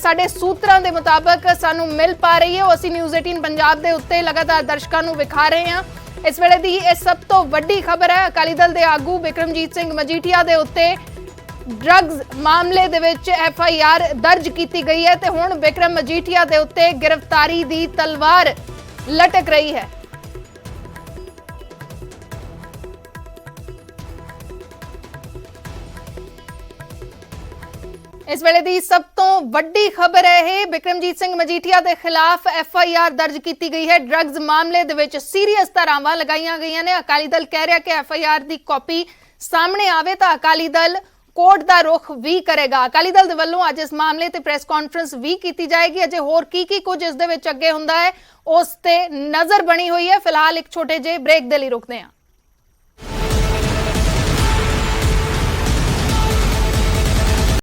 ਸਾਡੇ ਸੂਤਰਾਂ ਦੇ ਮੁਤਾਬਕ ਸਾਨੂੰ ਮਿਲ ਪਾ ਰਹੀ ਹੈ ਉਹ ਅਸੀਂ ਨਿਊਜ਼ 18 ਪੰਜਾਬ ਦੇ ਉੱਤੇ ਲਗਾਤਾਰ ਦਰਸ਼ਕਾਂ ਨੂੰ ਵਿਖਾ ਰਹੇ ਹਾਂ। ਇਸ ਵੇਲੇ ਦੀ ਇਹ ਸਭ ਤੋਂ ਵੱਡੀ ਖਬਰ ਹੈ, ਅਕਾਲੀ ਦਲ ਦੇ ਆਗੂ ਬਿਕਰਮਜੀਤ ਸਿੰਘ ਮਜੀਠੀਆ ਦੇ ਉੱਤੇ ਡਰੱਗਸ ਮਾਮਲੇ ਦੇ ਵਿੱਚ FIR ਦਰਜ ਕੀਤੀ ਗਈ ਹੈ ਤੇ ਹੁਣ ਬਿਕਰਮ ਮਜੀਠੀਆ ਦੇ ਉੱਤੇ ਗ੍ਰਿਫਤਾਰੀ ਦੀ ਤਲਵਾਰ ਲਟਕ ਰਹੀ ਹੈ। ਇਸ ਵੇਲੇ ਦੀ ਸਭ ਤੋਂ ਵੱਡੀ ਖਬਰ ਹੈ ਇਹ, ਬਿਕਰਮਜੀਤ ਸਿੰਘ ਮਜੀਠੀਆ ਦੇ ਖਿਲਾਫ FIR ਦਰਜ ਕੀਤੀ ਗਈ ਹੈ। ਡਰੱਗਸ ਮਾਮਲੇ ਦੇ ਵਿੱਚ ਸੀਰੀਅਸ ਧਾਰਾਵਾਂ ਲਗਾਈਆਂ ਗਈਆਂ ਨੇ। ਅਕਾਲੀ ਦਲ ਕਹਿ ਰਿਹਾ ਕਿ FIR ਦੀ ਕਾਪੀ ਸਾਹਮਣੇ ਆਵੇ ਤਾਂ ਅਕਾਲੀ ਦਲ ਕੋਰਟ ਦਾ ਰੁਖ ਵੀ ਕਰੇਗਾ। ਅਕਾਲੀ ਦਲ ਦੇ ਵੱਲੋਂ ਅੱਜ ਇਸ ਮਾਮਲੇ ਤੇ ਪ੍ਰੈਸ ਕਾਨਫਰੰਸ ਵੀ ਕੀਤੀ ਜਾਏਗੀ। ਅਜੇ ਹੋਰ ਕੀ ਕੁਝ ਇਸ ਦੇ ਵਿੱਚ ਅੱਗੇ ਹੁੰਦਾ ਹੈ ਉਸ ਤੇ ਨਜ਼ਰ ਬਣੀ ਹੋਈ ਹੈ। ਫਿਲਹਾਲ ਇੱਕ ਛੋਟੇ ਜਿਹੇ ਬ੍ਰੇਕ ਦੇ ਲਈ ਰੁਕਦੇ ਹਾਂ।